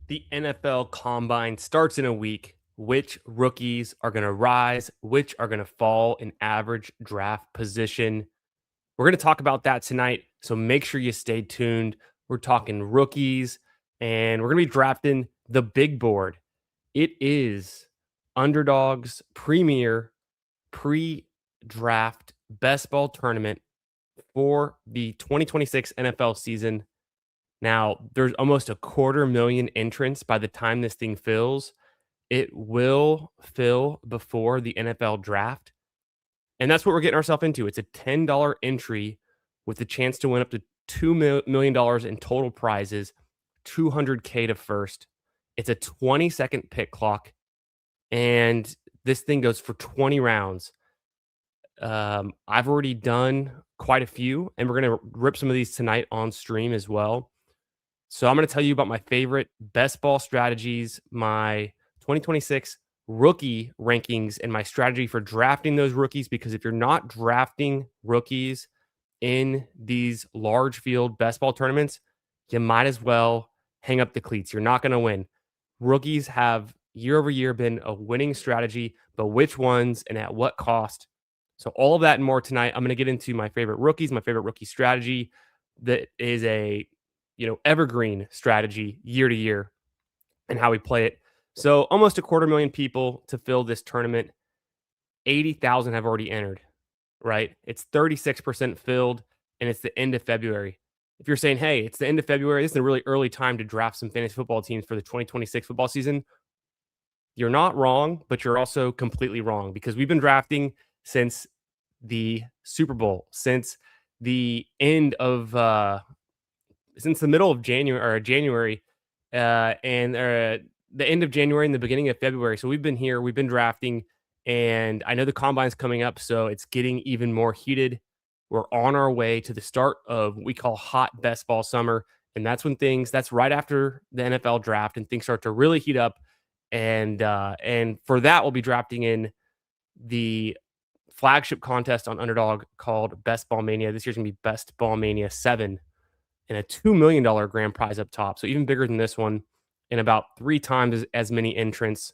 The NFL Combine starts in a week. Which rookies are going to rise? Which are going to fall in average draft position? We're going to talk about that tonight. So make sure you stay tuned. We're talking rookies and we're going to be drafting the big board. It is Underdog's premier pre draft best ball tournament for the 2026 NFL season. Now, there's almost a quarter million entrants by the time this thing fills. It will fill before the NFL draft. And that's what we're getting ourselves into. It's a $10 entry with a chance to win up to $2 million in total prizes, 200K to first. It's a 20-second pick clock, and this thing goes for 20 rounds. I've already done quite a few, and we're going to rip some of these tonight on stream as well. So I'm going to tell you about my favorite best ball strategies, my 2026 rookie rankings, and my strategy for drafting those rookies. Because if you're not drafting rookies in these large field best ball tournaments, you might as well hang up the cleats. You're not going to win. Rookies have year over year been a winning strategy, but which ones and at what cost? So all of that and more tonight. I'm going to get into my favorite rookies, my favorite rookie strategy that is a evergreen strategy year to year and how we play it. So almost a quarter million people to fill this tournament. 80,000 have already entered, right? It's 36% filled and it's the end of February. If you're saying, hey, it's the end of February, this is a really early time to draft some fantasy football teams for the 2026 football season, you're not wrong, but you're also completely wrong because we've been drafting since the Super Bowl, since the end of since the middle of January, and the end of January and the beginning of February. So we've been here, we've been drafting, and I know the combine's coming up, so it's getting even more heated. We're on our way to the start of what we call hot best ball summer, and that's right after the NFL draft, and things start to really heat up. And for that, we'll be drafting in the flagship contest on Underdog called Best Ball Mania. This year's gonna be Best Ball Mania 7 and a $2 million grand prize up top. So even bigger than this one, and about 3 times as many entrants.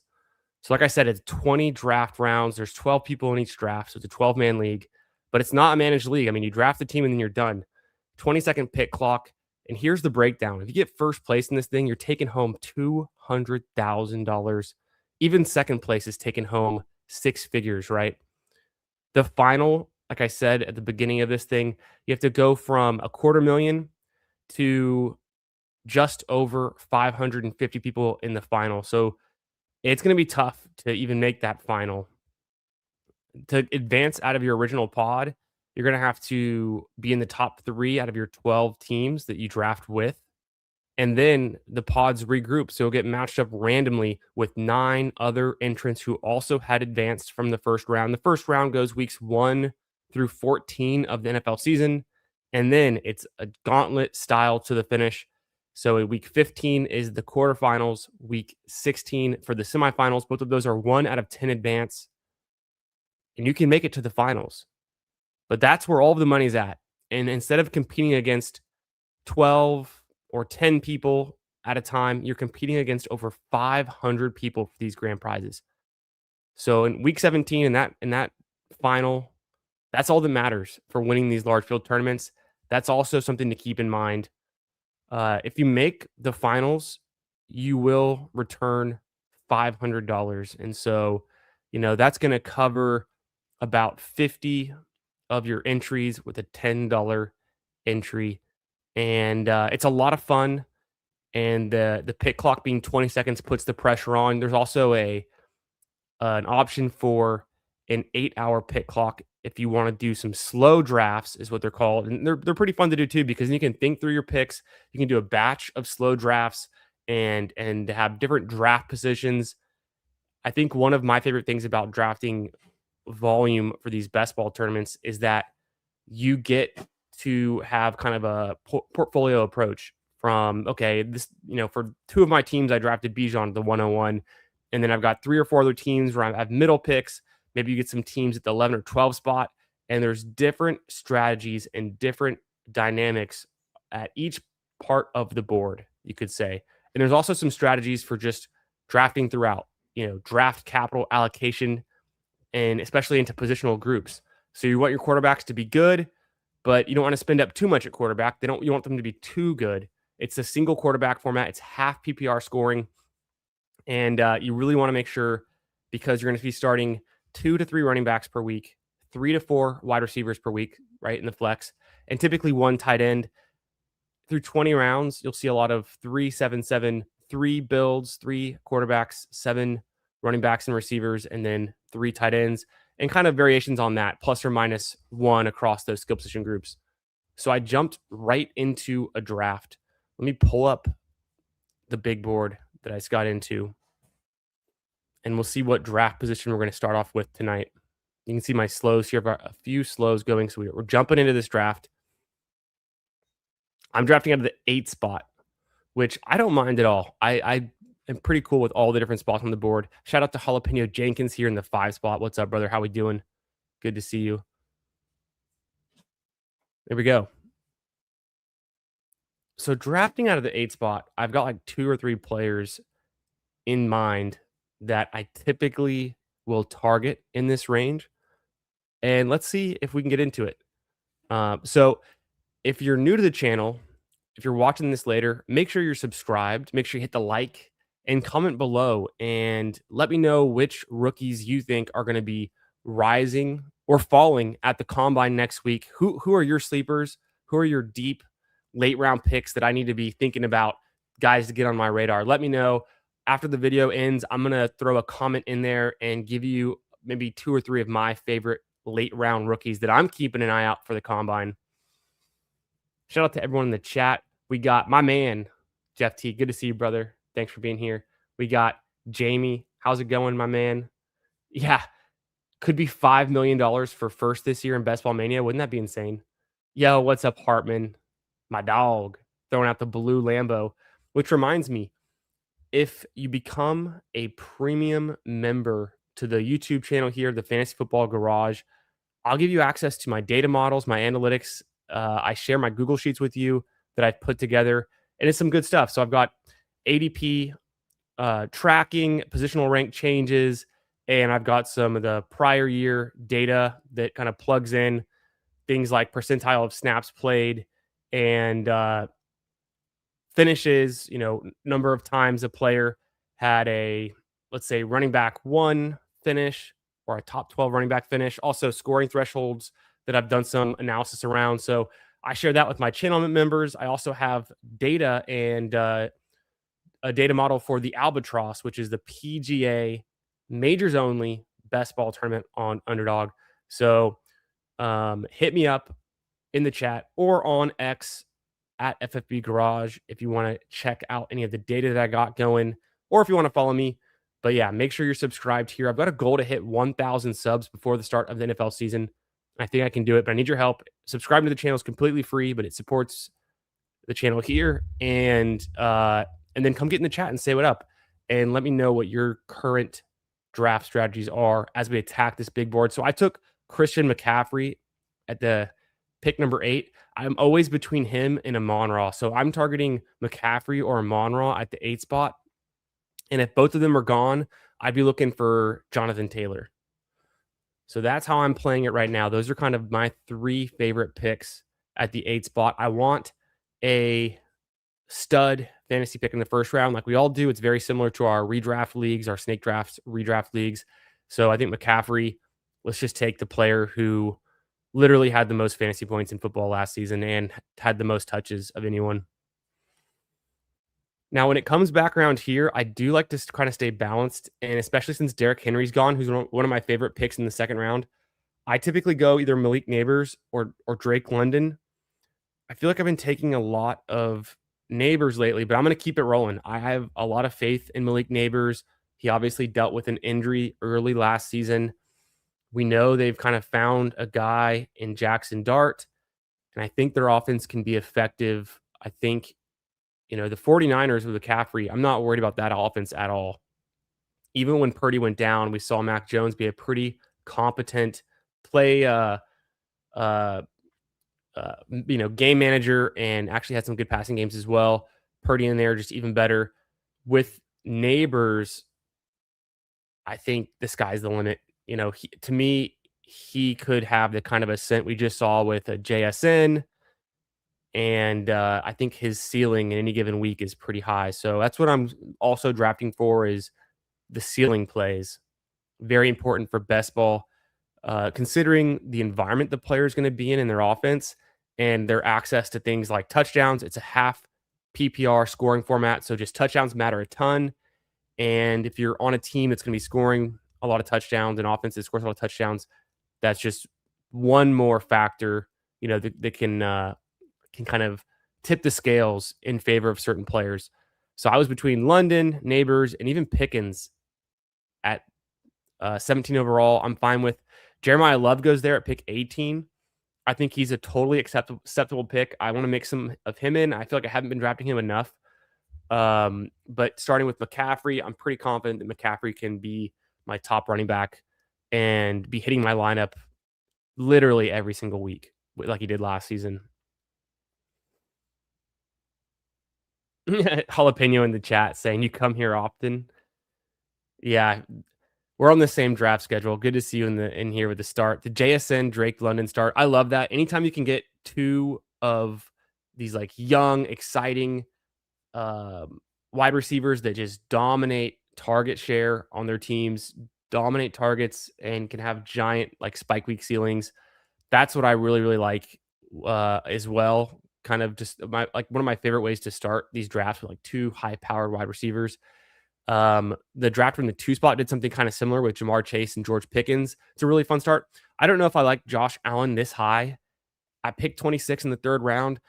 So like I said, it's 20 draft rounds. There's 12 people in each draft. So it's a 12-man league, but it's not a managed league. I mean, you draft the team and then you're done. 20-second pick clock. And here's the breakdown. If you get first place in this thing, you're taking home $200,000. Even second place is taking home 6 figures, right? The final, like I said at the beginning of this thing, you have to go from a quarter million to just over 550 people in the final. So it's going to be tough to even make that final. To advance out of your original pod, you're going to have to be in the top 3 out of your 12 teams that you draft with. And then the pods regroup. So you'll get matched up randomly with 9 other entrants who also had advanced from the first round. The first round goes weeks 1 through 14 of the NFL season. And then it's a gauntlet style to the finish. So week 15 is the quarterfinals, week 16 for the semifinals. Both of those are 1 out of 10 advance. And you can make it to the finals. But that's where all of the money's at. And instead of competing against 12 or 10 people at a time, you're competing against over 500 people for these grand prizes. So in week 17 in that final, that's all that matters for winning these large field tournaments. That's also something to keep in mind. If you make the finals, you will return $500. And so, that's going to cover about 50 of your entries with a $10 entry. And it's a lot of fun. And the pick clock being 20 seconds puts the pressure on. There's also an option for an 8-hour pick clock if you want to do some slow drafts, is what they're called. And they're pretty fun to do too, because you can think through your picks. You can do a batch of slow drafts and have different draft positions. I think one of my favorite things about drafting volume for these best ball tournaments is that you get to have kind of a portfolio approach from, okay, this, for 2 of my teams, I drafted Bijan the 101. And then I've got 3 or 4 other teams where I have middle picks. Maybe you get some teams at the 11 or 12 spot. And there's different strategies and different dynamics at each part of the board, you could say. And there's also some strategies for just drafting throughout, draft capital allocation and especially into positional groups. So you want your quarterbacks to be good, but you don't want to spend up too much at quarterback. You want them to be too good. It's a single quarterback format. It's half PPR scoring, and you really want to make sure, because you're going to be starting 2 to 3 running backs per week, 3 to 4 wide receivers per week, right in the flex, and typically one tight end. Through 20 rounds, you'll see a lot of 3-7-7, 3 builds, 3 quarterbacks, 7 running backs and receivers, and then 3 tight ends, and kind of variations on that, plus or minus 1 across those skill position groups. So I jumped right into a draft. Let me pull up the big board that I just got into, and we'll see what draft position we're going to start off with tonight. You can see my slows here. I've got a few slows going, so we're jumping into this draft. I'm drafting out of the 8 spot, which I don't mind at all. I am pretty cool with all the different spots on the board. Shout out to Jalapeno Jenkins here in the 5 spot. What's up, brother? How we doing? Good to see you. There we go. So drafting out of the 8 spot, I've got like 2 or 3 players in mind that I typically will target in this range. And let's see if we can get into it. So if you're new to the channel, if you're watching this later, make sure you're subscribed. Make sure you hit the like and comment below and let me know which rookies you think are going to be rising or falling at the combine next week. Who are your sleepers? Who are your deep late round picks that I need to be thinking about, guys, to get on my radar? Let me know. After the video ends, I'm going to throw a comment in there and give you maybe 2 or 3 of my favorite late round rookies that I'm keeping an eye out for the combine. Shout out to everyone in the chat. We got my man, Jeff T. Good to see you, brother. Thanks for being here. We got Jamie. How's it going, my man? Yeah, could be $5 million for first this year in Best Ball Mania. Wouldn't that be insane? Yo, what's up, Hartman? My dog. Throwing out the blue Lambo. Which reminds me, if you become a premium member to the YouTube channel here, the Fantasy Football Garage, I'll give you access to my data models, my analytics. I share my Google Sheets with you that I've put together, and it's some good stuff. So I've got ADP tracking, positional rank changes, and I've got some of the prior year data that kind of plugs in things like percentile of snaps played and finishes, number of times a player had a, let's say, running back 1 finish or a top 12 running back finish. Also scoring thresholds that I've done some analysis around. So I share that with my channel members. I also have data and a data model for the Albatross, which is the PGA majors only best ball tournament on Underdog. So hit me up in the chat or on X at FFB Garage if you want to check out any of the data that I got going, or if you want to follow me. But yeah, make sure you're subscribed here. I've got a goal to hit 1,000 subs before the start of the NFL season. I think I can do it, but I need your help. Subscribing to the channel is completely free, but it supports the channel here. And then come get in the chat and say what up. And let me know what your current draft strategies are as we attack this big board. So I took Christian McCaffrey at the pick number 8. I'm always between him and Amon-Ra. So I'm targeting McCaffrey or Amon-Ra at the 8 spot. And if both of them are gone, I'd be looking for Jonathan Taylor. So that's how I'm playing it right now. Those are kind of my 3 favorite picks at the 8 spot. I want a stud fantasy pick in the first round like we all do. It's very similar to our redraft leagues, our snake drafts, redraft leagues. So I think McCaffrey, let's just take the player who literally had the most fantasy points in football last season and had the most touches of anyone. Now, when it comes back around here, I do like to kind of stay balanced, and especially since Derrick Henry's gone, who's one of my favorite picks in the second round, I typically go either Malik Neighbors or Drake London. I feel like I've been taking a lot of Neighbors lately, but I'm going to keep it rolling. I have a lot of faith in Malik Neighbors. He obviously dealt with an injury early last season. We know they've kind of found a guy in Jackson Dart, and I think their offense can be effective. I think, the 49ers with McCaffrey, I'm not worried about that offense at all. Even when Purdy went down, we saw Mac Jones be a pretty competent play, game manager, and actually had some good passing games as well. Purdy in there, just even better. With Neighbors, I think the sky's the limit. To me, he could have the kind of ascent we just saw with a JSN, and I think his ceiling in any given week is pretty high. So that's what I'm also drafting for is the ceiling plays. Very important for best ball, considering the environment the player is going to be in their offense and their access to things like touchdowns. It's a half PPR scoring format, so just touchdowns matter a ton. And if you're on a team that's going to be scoring a lot of touchdowns and offense that scores a lot of touchdowns, that's just one more factor, that can kind of tip the scales in favor of certain players. So I was between London, Neighbors, and even Pickens at 17 overall. I'm fine with Jeremiah Love goes there at pick 18. I think he's a totally acceptable pick. I want to make some of him in. I feel like I haven't been drafting him enough. But starting with McCaffrey, I'm pretty confident that McCaffrey can be my top running back and be hitting my lineup literally every single week, like he did last season. Jalapeno in the chat saying you come here often. Yeah, we're on the same draft schedule. Good to see you in here with the start. The JSN Drake London start. I love that. Anytime you can get two of these like young, exciting wide receivers that just dominate target share on their teams, dominate targets, and can have giant like spike week ceilings. That's what I really, really like as well. Kind of just one of my favorite ways to start these drafts with like two high powered wide receivers. The draft from the 2 spot did something kind of similar with Jamar Chase and George Pickens. It's a really fun start. I don't know if I like Josh Allen this high. I picked 26 in the 3rd round.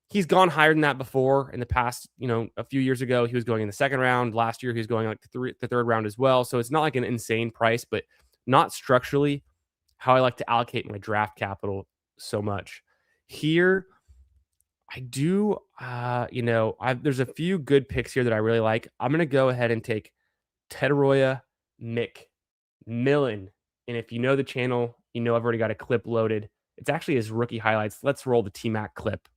He's gone higher than that before in the past. A few years ago, he was going in the 2nd round. Last year, he was going like the 3rd round as well. So it's not like an insane price, but not structurally how I like to allocate my draft capital so much. Here, I do, there's a few good picks here that I really like. I'm going to go ahead and take Tedroya McMillan. And if you know the channel, I've already got a clip loaded. It's actually his rookie highlights. Let's roll the T-Mac clip.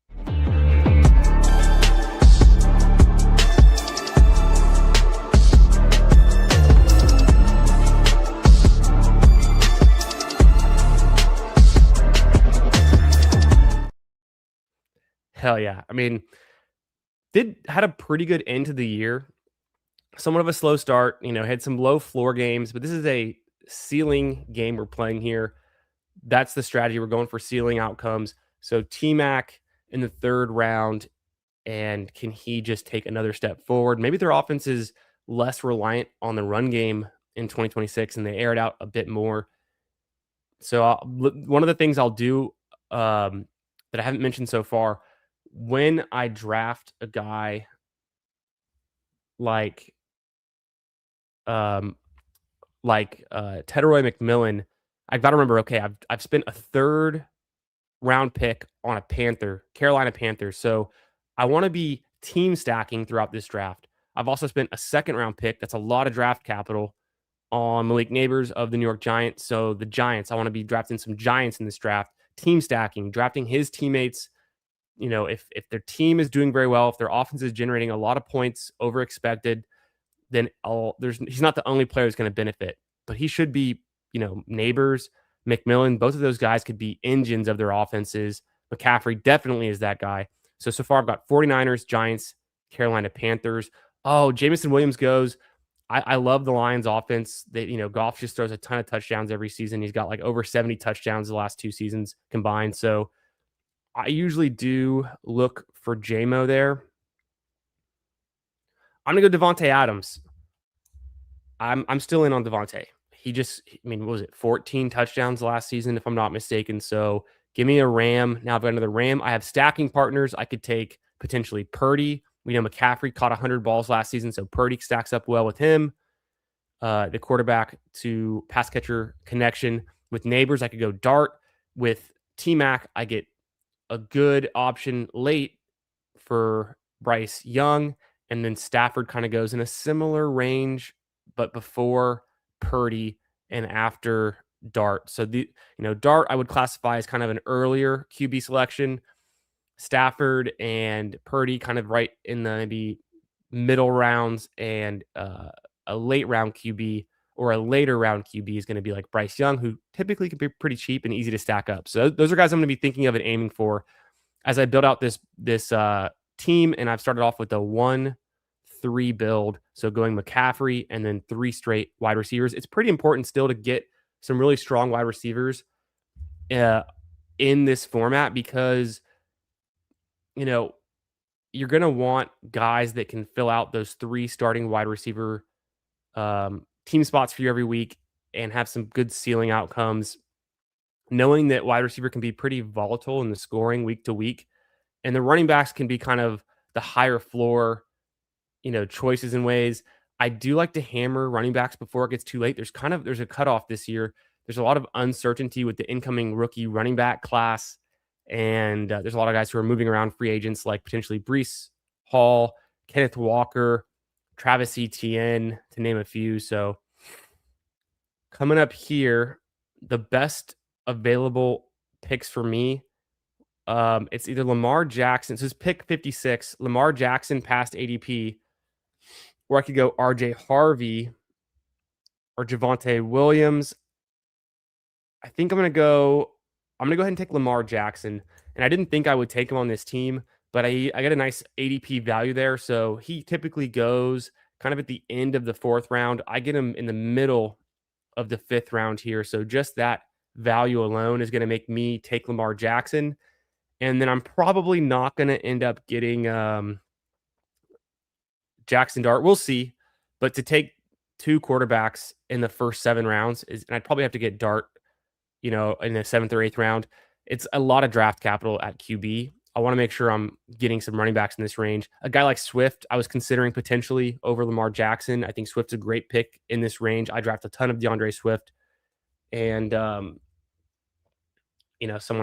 Hell yeah. I mean, had a pretty good end to the year. Somewhat of a slow start, had some low floor games, but this is a ceiling game we're playing here. That's the strategy. We're going for ceiling outcomes. So T-Mac in the 3rd round, and can he just take another step forward? Maybe their offense is less reliant on the run game in 2026 and they air it out a bit more. So one of the things I'll do that I haven't mentioned so far, when I draft a guy like Tedroy McMillan, I've got to remember, okay, I've spent a 3rd round pick on a Panther, Carolina Panthers. So I want to be team stacking throughout this draft. I've also spent a 2nd round pick. That's a lot of draft capital on Malik Neighbors of the New York Giants. So the Giants, I want to be drafting some Giants in this draft, team stacking, drafting his teammates. If their team is doing very well, if their offense is generating a lot of points over expected, then he's not the only player who's going to benefit, but he should be, Neighbors, McMillan, both of those guys could be engines of their offenses. McCaffrey definitely is that guy. So far I've got 49ers, Giants, Carolina Panthers. Oh, Jameson Williams goes. I love the Lions offense. Goff just throws a ton of touchdowns every season. He's got like over 70 touchdowns the last 2 seasons combined. So I usually do look for JMO there. I'm going to go Devontae Adams. I'm still in on Devontae. What was it? 14 touchdowns last season, if I'm not mistaken. So give me a Ram. Now I've got another Ram. I have stacking partners. I could take potentially Purdy. We know McCaffrey caught 100 balls last season, so Purdy stacks up well with him. The quarterback to pass catcher connection. With Neighbors, I could go Dart. With T-Mac, I get a good option late for Bryce Young. And then Stafford kind of goes in a similar range, but before Purdy and after Dart. So Dart I would classify as kind of an earlier QB selection. Stafford and Purdy kind of right in the maybe middle rounds and a late round QB or a later round QB is going to be like Bryce Young, who typically can be pretty cheap and easy to stack up. So those are guys I'm going to be thinking of and aiming for as I build out this team. And I've started off with a 1-3 build, so going McCaffrey and then 3 straight wide receivers. It's pretty important still to get some really strong wide receivers uh, in this format because you know you're going to want guys that can fill out those 3 starting wide receiver team spots for you every week and have some good ceiling outcomes. Knowing that wide receiver can be pretty volatile in the scoring week to week, and the running backs can be kind of the higher floor, choices and ways. I do like to hammer running backs before it gets too late. There's a cutoff this year. There's a lot of uncertainty with the incoming rookie running back class, and there's a lot of guys who are moving around free agents like potentially Brees Hall, Kenneth Walker, Travis Etienne, to name a few. So coming up here, the best available picks for me, it's either Lamar Jackson. So it's pick 56, Lamar Jackson past ADP, or I could go RJ Harvey or Javonte Williams. I think I'm gonna go ahead and take Lamar Jackson. And I didn't think I would take him on this team, but I got a nice ADP value there. So he typically goes kind of at the end of the 4th round. I get him in the middle of the 5th round here. So just that value alone is going to make me take Lamar Jackson. And then I'm probably not going to end up getting Jackson Dart. We'll see. But to take 2 quarterbacks in the first 7 rounds and I'd probably have to get Dart, in the 7th or 8th round. It's a lot of draft capital at QB. I want to make sure I'm getting some running backs in this range. A guy like Swift, I was considering potentially over Lamar Jackson. I think Swift's a great pick in this range. I draft a ton of DeAndre Swift, and someone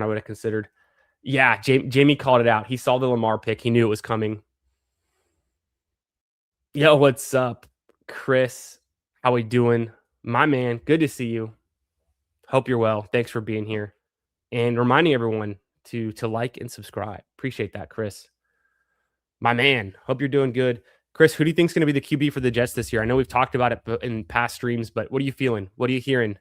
I would have considered. Yeah, Jamie called it out. He saw the Lamar pick. He knew it was coming. Yo, what's up, Chris? How we doing, my man? Good to see you. Hope you're well. Thanks for being here. And reminding everyone to like and subscribe. Appreciate that, Chris. My man, hope you're doing good. Chris, who do you think is going to be the QB for the Jets this year? I know we've talked about it in past streams, but what are you feeling? What are you hearing?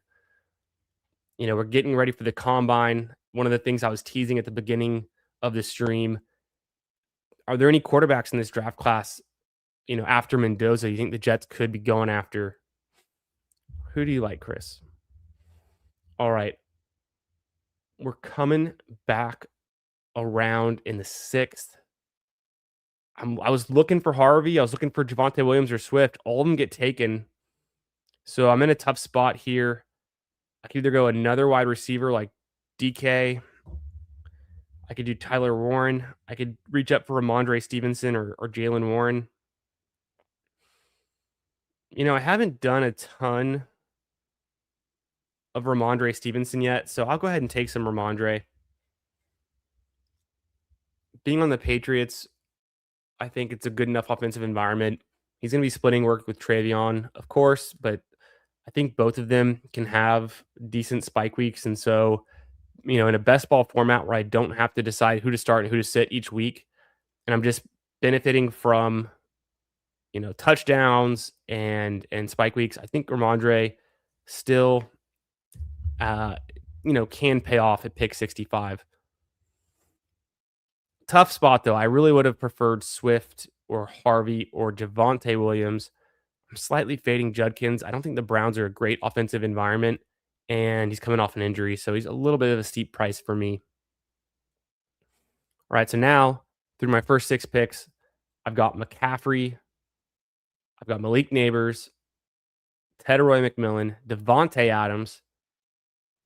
We're getting ready for the combine. One of the things I was teasing at the beginning of the stream, are there any quarterbacks in this draft class, after Mendoza, you think the Jets could be going after? Who do you like, Chris? All right. We're coming back around in the 6th. I was looking for Harvey. I was looking for Javonte Williams or Swift. All of them get taken. So I'm in a tough spot here. I could either go another wide receiver like DK. I could do Tyler Warren. I could reach up for Ramondre Stevenson or Jalen Warren. I haven't done a ton of Ramondre Stevenson yet, so I'll go ahead and take some Ramondre. Being on the Patriots, I think it's a good enough offensive environment. He's going to be splitting work with Travion, of course, but I think both of them can have decent spike weeks. And so, in a best ball format where I don't have to decide who to start and who to sit each week, and I'm just benefiting from, touchdowns and spike weeks, I think Ramondre still, can pay off at pick 65. Tough spot, though. I really would have preferred Swift or Harvey or Javonte Williams. I'm slightly fading Judkins. I don't think the Browns are a great offensive environment, and he's coming off an injury, so he's a little bit of a steep price for me. All right, so now through my first 6 picks, I've got McCaffrey, I've got Malik Neighbors, Ted Roy McMillan, Devontae Adams,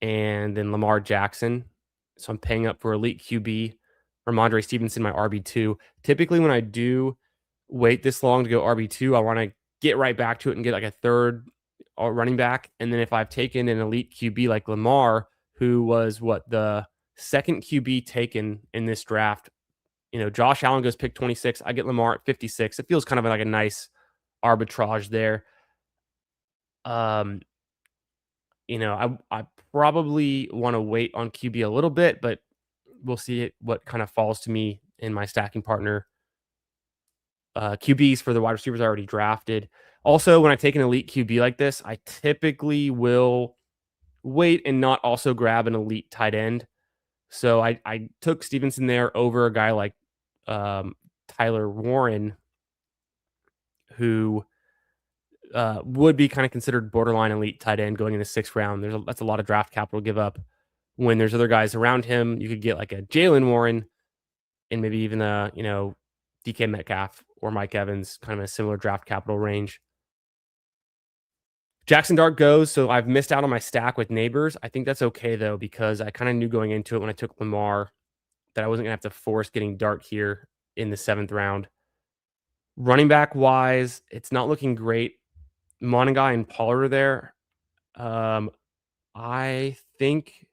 and then Lamar Jackson. So I'm paying up for elite QB. Ramondre Stevenson, my RB2. Typically, when I do wait this long to go RB2, I want to get right back to it and get like a third running back. And then if I've taken an elite QB like Lamar, who was the second QB taken in this draft, Josh Allen goes pick 26. I get Lamar at 56. It feels kind of like a nice arbitrage there. I probably want to wait on QB a little bit, but we'll see what kind of falls to me in my stacking partner. QBs for the wide receivers I already drafted. Also, when I take an elite QB like this, I typically will wait and not also grab an elite tight end. So I took Stevenson there over a guy like Tyler Warren, who would be kind of considered borderline elite tight end going in the 6th round. That's a lot of draft capital to give up. When there's other guys around him, you could get like a Jalen Warren and maybe even a DK Metcalf or Mike Evans, kind of a similar draft capital range. Jackson Dart goes, so I've missed out on my stack with Neighbors. I think that's okay though, because I kind of knew going into it when I took Lamar that I wasn't gonna have to force getting Dart here in the 7th round. Running back wise, it's not looking great. Monangai and Pollard are there. I think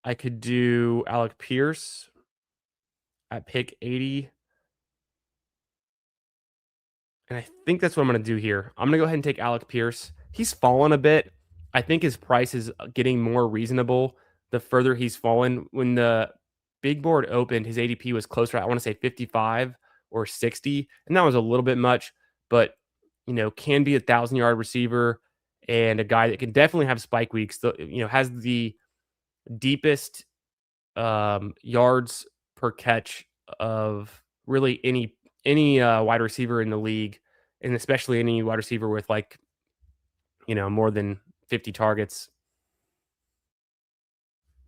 I could do Alec Pierce at pick 80. And I think that's what I'm going to do here. I'm going to go ahead and take Alec Pierce. He's fallen a bit. I think his price is getting more reasonable the further he's fallen. When the big board opened, his ADP was closer. I want to say 55 or 60. And that was a little bit much, but can be 1,000-yard receiver and a guy that can definitely have spike weeks. Has the deepest yards per catch of really any wide receiver in the league, and especially any wide receiver with more than 50 targets.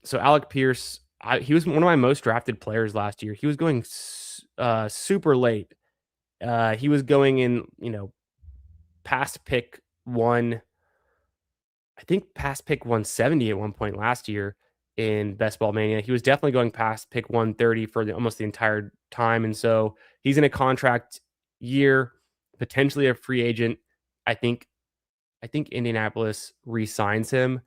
So Alec Pierce, he was one of my most drafted players last year. He was going super late. He was going in, past pick I think past pick 170 at one point last year in Best Ball Mania. He was definitely going past pick 130 for almost the entire time. And so he's in a contract year, potentially a free agent. I think Indianapolis re-signs him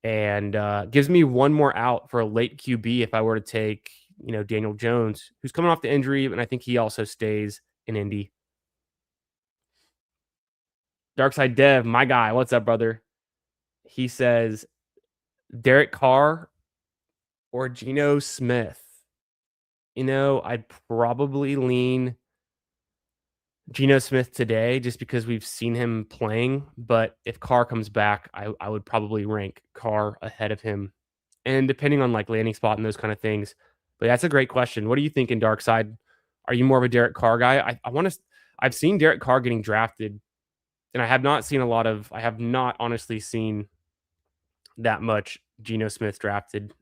and gives me one more out for a late QB if I were to take, Daniel Jones, who's coming off the injury, and I think he also stays in Indy. Darkside Dev, my guy, what's up, brother? He says Derek Carr or Geno Smith. I'd probably lean Geno Smith today just because we've seen him playing. But if Carr comes back, I would probably rank Carr ahead of him. And depending on landing spot and those kind of things. But that's a great question. What are you thinking, Darkside? Are you more of a Derek Carr guy? I've seen Derek Carr getting drafted, and I have not honestly seen that much Geno Smith drafted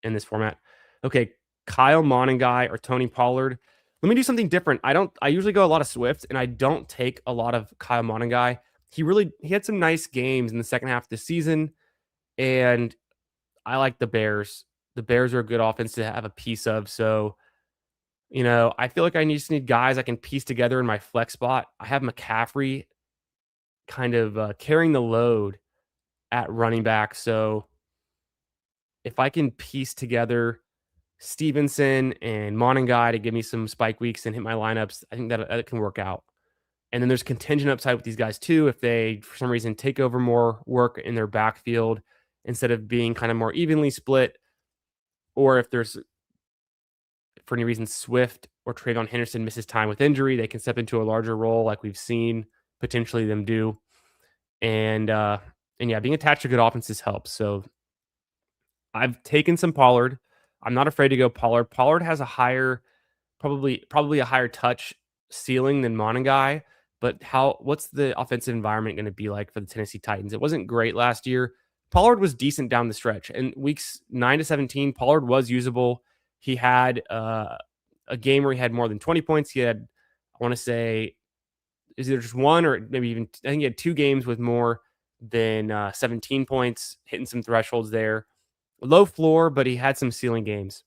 in this format. Okay, Kyle Monangai or Tony Pollard. Let me do something different. I usually go a lot of Swift, and I don't take a lot of Kyle Monangai. He had some nice games in the second half of the season, and I like the Bears. The Bears are a good offense to have a piece of. So, I feel like I just need guys I can piece together in my flex spot. I have McCaffrey kind of carrying the load at running back. So if I can piece together Stevenson and Monangai to give me some spike weeks and hit my lineups, I think that can work out. And then there's contingent upside with these guys too. If they, for some reason, take over more work in their backfield instead of being kind of more evenly split, or if there's, for any reason, Swift or Trayvon Henderson misses time with injury, they can step into a larger role like we've seen potentially them do. And yeah, being attached to good offenses helps. So I've taken some Pollard. I'm not afraid to go Pollard. Pollard has a higher, probably a higher touch ceiling than Monangai. But what's the offensive environment going to be like for the Tennessee Titans? It wasn't great last year. Pollard was decent down the stretch. And weeks 9 to 17, Pollard was usable. He had a game where he had more than 20 points. He had, I want to say, is there just one or maybe even, I think he had 2 games with more than 17 points, hitting some thresholds there. Low floor, but he had some ceiling games.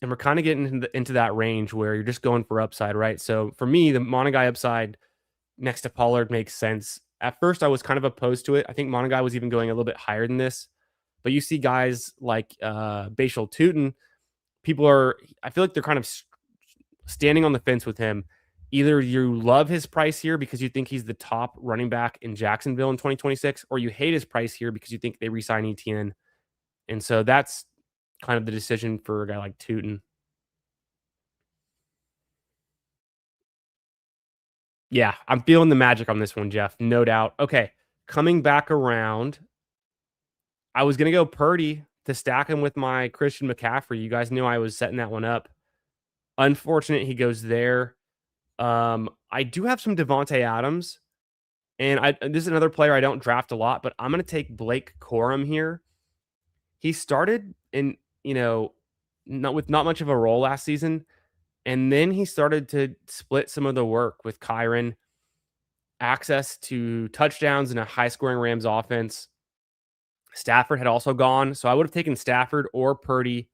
And we're kind of getting into that range where you're just going for upside, right? So for me, the Monangai upside next to Pollard makes sense. At first, I was kind of opposed to it. I think Monangai was even going a little bit higher than this. But you see guys like Bashal Tutin, I feel like they're kind of standing on the fence with him. Either you love his price here because you think he's the top running back in Jacksonville in 2026, or you hate his price here because you think they re-sign ETN. And so that's kind of the decision for a guy like Tutin. Yeah, I'm feeling the magic on this one, Jeff. No doubt. Okay, coming back around, I was gonna go Purdy to stack him with my Christian McCaffrey. You guys knew I was setting that one up. Unfortunate he goes there. I do have some Devontae Adams, and this is another player I don't draft a lot, but I'm gonna take Blake Corum here. He started in, not much of a role last season, and then he started to split some of the work with Kyron, access to touchdowns in a high scoring Rams offense. Stafford had also gone, so I would have taken Stafford or Purdy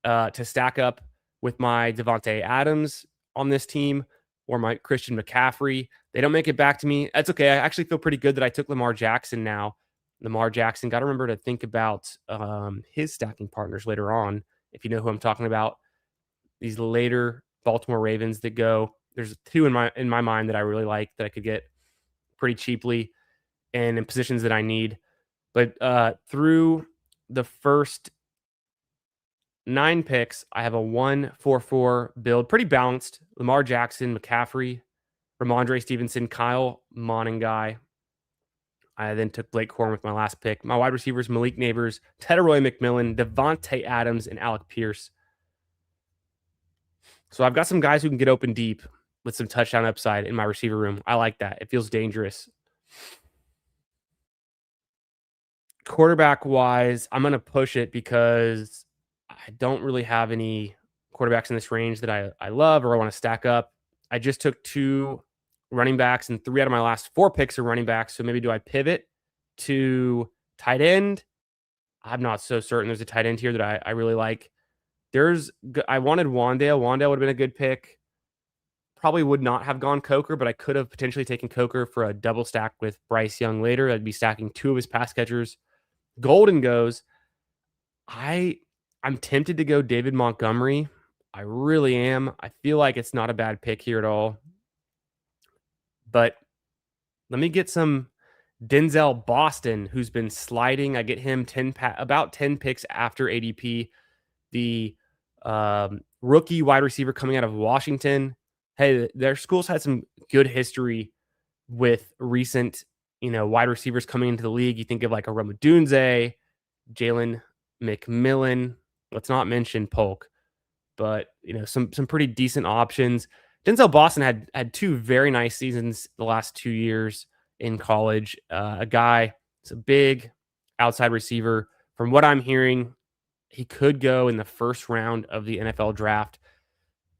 to stack up with my Devontae Adams on this team or my Christian McCaffrey. They don't make it back to me. That's okay. I actually feel pretty good that I took Lamar Jackson now. Lamar Jackson, got to remember to think about his stacking partners later on. If you know who I'm talking about, these later Baltimore Ravens that go. There's two in my mind that I really like that I could get pretty cheaply and in positions that I need. But through the first 9 picks, I have a 1-4-4 build, pretty balanced. Lamar Jackson, McCaffrey, Ramondre Stevenson, Kyle Monangai. I then took Blake Corum with my last pick. My wide receivers, Malik Neighbors, Tedaroy McMillan, Devontae Adams, and Alec Pierce. So I've got some guys who can get open deep with some touchdown upside in my receiver room. I like that. It feels dangerous. Quarterback wise, I'm going to push it because I don't really have any quarterbacks in this range that I love or I want to stack up. I just took 2 running backs, and 3 out of my last 4 picks are running backs. So maybe do I pivot to tight end? I'm not so certain. There's a tight end here that I really like. I wanted Wandale. Wandale would have been a good pick. Probably would not have gone Coker, but I could have potentially taken Coker for a double stack with Bryce Young later. I'd be stacking 2 of his pass catchers. Golden goes. I'm tempted to go David Montgomery. I really am. I feel like it's not a bad pick here at all. But let me get some Denzel Boston, who's been sliding. I get him about 10 picks after ADP. The rookie wide receiver coming out of Washington. Hey, their school's had some good history with recent, wide receivers coming into the league. You think of like a Romadunze, Jalen McMillan. Let's not mention Polk, but some pretty decent options. Denzel Boston had 2 very nice seasons the last 2 years in college. A guy, it's a big outside receiver. From what I'm hearing, he could go in the first round of the NFL draft.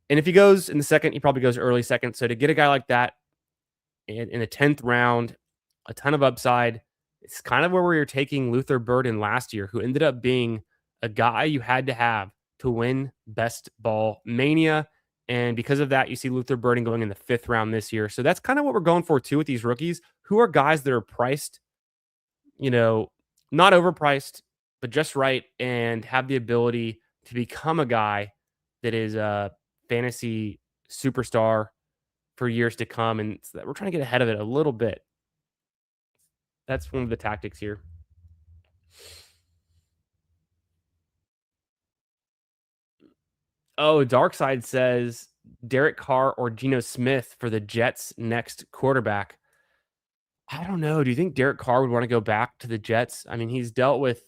And if he goes in the second, he probably goes early second. So to get a guy like that in the 10th round, a ton of upside. It's kind of where we were taking Luther Burden last year, who ended up being a guy you had to have to win Best Ball Mania. And because of that, you see Luther Burden going in the 5th round this year. So that's kind of what we're going for too with these rookies, who are guys that are priced, not overpriced, but just right, and have the ability to become a guy that is a fantasy superstar for years to come. And we're trying to get ahead of it a little bit. That's one of the tactics here. Oh, Darkside says Derek Carr or Geno Smith for the Jets' next quarterback. I don't know. Do you think Derek Carr would want to go back to the Jets? I mean, he's dealt with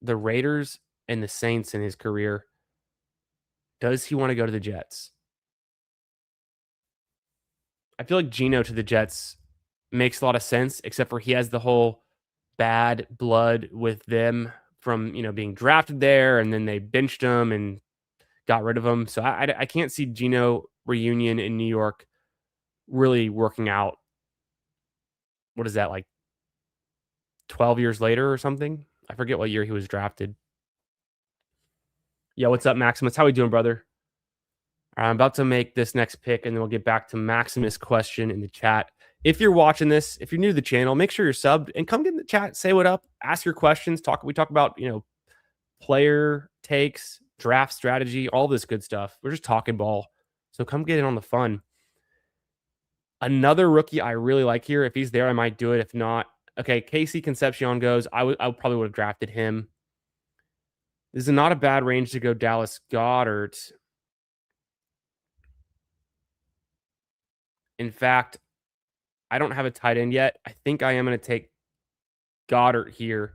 the Raiders and the Saints in his career. Does he want to go to the Jets? I feel like Geno to the Jets makes a lot of sense, except for he has the whole bad blood with them from, being drafted there, and then they benched him and got rid of him. So I can't see Geno reunion in New York really working out. What is that, like 12 years later or something? I forget what year he was drafted. Yeah, what's up, Maximus? How we doing, brother? I'm about to make this next pick, and then we'll get back to Maximus' question in the chat. If you're watching this, if you're new to the channel, make sure you're subbed and come get in the chat, say what up, ask your questions. We talk about, player takes, draft strategy, all this good stuff. We're just talking ball. So come get in on the fun. Another rookie I really like here. If he's there, I might do it. If not, okay, Casey Concepcion goes. I probably would have drafted him. This is not a bad range to go Dallas Goedert. In fact, I don't have a tight end yet. I think I am going to take Goddard here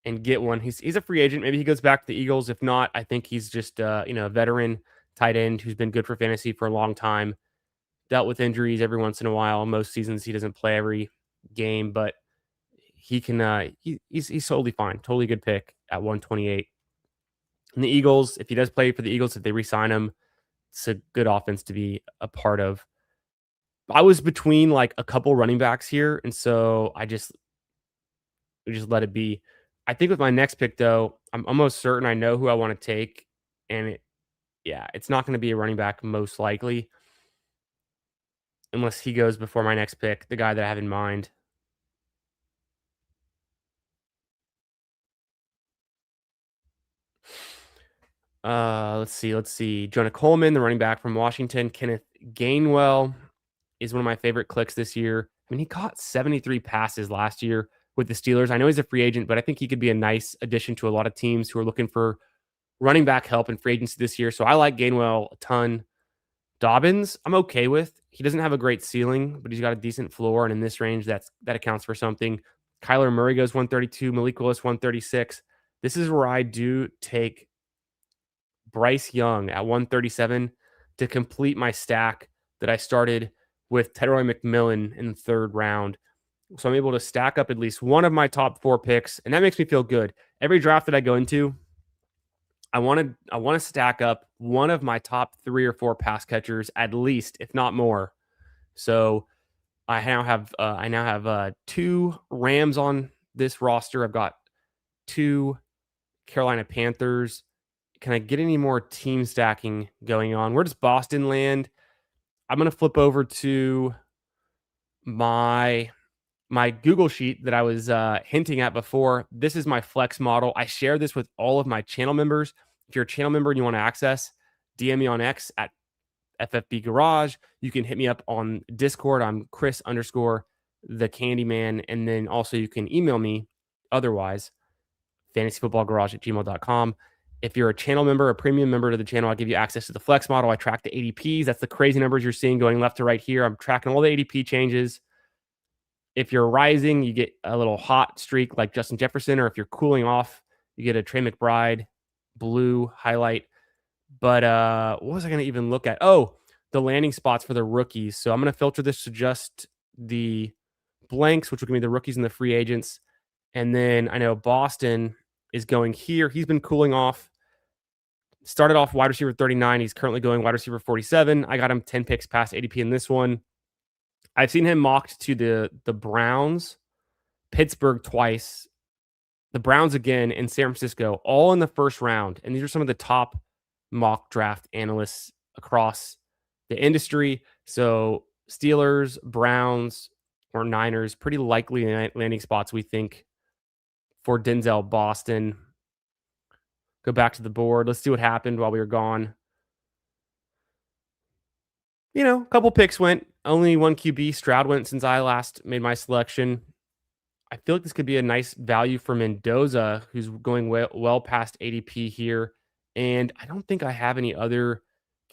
and get one. He's a free agent. Maybe he goes back to the Eagles. If not, I think he's just a veteran tight end who's been good for fantasy for a long time. Dealt with injuries every once in a while. Most seasons he doesn't play every game, but he can. He's totally fine. Totally good pick at 128. And the Eagles, if he does play for the Eagles, if they re-sign him, it's a good offense to be a part of. I was between like a couple running backs here, and so we just let it be. I think with my next pick, though, I'm almost certain I know who I want to take, and it's not going to be a running back most likely, unless he goes before my next pick, the guy that I have in mind. Let's see. Jonah Coleman, the running back from Washington. Kenneth Gainwell is one of my favorite clicks this year. I mean, he caught 73 passes last year with the Steelers. I know he's a free agent, but I think he could be a nice addition to a lot of teams who are looking for running back help in free agency this year. So I like Gainwell a ton. Dobbins, I'm okay with. He doesn't have a great ceiling, but he's got a decent floor, and in this range, that accounts for something. Kyler Murray goes 132, Malik Willis 136. This is where I do take Bryce Young at 137 to complete my stack that I started with Tedroy McMillan in the third round. So I'm able to stack up at least one of my top 4 picks, and that makes me feel good. Every draft that I go into, I want to stack up one of my top 3 or 4 pass catchers at least, if not more. So I now have 2 Rams on this roster. I've got 2 Carolina Panthers. Can I get any more team stacking going on? Where does Boston land? I'm going to flip over to my Google sheet that I was hinting at before. This is my flex model. I share this with all of my channel members. If you're a channel member and you want to access, DM me on X at FFB Garage. You can hit me up on Discord. I'm Chris _ the Candyman. And then also you can email me otherwise, fantasyfootballgarage@gmail.com. If you're a channel member, a premium member to the channel, I'll give you access to the flex model. I track the ADPs. That's the crazy numbers you're seeing going left to right here. I'm tracking all the ADP changes. If you're rising, you get a little hot streak like Justin Jefferson, or if you're cooling off, you get a Trey McBride blue highlight. But what was I going to even look at? Oh, the landing spots for the rookies. So I'm going to filter this to just the blanks, which will give me the rookies and the free agents. And then I know Boston is going here. He's been cooling off. Started off wide receiver 39. He's currently going wide receiver 47. I got him 10 picks past ADP in this one. I've seen him mocked to the Browns, Pittsburgh twice, the Browns again, and San Francisco, all in the first round. And these are some of the top mock draft analysts across the industry. So Steelers, Browns, or Niners, pretty likely landing spots, we think, for Denzel Boston. Go back to the board. Let's see what happened while we were gone. A couple picks went. Only one QB. Stroud went since I last made my selection. I feel like this could be a nice value for Mendoza, who's going well past ADP here. And I don't think I have any other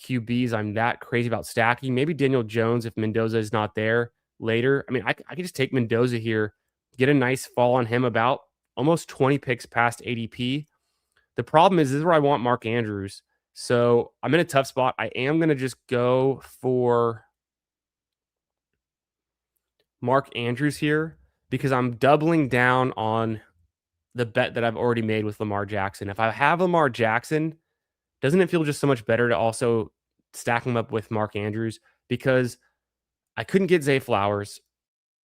QBs I'm that crazy about stacking. Maybe Daniel Jones if Mendoza is not there later. I mean, I could just take Mendoza here, get a nice fall on him about almost 20 picks past ADP. The problem is, this is where I want Mark Andrews. So I'm in a tough spot. I am going to just go for Mark Andrews here because I'm doubling down on the bet that I've already made with Lamar Jackson. If I have Lamar Jackson, doesn't it feel just so much better to also stack him up with Mark Andrews? Because I couldn't get Zay Flowers.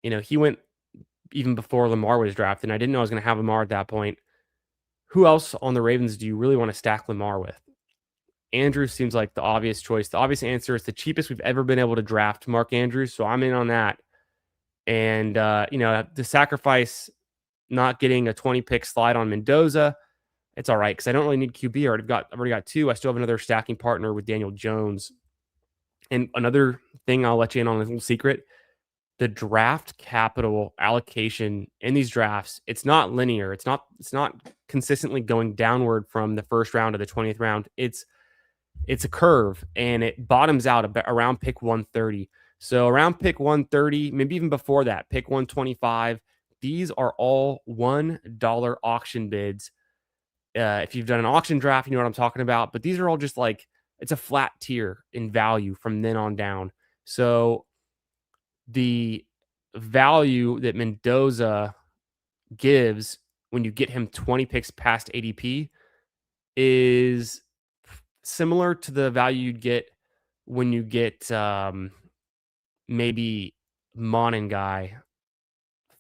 He went even before Lamar was drafted, and I didn't know I was going to have Lamar at that point. Who else on the Ravens do you really want to stack Lamar with? Andrews seems like the obvious choice. The obvious answer is the cheapest we've ever been able to draft Mark Andrews, so I'm in on that. And, to sacrifice not getting a 20-pick slide on Mendoza, it's all right because I don't really need QB. I've already got 2. I still have another stacking partner with Daniel Jones. And another thing I'll let you in on, a little secret, the draft capital allocation in these drafts, it's not linear. It's not consistently going downward from the first round to the 20th round. It's a curve, and it bottoms out around pick 130. So around pick 130, maybe even before that, pick 125. These are all $1 auction bids. If you've done an auction draft, you know what I'm talking about. But these are all just like it's a flat tier in value from then on down. So the value that Mendoza gives when you get him 20 picks past ADP is similar to the value you'd get when you get maybe Monin guy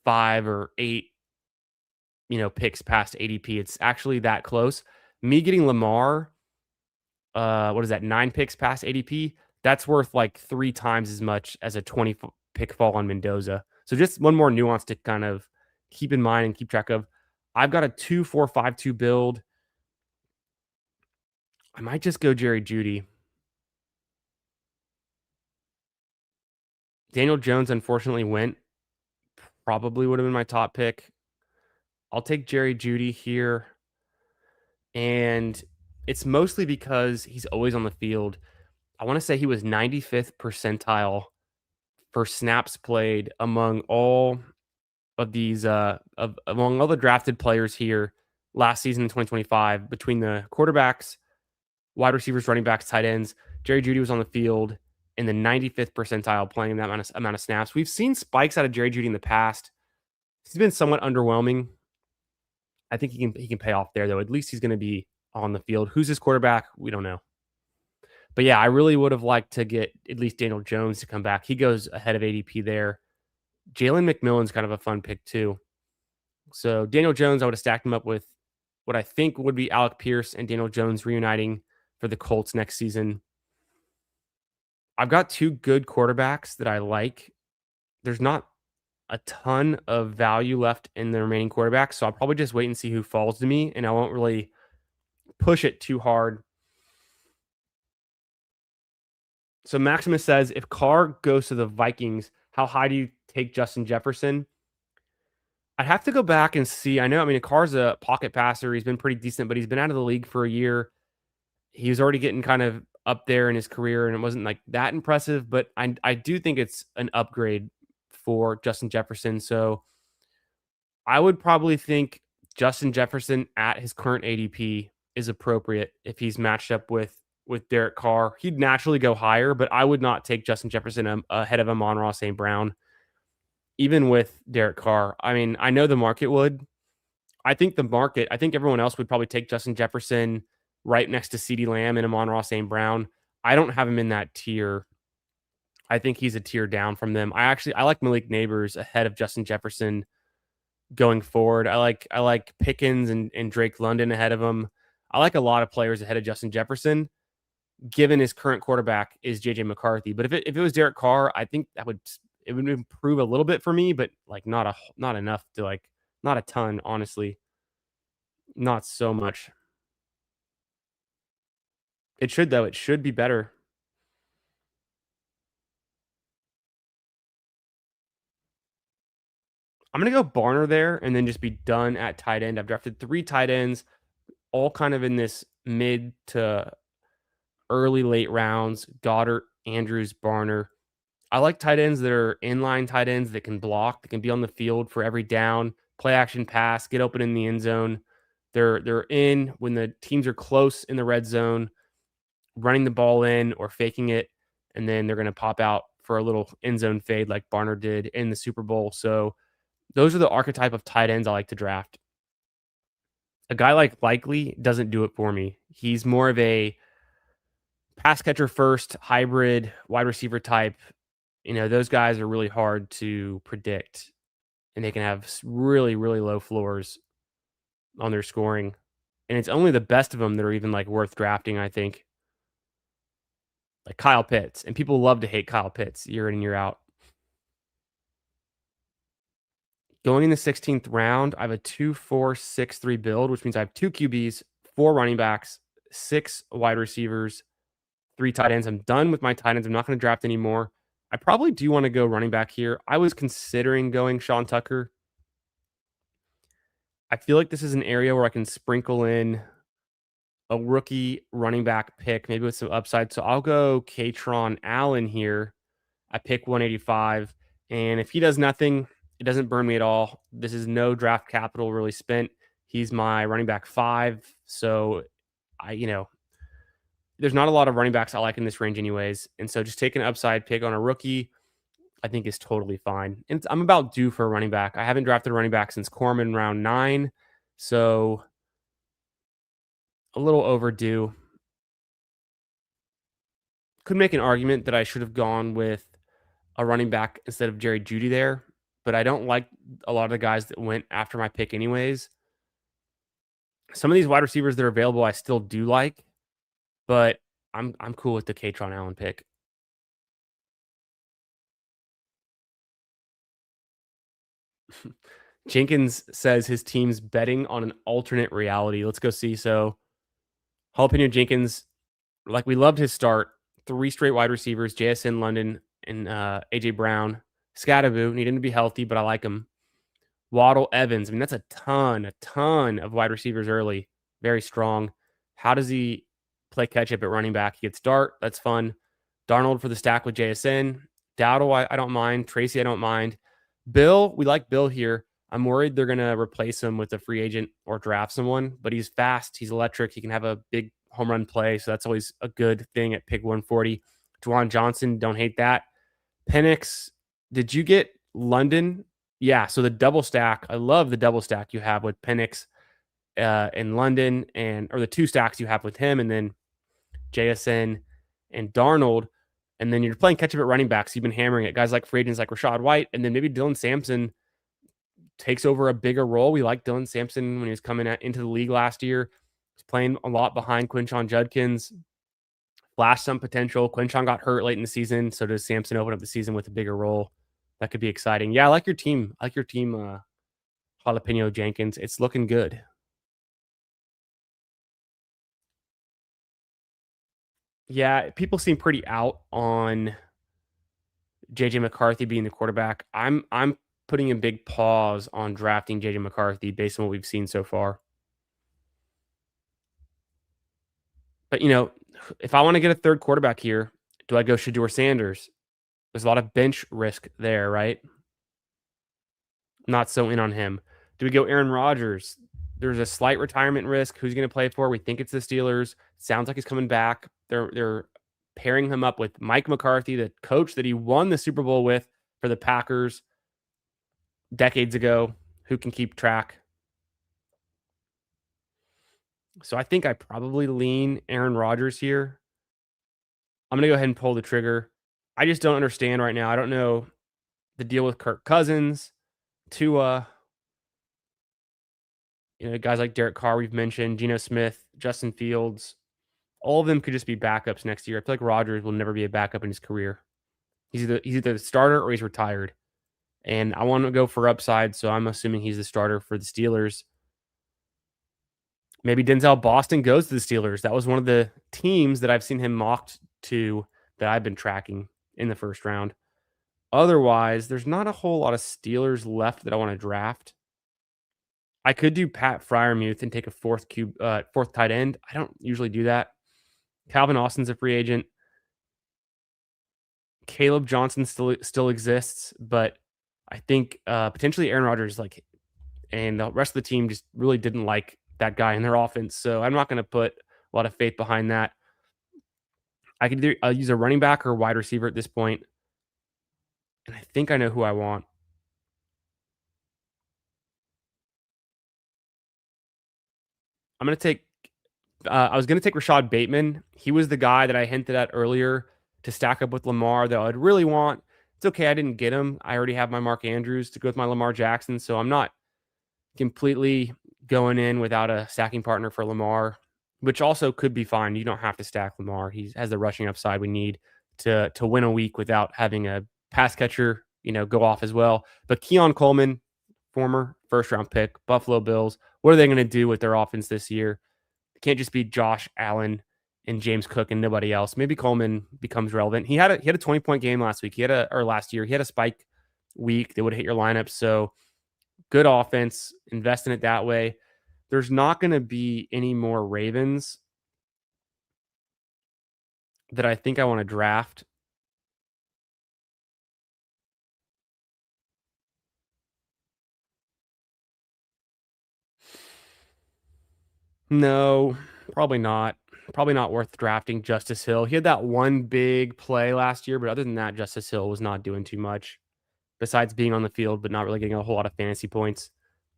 5 or 8, picks past ADP. It's actually that close. Me getting Lamar, what is that, 9 picks past ADP? That's worth like 3 times as much as a 20 pick fall on Mendoza. So just one more nuance to kind of keep in mind and keep track of. I've got a 2-4-5-2 build. I might just go Jerry Judy. Daniel Jones unfortunately went. Probably would have been my top pick. I'll take Jerry Judy here. And it's mostly because he's always on the field. I want to say he was 95th percentile for snaps played among all of these among all the drafted players here last season in 2025 between the quarterbacks, wide receivers, running backs, tight ends. Jerry Judy was on the field in the 95th percentile playing that amount of snaps. We've seen spikes out of Jerry Judy in the past. He's been somewhat underwhelming. I think he can pay off there though. At least he's going to be on the field. Who's his quarterback? We don't know. But yeah, I really would have liked to get at least Daniel Jones to come back. He goes ahead of ADP there. Jalen McMillan's kind of a fun pick too. So Daniel Jones, I would have stacked him up with what I think would be Alec Pierce and Daniel Jones reuniting for the Colts next season. I've got 2 good quarterbacks that I like. There's not a ton of value left in the remaining quarterbacks, so I'll probably just wait and see who falls to me, and I won't really push it too hard. So Maximus says, if Carr goes to the Vikings, how high do you take Justin Jefferson? I'd have to go back and see. I mean, Carr's a pocket passer. He's been pretty decent, but he's been out of the league for a year. He was already getting kind of up there in his career, and it wasn't like that impressive, but I do think it's an upgrade for Justin Jefferson. So I would probably think Justin Jefferson at his current ADP is appropriate if he's matched up with Derek Carr. He'd naturally go higher, but I would not take Justin Jefferson ahead of Amon-Ra St. Brown, even with Derek Carr. I mean, I know the market would. I think everyone else would probably take Justin Jefferson right next to CeeDee Lamb and Amon-Ra St. Brown. I don't have him in that tier. I think he's a tier down from them. I like Malik Neighbors ahead of Justin Jefferson going forward. I like Pickens and Drake London ahead of him. I like a lot of players ahead of Justin Jefferson, given his current quarterback is JJ McCarthy. But if it was Derek Carr, I think it would improve a little bit for me, but like not enough to like not a ton, honestly. Not so much. It should though. It should be better. I'm gonna go Barner there and then just be done at tight end. I've drafted 3 tight ends, all kind of in this mid to early late rounds. Goddard, Andrews, Barner. I like tight ends that are inline tight ends that can block, that can be on the field for every down, play action pass, get open in the end zone. They're in when the teams are close in the red zone, running the ball in or faking it, and then they're going to pop out for a little end zone fade like Barner did in the Super Bowl. So those are the archetype of tight ends I like to draft. A guy like Likely doesn't do it for me. He's more of a pass catcher first, hybrid, wide receiver type. Those guys are really hard to predict, and they can have really, really low floors on their scoring. And it's only the best of them that are even like worth drafting, I think. Like Kyle Pitts. And people love to hate Kyle Pitts year in and year out. Going in the 16th round, I have a 2-4-6-3 build, which means I have 2 QBs, 4 running backs, 6 wide receivers, 3 tight ends. I'm done with my tight ends. I'm not going to draft anymore. I probably do want to go running back here. I was considering going Sean Tucker. I feel like this is an area where I can sprinkle in a rookie running back pick, maybe with some upside. So I'll go Katron Allen here I pick 185. And if he does nothing, it doesn't burn me at all. This is no draft capital really spent. He's my running back 5. So there's not a lot of running backs I like in this range anyways. And so just taking an upside pick on a rookie, I think is totally fine. And I'm about due for a running back. I haven't drafted a running back since Corman round 9. So a little overdue. Could make an argument that I should have gone with a running back instead of Jerry Judy there, but I don't like a lot of the guys that went after my pick anyways. Some of these wide receivers that are available I still do like, but I'm cool with the Katron Allen pick. Jenkins says his team's betting on an alternate reality. Let's go see. So, Jalapeno Jenkins, like we loved his start. 3 straight wide receivers, JSN London and AJ Brown. Scattaboo needing to be healthy, but I like him. Waddle, Evans. I mean, that's a ton of wide receivers early. Very strong. How does he play catch up at running back? He gets Dart. That's fun. Darnold for the stack with JSN. Dowdle, I don't mind. Tracy, I don't mind. Bill, we like Bill here. I'm worried they're going to replace him with a free agent or draft someone, but he's fast. He's electric. He can have a big home run play. So that's always a good thing at pick 140. Juwan Johnson, don't hate that. Penix, did you get London? Yeah, so the double stack, I love the double stack you have with Penix in London, or the 2 stacks you have with him, and then JSN and Darnold. And then you're playing catch up at running backs. You've been hammering it. Guys like free agents like Rashad White, and then maybe Dylan Sampson takes over a bigger role. We liked Dylan Sampson when he was coming into the league last year. He's playing a lot behind Quinshon Judkins. Flashed some potential. Quinshon got hurt late in the season, so does Sampson open up the season with a bigger role? That could be exciting. Yeah, I like your team. I like your team, Jalapeno Jenkins. It's looking good. Yeah, people seem pretty out on JJ McCarthy being the quarterback. I'm putting a big pause on drafting JJ McCarthy based on what we've seen so far. But if I want to get a third quarterback here, do I go Shador Sanders? There's a lot of bench risk there, right? Not so in on him. Do we go Aaron Rodgers? There's a slight retirement risk. Who's going to play for? We think it's the Steelers. Sounds like he's coming back. They're pairing him up with Mike McCarthy, the coach that he won the Super Bowl with for the Packers decades ago. Who can keep track? So I think I probably lean Aaron Rodgers here. I'm going to go ahead and pull the trigger. I just don't understand right now. I don't know the deal with Kirk Cousins, Tua, guys like Derek Carr we've mentioned, Geno Smith, Justin Fields. All of them could just be backups next year. I feel like Rodgers will never be a backup in his career. He's either the starter or he's retired. And I want to go for upside, so I'm assuming he's the starter for the Steelers. Maybe Denzel Boston goes to the Steelers. That was one of the teams that I've seen him mocked to that I've been tracking in the first round. Otherwise, there's not a whole lot of Steelers left that I want to draft. I could do Pat Fryermuth and take a fourth tight end. I don't usually do that. Calvin Austin's a free agent. Caleb Johnson still exists, but I think potentially Aaron Rodgers and the rest of the team just really didn't like that guy in their offense. So I'm not going to put a lot of faith behind that. I could either use a running back or a wide receiver at this point, and I think I know who I want. I'm going to take. I was going to take Rashad Bateman. He was the guy that I hinted at earlier to stack up with Lamar that I'd really want. It's okay. I didn't get him. I already have my Mark Andrews to go with my Lamar Jackson. So I'm not completely going in without a stacking partner for Lamar, which also could be fine. You don't have to stack Lamar. He has the rushing upside we need to win a week without having a pass catcher, go off as well. But Keon Coleman, former first round pick, Buffalo Bills, what are they going to do with their offense this year? It can't just be Josh Allen and James Cook and nobody else. Maybe Coleman becomes relevant. He had a 20-point game last week. Last year. He had a spike week that would hit your lineup. So good offense, invest in it that way. There's not going to be any more Ravens that I think I want to draft. No, probably not. Probably not worth drafting Justice Hill. He had that one big play last year, but other than that, Justice Hill was not doing too much besides being on the field, but not really getting a whole lot of fantasy points.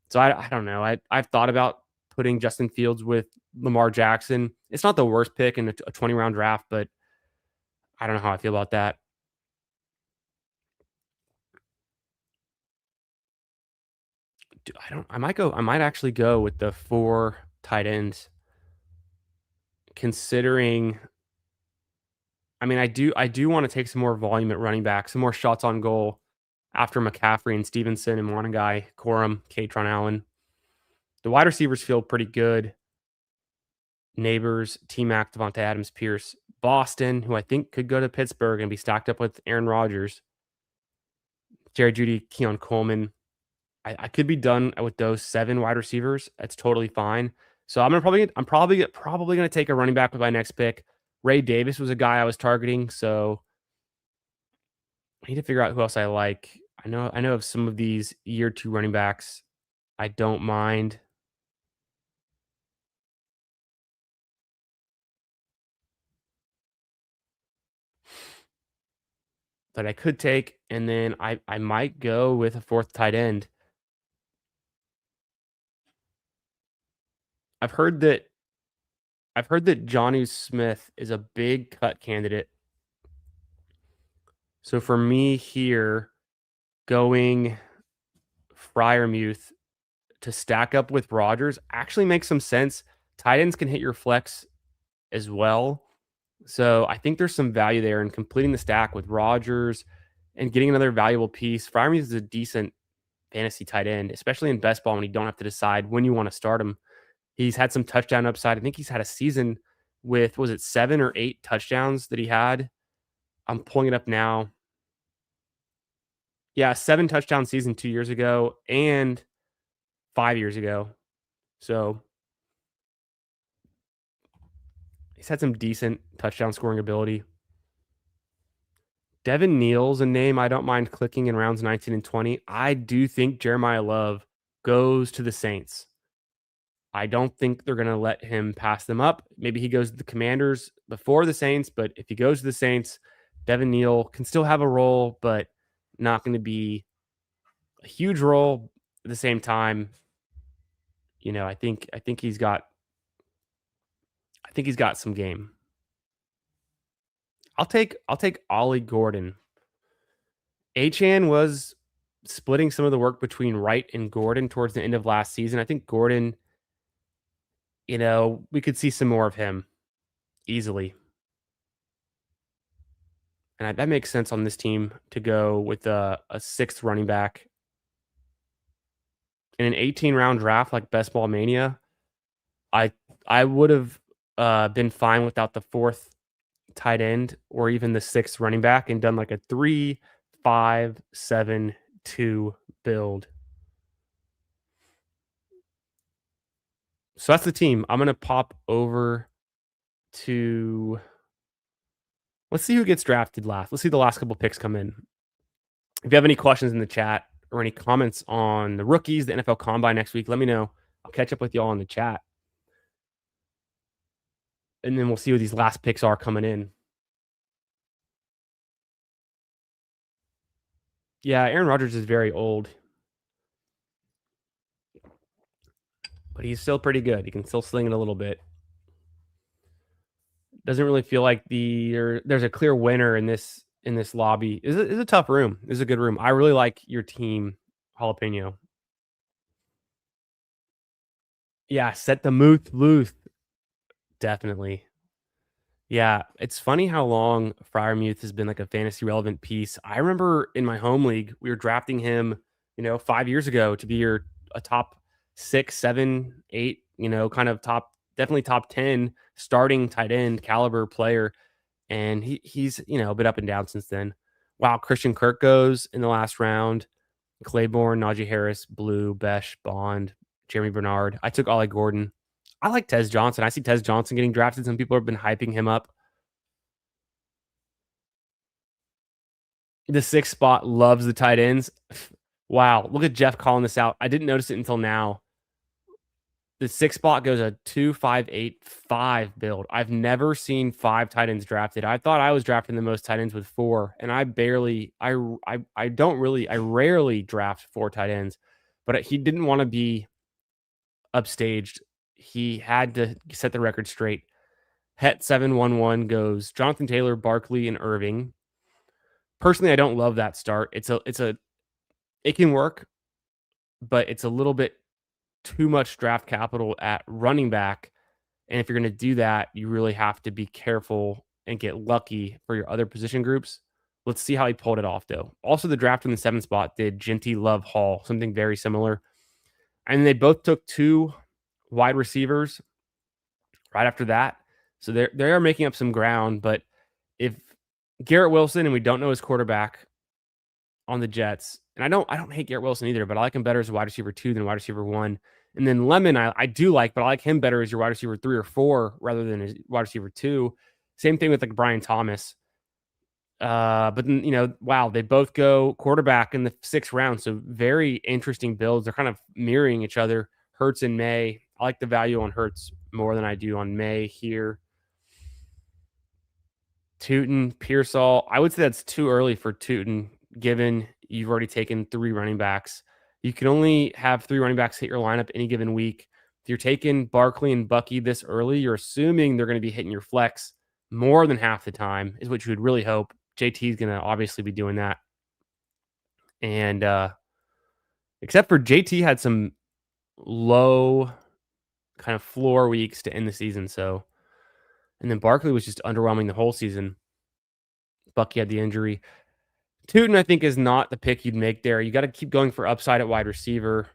So I don't know. I've thought about putting Justin Fields with Lamar Jackson. It's not the worst pick in a 20 round draft, but I don't know how I feel about that. I don't. I might go. I might actually go with the four tight ends, considering. I mean, I do want to take some more volume at running back, some more shots on goal after McCaffrey and Stevenson and Monagai, Corum, Katron Allen. The wide receivers feel pretty good. Neighbors, T Mac, Devontae Adams, Pierce, Boston, who I think could go to Pittsburgh and be stacked up with Aaron Rodgers, Jerry Judy, Keon Coleman. I could be done with those seven wide receivers. That's totally fine. So I'm probably gonna take a running back with my next pick. Ray Davis was a guy I was targeting, so I need to figure out who else I like. I know of some of these year two running backs. I don't mind, that I could take, and then I might go with a fourth tight end. I've heard that I've heard that Johnny Smith is a big cut candidate. So for me here, going Fryermuth to stack up with Rodgers actually makes some sense. Tight ends can hit your flex as well. So I think there's some value there in completing the stack with Rodgers and getting another valuable piece. Fryermuth is a decent fantasy tight end, especially in best ball when you don't have to decide when you want to start him. He's had some touchdown upside. I think he's had a season with, was it 7 or 8 touchdowns that he had? I'm pulling it up now. Yeah, 7 touchdown season 2 years ago and 5 years ago. So he's had some decent touchdown scoring ability. Devin Neal's a name I don't mind clicking in rounds 19 and 20. I do think Jeremiah Love goes to the Saints. I don't think they're going to let him pass them up. Maybe he goes to the Commanders before the Saints, but if he goes to the Saints, Devin Neal can still have a role, but not going to be a huge role. At the same time, I think he's got some game. I'll take Ollie Gordon. Achan was splitting some of the work between Wright and Gordon towards the end of last season. I think Gordon, we could see some more of him easily. And that makes sense on this team to go with a sixth running back in an 18 round draft like Best Ball Mania. I I would have been fine without the fourth tight end or even the sixth running back and done like a 3-5-7-2 build. So that's the team. I'm gonna pop over to, let's see who gets drafted last. Let's see the last couple picks come in. If you have any questions in the chat or any comments on the rookies, the NFL Combine next week, let me know. I'll catch up with y'all in the chat. And then we'll see who these last picks are coming in. Yeah, Aaron Rodgers is very old, but he's still pretty good. He can still sling it a little bit. Doesn't really feel like there's a clear winner in this lobby. It's a tough room. It's a good room. I really like your team, Jalapeno. Yeah, set the mood loose. Definitely. Yeah, it's funny how long Fryermuth has been like a fantasy relevant piece. I remember in my home league, we were drafting him, 5 years ago to be a top 6, 7, 8, kind of definitely top 10 starting tight end caliber player. And he's, a bit up and down since then. Wow, Christian Kirk goes in the last round. Claiborne, Najee Harris, Blue, Besh, Bond, Jeremy Bernard. I took Ollie Gordon. I like Tez Johnson. I see Tez Johnson getting drafted. Some people have been hyping him up. The sixth spot loves the tight ends. Wow, look at Jeff calling this out. I didn't notice it until now. The 6 spot goes a 2-5-8-5 build. I've never seen 5 tight ends drafted. I thought I was drafting the most tight ends with 4, and I rarely draft 4 tight ends, but he didn't wanna be upstaged. He had to set the record straight. Het 711 goes Jonathan Taylor, Barkley, and Irving. Personally, I don't love that start. It can work, but it's a little bit too much draft capital at running back. And if you're going to do that, you really have to be careful and get lucky for your other position groups. Let's see how he pulled it off, though. Also, the draft in the 7th spot did Genty, Love, Hall, something very similar. And they both took 2 wide receivers right after that. So they are making up some ground. But if Garrett Wilson, and we don't know his quarterback on the Jets, and I don't hate Garrett Wilson either, but I like him better as a wide receiver 2 than wide receiver 1. And then Lemon, I do like, but I like him better as your wide receiver 3 or 4 rather than his wide receiver 2. Same thing with like Brian Thomas. But then, wow, they both go quarterback in the 6th round. So very interesting builds. They're kind of mirroring each other. Hurts and May. I like the value on Hurts more than I do on May here. Tootin, Pearsall. I would say that's too early for Tootin, given you've already taken 3 running backs. You can only have 3 running backs hit your lineup any given week. If you're taking Barkley and Bucky this early, you're assuming they're going to be hitting your flex more than half the time, is what you would really hope. JT is going to obviously be doing that. And except for JT had some low kind of floor weeks to end the season. So, and then Barkley was just underwhelming the whole season. Bucky had the injury. Tootin, I think, is not the pick you'd make there. You got to keep going for upside at wide receiver.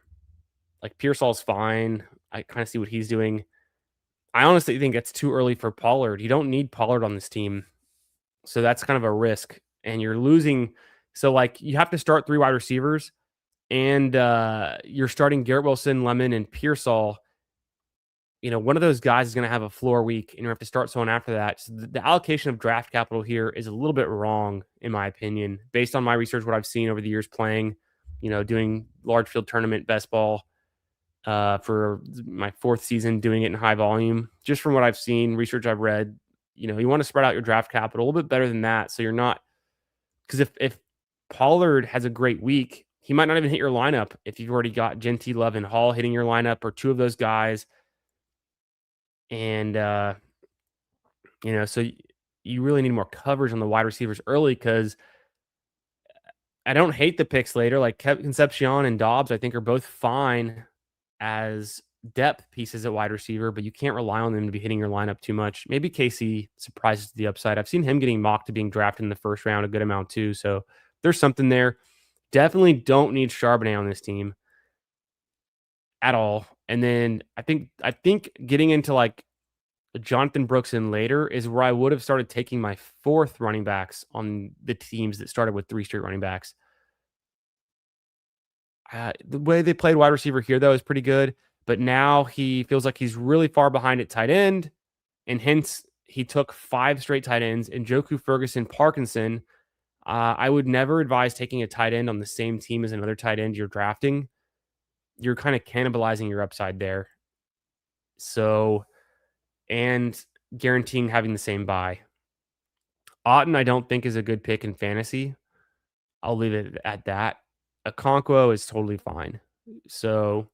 Like Pearsall's fine. I kind of see what he's doing. I honestly think it's too early for Pollard. You don't need Pollard on this team. So that's kind of a risk. And you're losing. So, like, you have to start 3 wide receivers. And you're starting Garrett Wilson, Lemon, and Pearsall. One of those guys is going to have a floor week, and you have to start someone after that. So the allocation of draft capital here is a little bit wrong, in my opinion, based on my research, what I've seen over the years playing, doing large field tournament best ball for my 4th season, doing it in high volume. Just from what I've seen, research I've read, you want to spread out your draft capital a little bit better than that. So you're not, because if Pollard has a great week, he might not even hit your lineup if you've already got Genty, Love, and Hall hitting your lineup, or 2 of those guys. And, so you really need more coverage on the wide receivers early, because I don't hate the picks later. Like Concepcion and Dobbs, I think, are both fine as depth pieces at wide receiver, but you can't rely on them to be hitting your lineup too much. Maybe Casey surprises to the upside. I've seen him getting mocked to being drafted in the 1st round a good amount too. So there's something there. Definitely don't need Charbonnet on this team at all. And then I think getting into like Jonathan Brooks in later is where I would have started taking my 4th running backs on the teams that started with 3 straight running backs. The way they played wide receiver here, though, is pretty good. But now he feels like he's really far behind at tight end. And hence, he took 5 straight tight ends. And Njoku, Ferguson, Parkinson. I would never advise taking a tight end on the same team as another tight end you're drafting. You're kind of cannibalizing your upside there. So, and guaranteeing having the same buy. Otten, I don't think, is a good pick in fantasy. I'll leave it at that. Okonkwo is totally fine. So,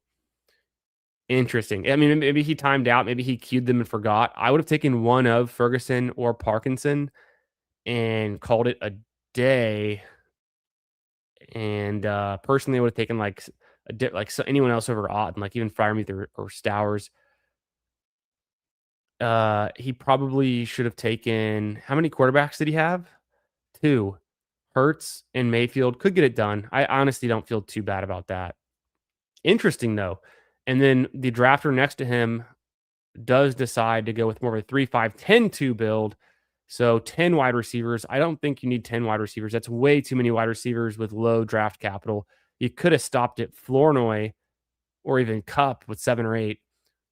interesting. I mean, maybe he timed out. Maybe he queued them and forgot. I would have taken one of Ferguson or Parkinson and called it a day. And personally, I would have taken anyone else over Otten, like even Freiermuth or Stowers. He probably should have taken, how many quarterbacks did he have? 2. Hurts and Mayfield could get it done. I honestly don't feel too bad about that. Interesting, though. And then the drafter next to him does decide to go with more of a 3-5-10-2 build. So 10 wide receivers. I don't think you need 10 wide receivers. That's way too many wide receivers with low draft capital. You could have stopped at Flournoy or even Cup with 7 or 8.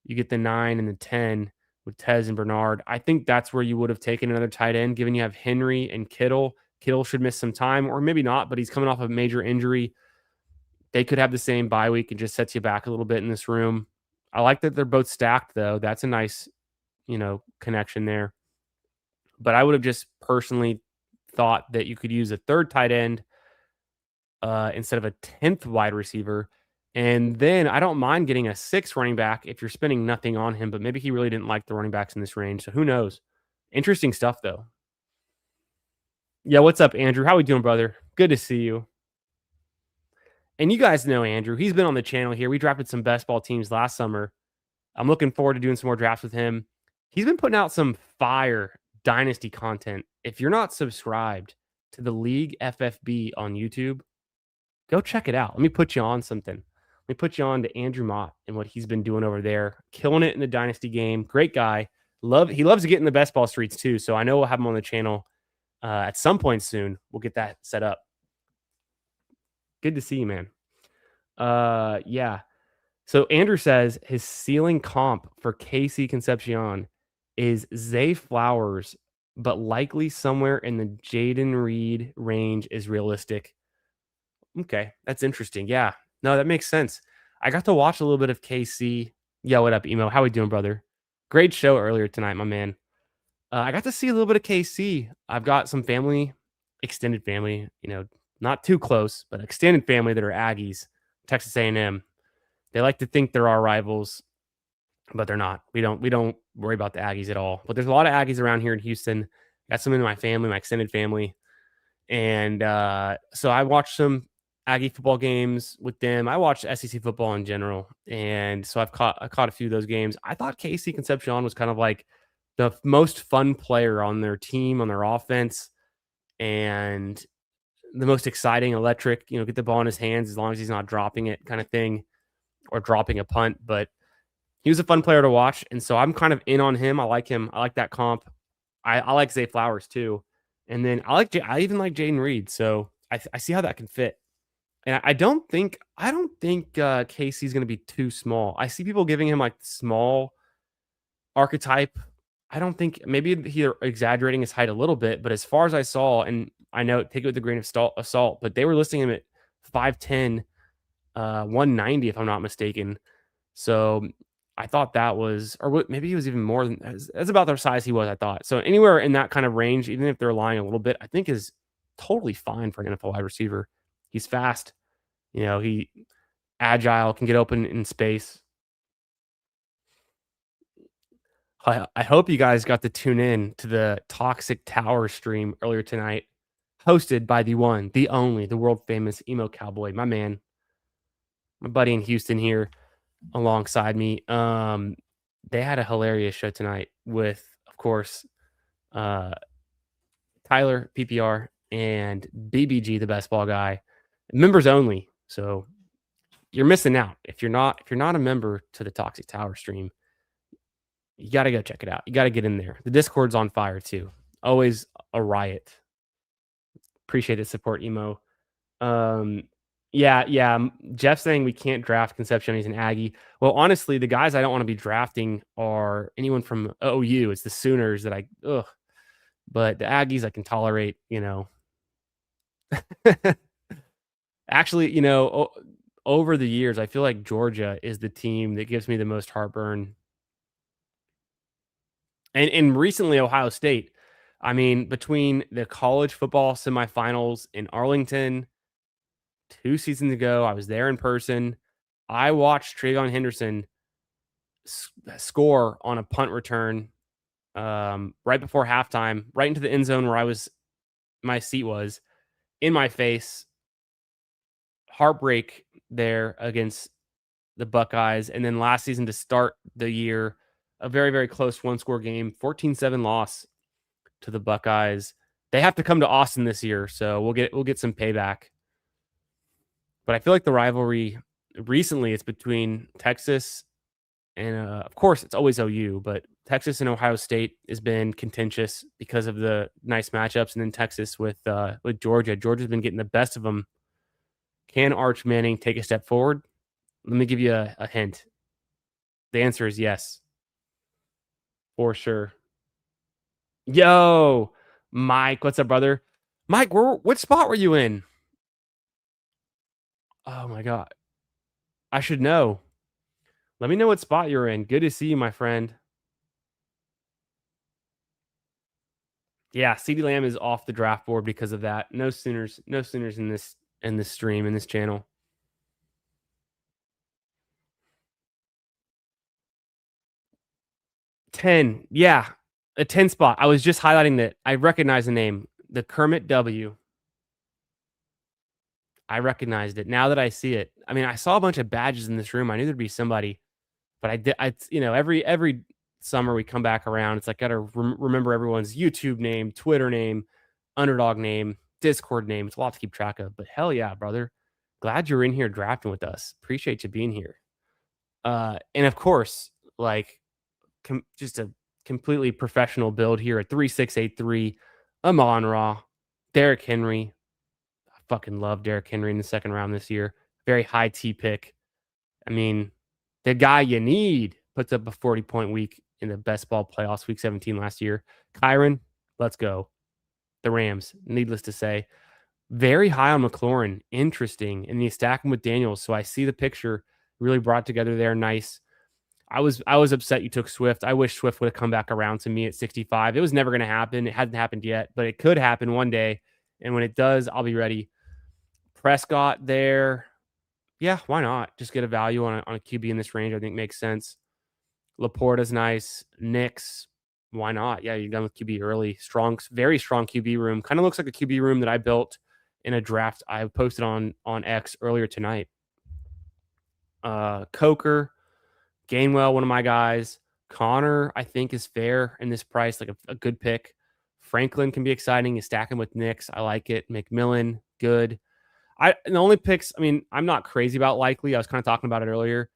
You get the 9 and the 10 with Tez and Bernard. I think that's where you would have taken another tight end, given you have Henry and Kittle. Kittle should miss some time, or maybe not, but he's coming off a major injury. They could have the same bye week. It just sets you back a little bit in this room. I like that they're both stacked, though. That's a nice, connection there. But I would have just personally thought that you could use a third tight end instead of a 10th wide receiver. And then I don't mind getting a sixth running back if you're spending nothing on him, but maybe he really didn't like the running backs in this range. So who knows? Interesting stuff, though. Yeah, what's up, Andrew? How we doing, brother? Good to see you. And you guys know Andrew. He's been on the channel here. We drafted some best ball teams last summer. I'm looking forward to doing some more drafts with him. He's been putting out some fire dynasty content. If you're not subscribed to the League FFB on YouTube, go check it out. Let me put you on something. Let me put you on to Andrew Mott and what he's been doing over there. Killing it in the dynasty game. Great guy. He loves to get in the best ball streets too. So I know we'll have him on the channel at some point soon. We'll get that set up. Good to see you, man. Yeah. So Andrew says his ceiling comp for KC Concepcion is Zay Flowers, but likely somewhere in the Jaden Reed range is realistic. Okay, that's interesting. Yeah, no, that makes sense. I got to watch a little bit of KC. Yeah, what up, Emo? How we doing, brother? Great show earlier tonight, my man. I got to see a little bit of KC. I've got some family, extended family, not too close, but extended family that are Aggies, Texas A&M. They like to think they're our rivals, but they're not. We don't worry about the Aggies at all. But there's a lot of Aggies around here in Houston. Got some in my family, my extended family. And so I watched some Aggie football games with them. I watched SEC football in general. And so I caught a few of those games. I thought KC Concepcion was kind of like the most fun player on their team, on their offense, and the most exciting, electric, get the ball in his hands as long as he's not dropping it kind of thing or dropping a punt. But he was a fun player to watch. And so I'm kind of in on him. I like him. I like that comp. I like Zay Flowers too. And then I even like Jaden Reed. So I see how that can fit. And I don't think Casey's going to be too small. I see people giving him like small archetype. I don't think, maybe they're exaggerating his height a little bit, but as far as I saw, and I know, take it with a grain of salt, but they were listing him at 5'10", 190 if I'm not mistaken. So I thought that was, or maybe he was even more than, that's about the size he was, I thought. So anywhere in that kind of range, even if they're lying a little bit, I think is totally fine for an NFL wide receiver. He's fast, he agile, can get open in space. I hope you guys got to tune in to the Toxic Tower stream earlier tonight, hosted by the one, the only, the world famous Emo Cowboy, my man, my buddy in Houston here alongside me. They had a hilarious show tonight with, of course, Tyler PPR and BBG, the best ball guy, members only. So you're missing out if you're not a member to the Toxic Tower stream. You got to go check it out. You got to get in there. The Discord's on fire too. Always a riot. Appreciate the support, Emo. Yeah. Jeff's saying we can't draft Concepcion. He's an Aggie. Well, honestly, the guys I don't want to be drafting are anyone from OU. It's the Sooners that but the Aggies I can tolerate, Actually, over the years, I feel like Georgia is the team that gives me the most heartburn. And recently Ohio State. I mean, between the college football semifinals in Arlington 2 seasons ago, I was there in person. I watched Travion Henderson score on a punt return right before halftime, right into the end zone where my seat was, in my face. Heartbreak there against the Buckeyes. And then last season to start the year, a very, very close one-score game, 14-7 loss to the Buckeyes. They have to come to Austin this year, so we'll get some payback. But I feel like the rivalry recently is between Texas and, of course, it's always OU, but Texas and Ohio State has been contentious because of the nice matchups, and then Texas with Georgia. Georgia's been getting the best of them. Can Arch Manning take a step forward? Let me give you a hint. The answer is yes. For sure. Yo, Mike, what's up, brother? Mike, what spot were you in? Oh my God. I should know. Let me know what spot you're in. Good to see you, my friend. Yeah, CeeDee Lamb is off the draft board because of that. No Sooners in this stream, in this channel. 10. Yeah. A 10 spot. I was just highlighting that. I recognize the name. The Kermit W. I recognized it now that I see it. I mean, I saw a bunch of badges in this room. I knew there'd be somebody, but I did. Every summer we come back around. It's like gotta remember everyone's YouTube name, Twitter name, Underdog name, Discord name. It's a lot to keep track of. But hell yeah, brother! Glad you're in here drafting with us. Appreciate you being here. And of course, like just a completely professional build here at 3683. Amon Ra, Derrick Henry. I fucking love Derrick Henry in the second round this year. Very high T pick. I mean, the guy you need puts up a 40-point week in the best ball playoffs, week 17 last year. Kyron, let's go. The Rams, needless to say. Very high on McLaurin. Interesting. And you stack him with Daniels. So I see the picture really brought together there. Nice. I was upset you took Swift. I wish Swift would have come back around to me at 65. It was never going to happen. It hadn't happened yet, but it could happen one day. And when it does, I'll be ready. Prescott there. Yeah, why not? Just get a value on a QB in this range. I think makes sense. Laporta's nice. Knicks, why not? Yeah, you're done with QB early. Strong, very strong QB room. Kind of looks like a QB room that I built in a draft I posted on X earlier tonight. Coker, Gainwell, one of my guys. Connor, I think, is fair in this price, like a good pick. Franklin can be exciting. You stack him with Knicks. I like it. McMillan, good. The only picks, I mean, I'm not crazy about Likely. I was kind of talking about it earlier.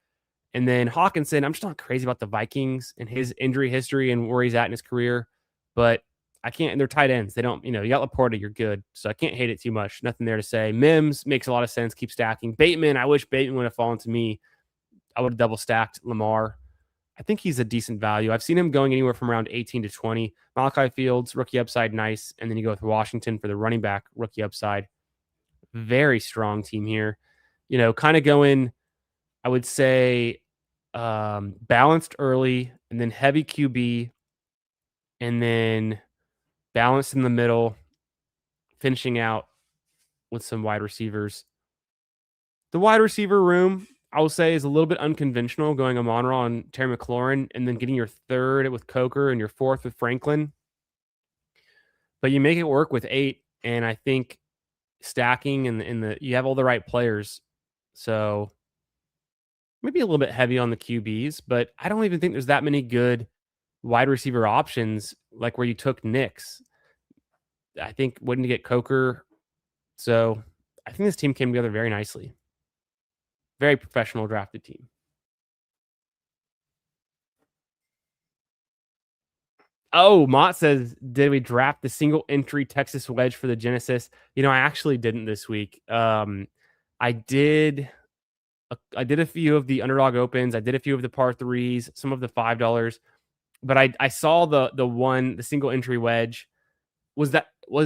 And then Hawkinson, I'm just not crazy about the Vikings and his injury history and where he's at in his career. But I can't, and they're tight ends. They don't, you got Laporta, you're good. So I can't hate it too much. Nothing there to say. Mims makes a lot of sense. Keep stacking. Bateman, I wish Bateman would have fallen to me. I would have double stacked Lamar. I think he's a decent value. I've seen him going anywhere from around 18 to 20. Malachi Fields, rookie upside, nice. And then you go with Washington for the running back, rookie upside. Very strong team here. Kind of going, I would say, balanced early and then heavy QB and then balanced in the middle, finishing out with some wide receivers. The wide receiver room, I will say, is a little bit unconventional, going Amon-Ra and Terry McLaurin and then getting your third with Coker and your fourth with Franklin. But you make it work with 8, and I think stacking and you have all the right players. So maybe a little bit heavy on the QBs, but I don't even think there's that many good wide receiver options like where you took Knicks. I think wouldn't you get Coker? So I think this team came together very nicely. Very professional drafted team. Oh, Mott says, did we draft the single entry Texas wedge for the Genesis? I actually didn't this week. I did a few of the Underdog Opens. I did a few of the par threes, some of the $5. But I saw the single entry wedge. Was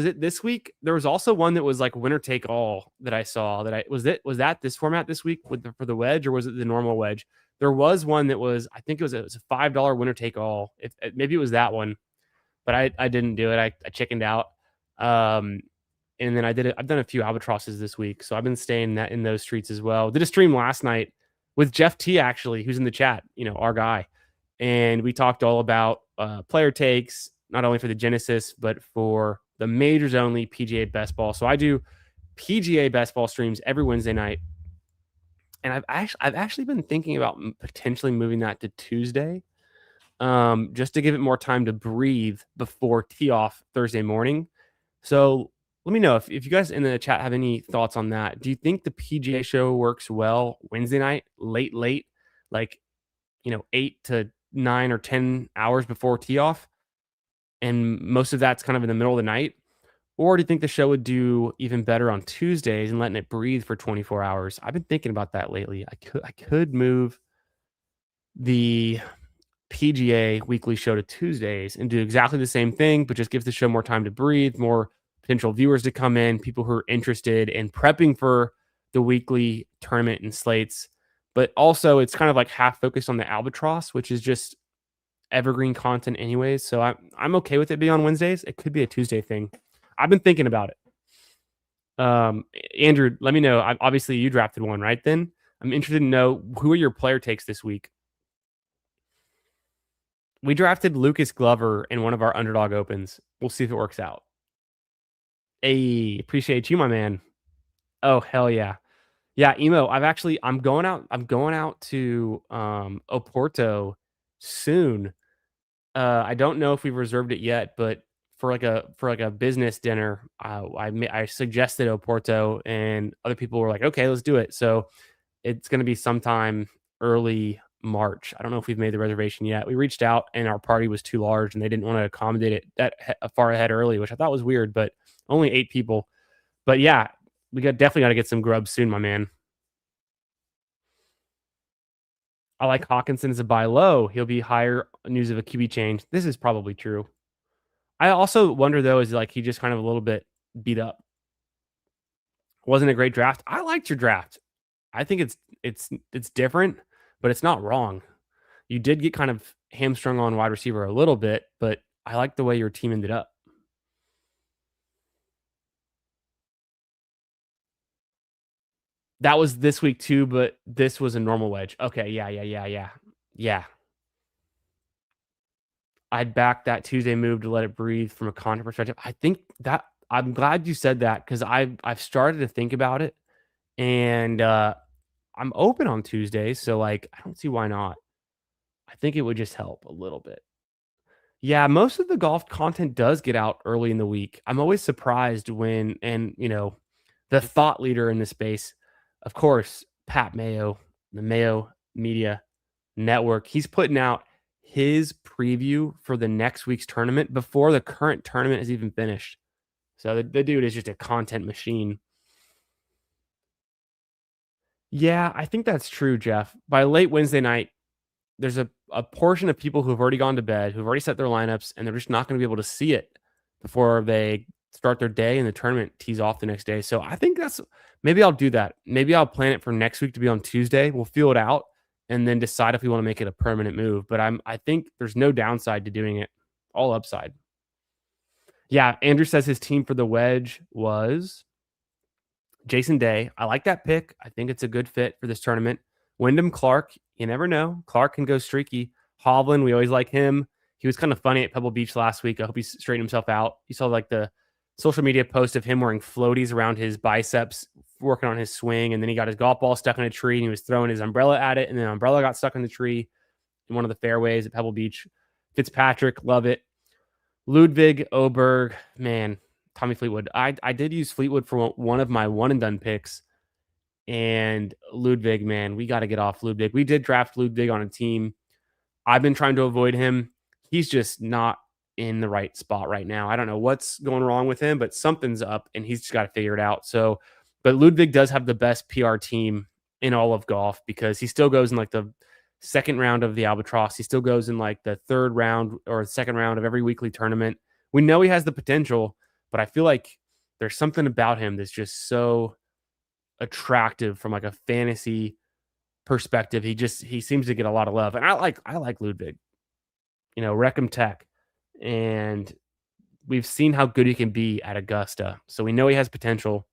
it this week? There was also one that was like winner take all that I saw. Was that this format this week for the wedge, or was it the normal wedge? There was one that was, I think it was a $5 winner take all. Maybe it was that one, but I didn't do it. I chickened out. And then I've done a few albatrosses this week, so I've been staying in those streets as well. Did a stream last night with Jeff T, actually, who's in the chat, our guy, and we talked all about player takes, not only for the Genesis but for the majors only PGA best ball. So I do PGA best ball streams every Wednesday night, and I've actually been thinking about potentially moving that to Tuesday, just to give it more time to breathe before tee off Thursday morning. So let me know if you guys in the chat have any thoughts on that. Do you think the PGA show works well Wednesday night, late, like 8 to 9 or 10 hours before tee off, and most of that's kind of in the middle of the night? Or do you think the show would do even better on Tuesdays and letting it breathe for 24 hours? I've been thinking about that lately. I could move the PGA weekly show to Tuesdays and do exactly the same thing, but just gives the show more time to breathe, more potential viewers to come in, people who are interested in prepping for the weekly tournament and slates, but also it's kind of like half focused on the albatross, which is just evergreen content anyways. So I'm okay with it being on Wednesdays. It could be a Tuesday thing. I've been thinking about it. Andrew, let me know. Obviously, you drafted one, right? Then I'm interested to know who are your player takes this week. We drafted Lucas Glover in one of our underdog opens. We'll see if it works out. Hey, appreciate you, my man. Oh, hell yeah. Yeah, Emo, I'm going out to Oporto soon. I don't know if we've reserved it yet, but for like a business dinner, I suggested Oporto and other people were like, "Okay, let's do it." So it's going to be sometime early March. I don't know if we've made the reservation yet. We reached out and our party was too large and they didn't want to accommodate it that far ahead early, which I thought was weird, but only 8 people. But yeah, definitely got to get some grub soon, my man. I like Hawkinson as a buy low. He'll be higher news of a QB change. This is probably true. I also wonder though, is like he just kind of a little bit beat up. Wasn't a great draft. I liked your draft. I think it's different, but it's not wrong. You did get kind of hamstrung on wide receiver a little bit, but I like the way your team ended up. That was this week too, but this was a normal wedge. Okay, yeah. Yeah. I'd back that Tuesday move to let it breathe from a content perspective. I think that I'm glad you said that because I've started to think about it and I'm open on Tuesdays, so like I don't see why not. I think it would just help a little bit. Yeah, most of the golf content does get out early in the week. I'm always surprised when, and the thought leader in the space, of course, Pat Mayo, the Mayo Media Network, he's putting out his preview for the next week's tournament before the current tournament is even finished. So the dude is just a content machine. Yeah, I think that's true, Jeff. By late Wednesday night, there's a portion of people who've already gone to bed, who've already set their lineups, and they're just not going to be able to see it before they start their day and the tournament tees off the next day. So I think maybe I'll do that. Maybe I'll plan it for next week to be on Tuesday. We'll feel it out and then decide if we want to make it a permanent move. But I think there's no downside to doing it. All upside. Yeah, Andrew says his team for the wedge was Jason Day. I like that pick. I think it's a good fit for this tournament. Wyndham Clark, you never know. Clark can go streaky. Hovland, we always like him. He was kind of funny at Pebble Beach last week. I hope he straightened himself out. You saw like the social media post of him wearing floaties around his biceps, working on his swing, and then he got his golf ball stuck in a tree and he was throwing his umbrella at it, and then the umbrella got stuck in the tree in one of the fairways at Pebble Beach. Fitzpatrick, love it. Ludwig, Oberg, man, Tommy Fleetwood. I did use Fleetwood for one of my one and done picks. And Ludwig, man, we got to get off Ludwig. We did draft Ludwig on a team. I've been trying to avoid him. He's just not in the right spot right now. I don't know what's going wrong with him, but something's up and he's just got to figure it out. So, but Ludwig does have the best PR team in all of golf because he still goes in like the second round of the Albatross. He still goes in like the third round or second round of every weekly tournament. We know he has the potential, but I feel like there's something about him that's just so attractive from like a fantasy perspective. He seems to get a lot of love. And I like Ludwig, Reckham Tech. And we've seen how good he can be at Augusta. So we know he has potential,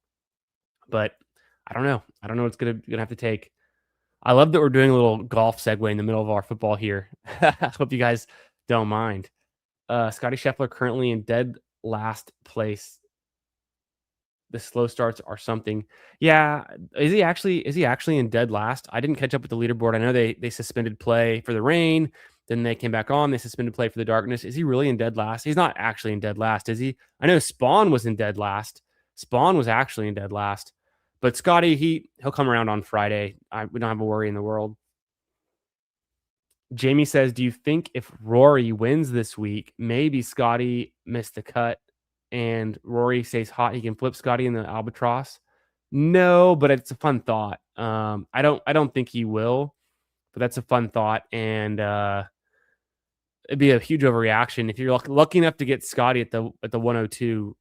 but I don't know. I don't know what's gonna have to take. I love that we're doing a little golf segue in the middle of our football here. I hope you guys don't mind. Scotty Scheffler currently in dead last place. The slow starts are something. Yeah, is he actually in dead last? I didn't catch up with the leaderboard. I know they suspended play for the rain, then they came back on. They suspended play for the darkness. Is he really in dead last? He's not actually in dead last, is he? I know Spawn was in dead last. Spawn was actually in dead last. But Scotty, he'll come around on Friday. We don't have a worry in the world. Jamie says, "Do you think if Rory wins this week, maybe Scotty missed the cut and Rory stays hot, he can flip Scotty in the Albatross?" No, but it's a fun thought. I don't think he will, but that's a fun thought, and it'd be a huge overreaction if you're lucky enough to get Scotty at the 102.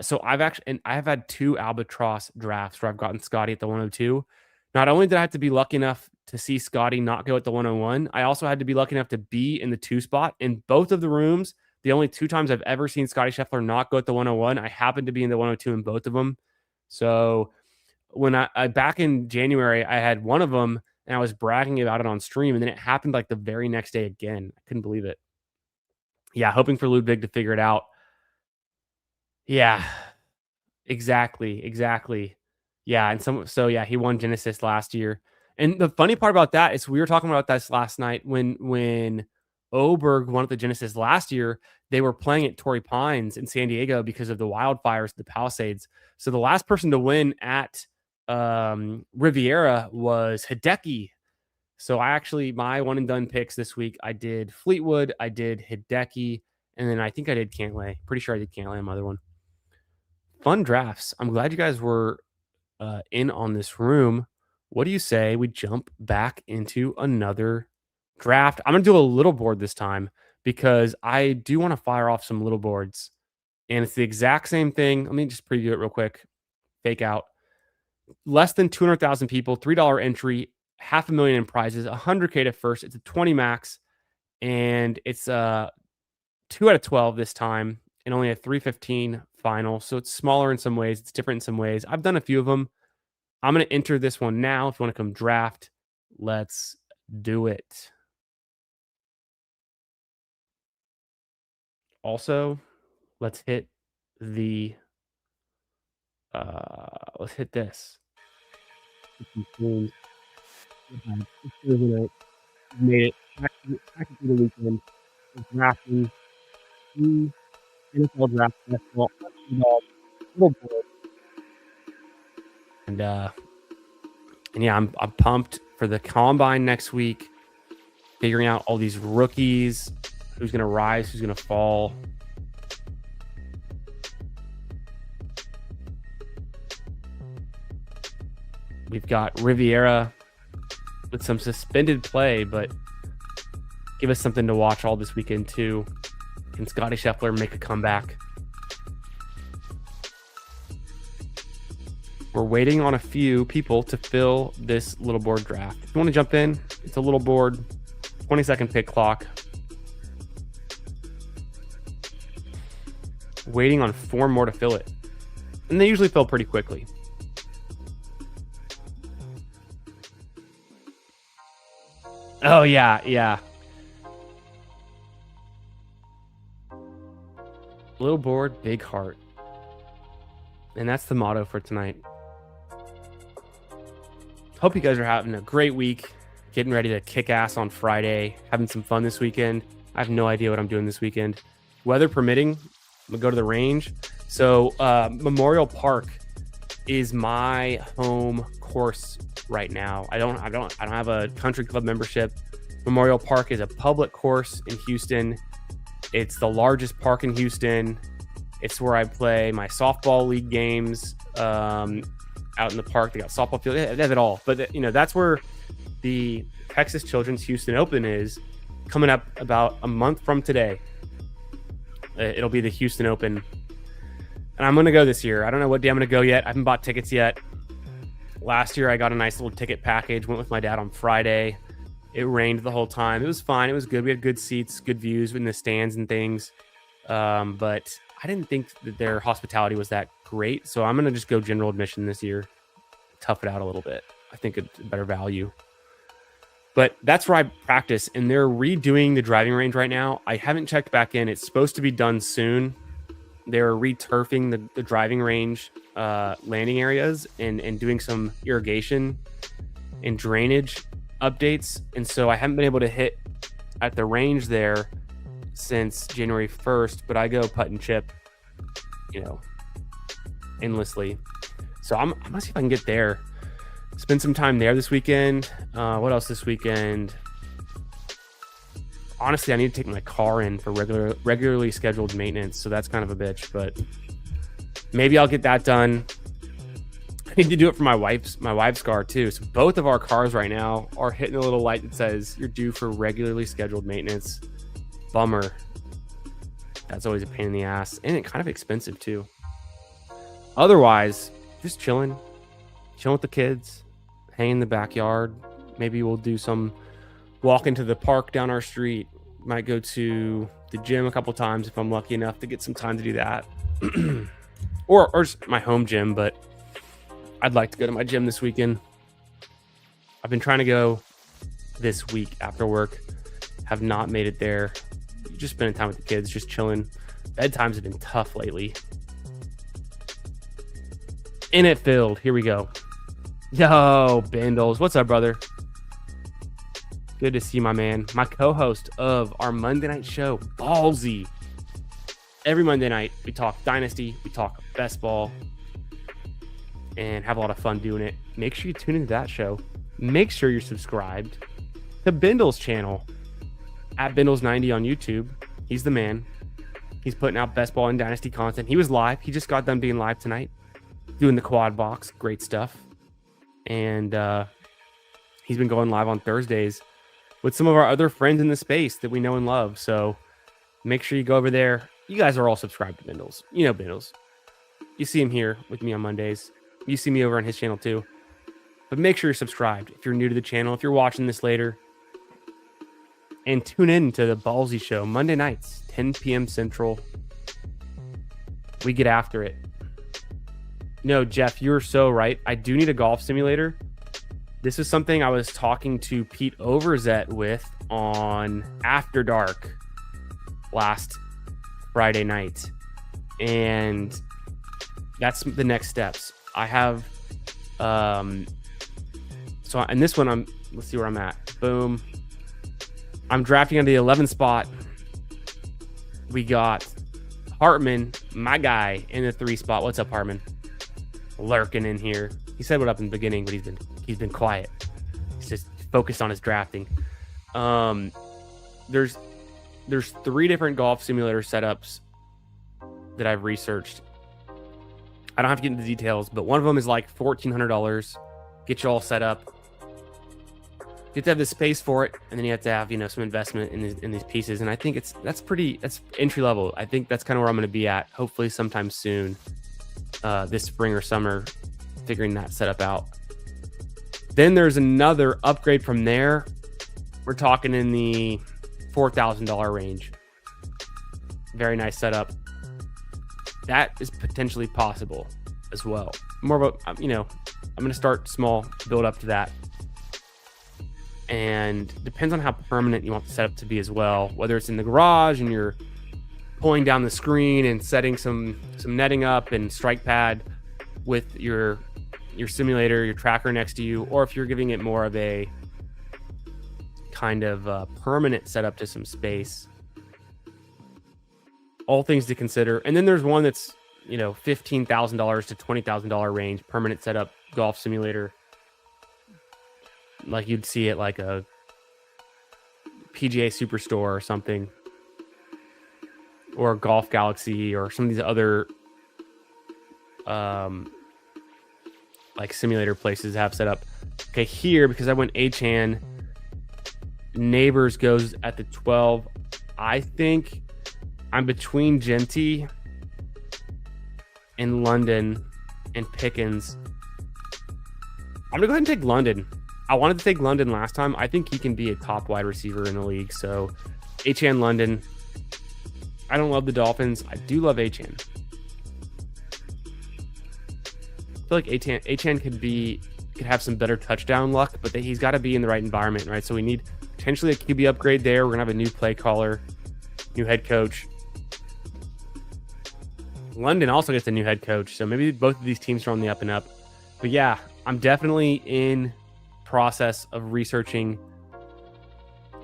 So I've had 2 Albatross drafts where I've gotten Scotty at the 102. Not only did I have to be lucky enough to see Scotty not go at the 101, I also had to be lucky enough to be in the 2 spot in both of the rooms. The only 2 times I've ever seen Scotty Scheffler not go at the 101, I happened to be in the 102 in both of them. So when I back in January, I had one of them and I was bragging about it on stream, and then it happened like the very next day again. I couldn't believe it. Yeah, hoping for Ludwig to figure it out. Yeah, exactly. Yeah, and so he won Genesis last year. And the funny part about that is we were talking about this last night when Oberg won at the Genesis last year, they were playing at Torrey Pines in San Diego because of the wildfires, the Palisades. So the last person to win at Riviera was Hideki. So my one and done picks this week, I did Fleetwood, I did Hideki, and then I think I did Cantlay. Pretty sure I did Cantlay on my other one. Fun drafts. I'm glad you guys were in on this room. What do you say we jump back into another draft? I'm going to do a little board this time because I do want to fire off some little boards. And it's the exact same thing. Let me just preview it real quick. Fake out. Less than 200,000 people, $3 entry, $500,000 in prizes, 100K to first. It's a 20 max, and it's 2 out of 12 this time, and only a 315 final. So it's smaller in some ways. It's different in some ways. I've done a few of them. I'm going to enter this one now. If you want to come draft, let's do it. Also, let's hit the let's hit this. Made it back to the weekend. Drafting the NFL draft basketball little board. And yeah, I'm pumped for the combine next week. Figuring out all these rookies, who's gonna rise, who's gonna fall. We've got Riviera with some suspended play, but give us something to watch all this weekend too. Can Scotty Scheffler make a comeback? We're waiting on a few people to fill this little board draft. If you want to jump in, it's a little board, 20-second pick clock. Waiting on 4 more to fill it. And they usually fill pretty quickly. Oh, yeah. Little board, big heart. And that's the motto for tonight. Hope you guys are having a great week. Getting ready to kick ass on Friday. Having some fun this weekend. I have no idea what I'm doing this weekend. Weather permitting, I'm gonna go to the range. So Memorial Park is my home course right now. I don't have a country club membership. Memorial Park is a public course in Houston. It's the largest park in Houston. It's where I play my softball league games out in the park. They got softball field. They have it all. But that's where the Texas Children's Houston Open is coming up about a month from today. It'll be the Houston Open. And I'm going to go this year. I don't know what day I'm going to go yet. I haven't bought tickets yet. Last year, I got a nice little ticket package. Went with my dad on Friday. It rained the whole time. It was fine. It was good. We had good seats, good views in the stands and things. But I didn't think that their hospitality was that great. So I'm going to just go general admission this year. Tough it out a little bit. I think it's a better value. But that's where I practice. And they're redoing the driving range right now. I haven't checked back in. It's supposed to be done soon. They're returfing the driving range landing areas and doing some irrigation and drainage updates. And so I haven't been able to hit at the range there since January 1st, but I go putt and chip, endlessly. So I'm gonna see if I can get there, spend some time there this weekend. What else this weekend? Honestly, I need to take my car in for regularly scheduled maintenance, so that's kind of a bitch, but maybe I'll get that done. I need to do it for my wife's car too. So both of our cars right now are hitting a little light that says you're due for regularly scheduled maintenance. Bummer. That's always a pain in the ass, and it's kind of expensive too. Otherwise, just chilling with the kids, hang in the backyard. Maybe we'll do some walk into the park down our street. Might go to the gym a couple times if I'm lucky enough to get some time to do that. or just my home gym, but I'd like to go to my gym this weekend. I've been trying to go this week after work. Have not made it there. Just spending time with the kids, just chilling. Bedtimes have been tough lately. In it filled. Here we go. Yo, Bindles. What's up, brother? Good to see my man. My co-host of our Monday night show, Ballsy. Every Monday night, we talk Dynasty, we talk best ball, and have a lot of fun doing it. Make sure you tune into that show. Make sure you're subscribed to Bindles' channel at Bindles90 on YouTube. He's the man. He's putting out best ball and Dynasty content. He was live. He just got done being live tonight, doing the quad box. Great stuff. And he's been going live on Thursdays with some of our other friends in the space that we know and love. So make sure you go over there. You guys are all subscribed to Bindles. You know Bindles. You see him here with me on Mondays. You see me over on his channel too. But make sure you're subscribed if you're new to the channel, if you're watching this later. And tune in to the Ballsy Show Monday nights, 10 p.m. Central. We get after it. No, Jeff, you're so right. I do need a golf simulator. This is something I was talking to Pete Overzet with on After Dark last Friday night. And that's the next steps. I have, so in this one, let's see where I'm at. Boom. I'm drafting on the 11th spot. We got Hartman, my guy, in the 3 spot. What's up, Hartman? Lurking in here. He said what up in the beginning, but he's been quiet. He's just focused on his drafting. There's 3 different golf simulator setups that I've researched. I don't have to get into the details, but one of them is like $1,400. Get you all set up. You have to have the space for it, and then you have to have, some investment in these pieces. And I think that's entry level. I think that's kind of where I'm going to be at. Hopefully sometime soon, this spring or summer, figuring that setup out. Then there's another upgrade from there. We're talking in the $4,000 range. Very nice setup. That is potentially possible as well. More of a, I'm going to start small, build up to that. And depends on how permanent you want the setup to be as well. Whether it's in the garage and you're pulling down the screen and setting some netting up and strike pad with your simulator, your tracker next to you, or if you're giving it more of a kind of permanent setup to some space. All things to consider. And then there's one that's, $15,000 to $20,000 range, permanent setup golf simulator. Like you'd see it like a PGA Superstore or something, or Golf Galaxy, or some of these other like simulator places have set up. Okay, here, because I went H-Hand, Neighbors goes at the 12. I think I'm between Genty and London and Pickens. I'm gonna go ahead and take London. I wanted to take London last time. I think he can be a top wide receiver in the league. So H-Hand London. I don't love the Dolphins. I do love H-Hand. I feel like H-Hand could have some better touchdown luck, but he's got to be in the right environment, right? So we need potentially a QB upgrade there. We're going to have a new play caller, new head coach. London also gets a new head coach. So maybe both of these teams are on the up and up. But yeah, I'm definitely in process of researching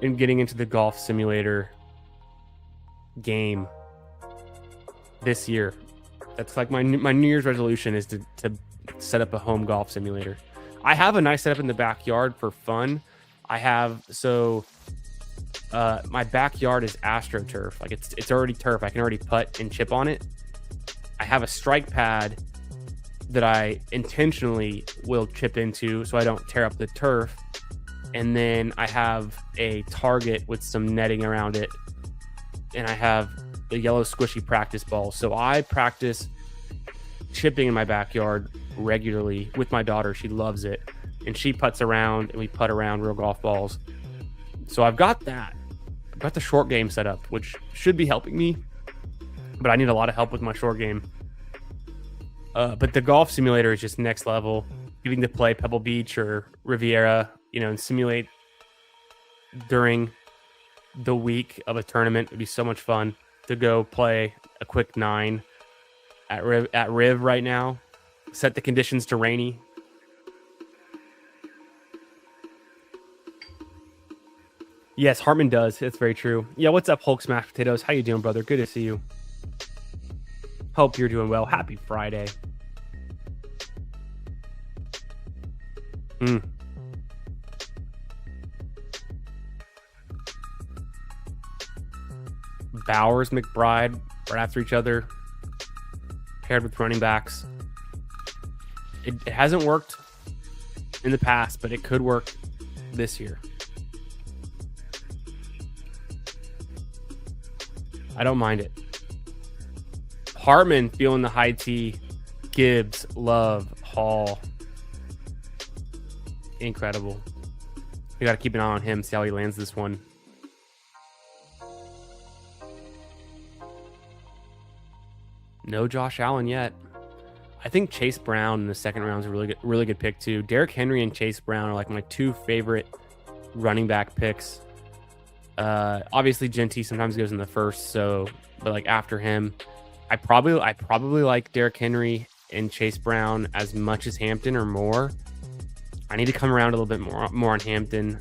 and getting into the golf simulator game this year. That's like my New Year's resolution is to set up a home golf simulator. I have a nice setup in the backyard for fun. I have my backyard is AstroTurf. Like it's already turf. I can already putt and chip on it. I have a strike pad that I intentionally will chip into so I don't tear up the turf. And then I have a target with some netting around it. And I have the yellow squishy practice ball. So I practice chipping in my backyard regularly with my daughter. She loves it. and she putts around, and we putt around real golf balls. So I've got that. I've got the short game set up, which should be helping me, but I need a lot of help with my short game. But the golf simulator is just next level. Getting to play Pebble Beach or Riviera, and simulate during the week of a tournament would be so much fun to go play a quick 9 at Riv right now. Set the conditions to rainy. Yes, Hartman does. It's very true. Yeah, what's up, Hulk Smash Potatoes? How you doing, brother? Good to see you. Hope you're doing well. Happy Friday. Bowers, McBride, right after each other, paired with running backs. It hasn't worked in the past, but it could work this year. I don't mind it. Hartman feeling the high tee. Gibbs, Love, Hall. Incredible. We got to keep an eye on him, see how he lands this one. No Josh Allen yet. I think Chase Brown in the second round is a really good pick too. Derrick Henry and Chase Brown are like my two favorite running back picks. Obviously Genty sometimes goes in the first, but like after him, I probably like Derrick Henry and Chase Brown as much as Hampton or more. I need to come around a little bit more on Hampton.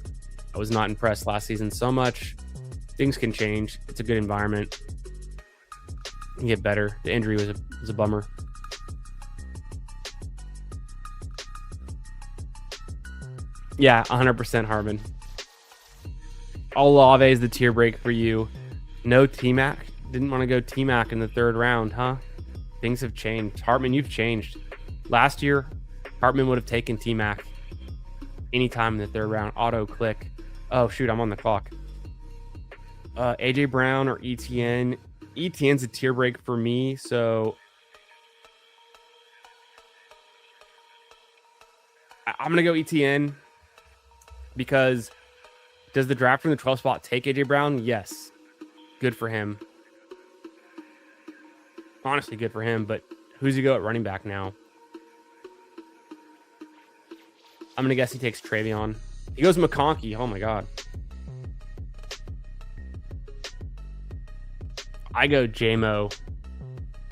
I was not impressed last season so much. Things can change. It's a good environment. You can get better. The injury was a bummer. Yeah, 100% Harmon. Olave is the tier break for you. No T-Mac. Didn't want to go T-Mac in the third round, huh? Things have changed. Hartman, you've changed. Last year, Hartman would have taken T-Mac anytime in the third round. Auto click. Oh, shoot, I'm on the clock. AJ Brown or ETN. ETN's a tier break for me, so I'm going to go ETN because does the draft from the 12th spot take AJ Brown? Yes. Good for him. Honestly, good for him, but who's he go at running back now? I'm going to guess he takes Travion. He goes McConkey. Oh, my God. I go J-Mo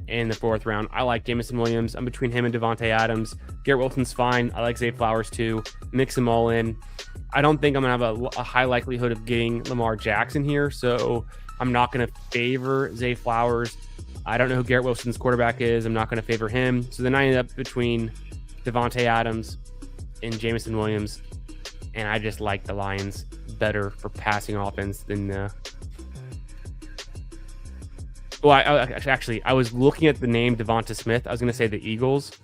in the fourth round. I like Jameson Williams. I'm between him and Devontae Adams. Garrett Wilson's fine. I like Zay Flowers too. Mix them all in. I don't think I'm going to have a high likelihood of getting Lamar Jackson here, so I'm not going to favor Zay Flowers. I don't know who Garrett Wilson's quarterback is. I'm not going to favor him. So then I end up between Devontae Adams and Jameson Williams, and I just like the Lions better for passing offense than Well, I was looking at the name Devonta Smith. I was going to say the Eagles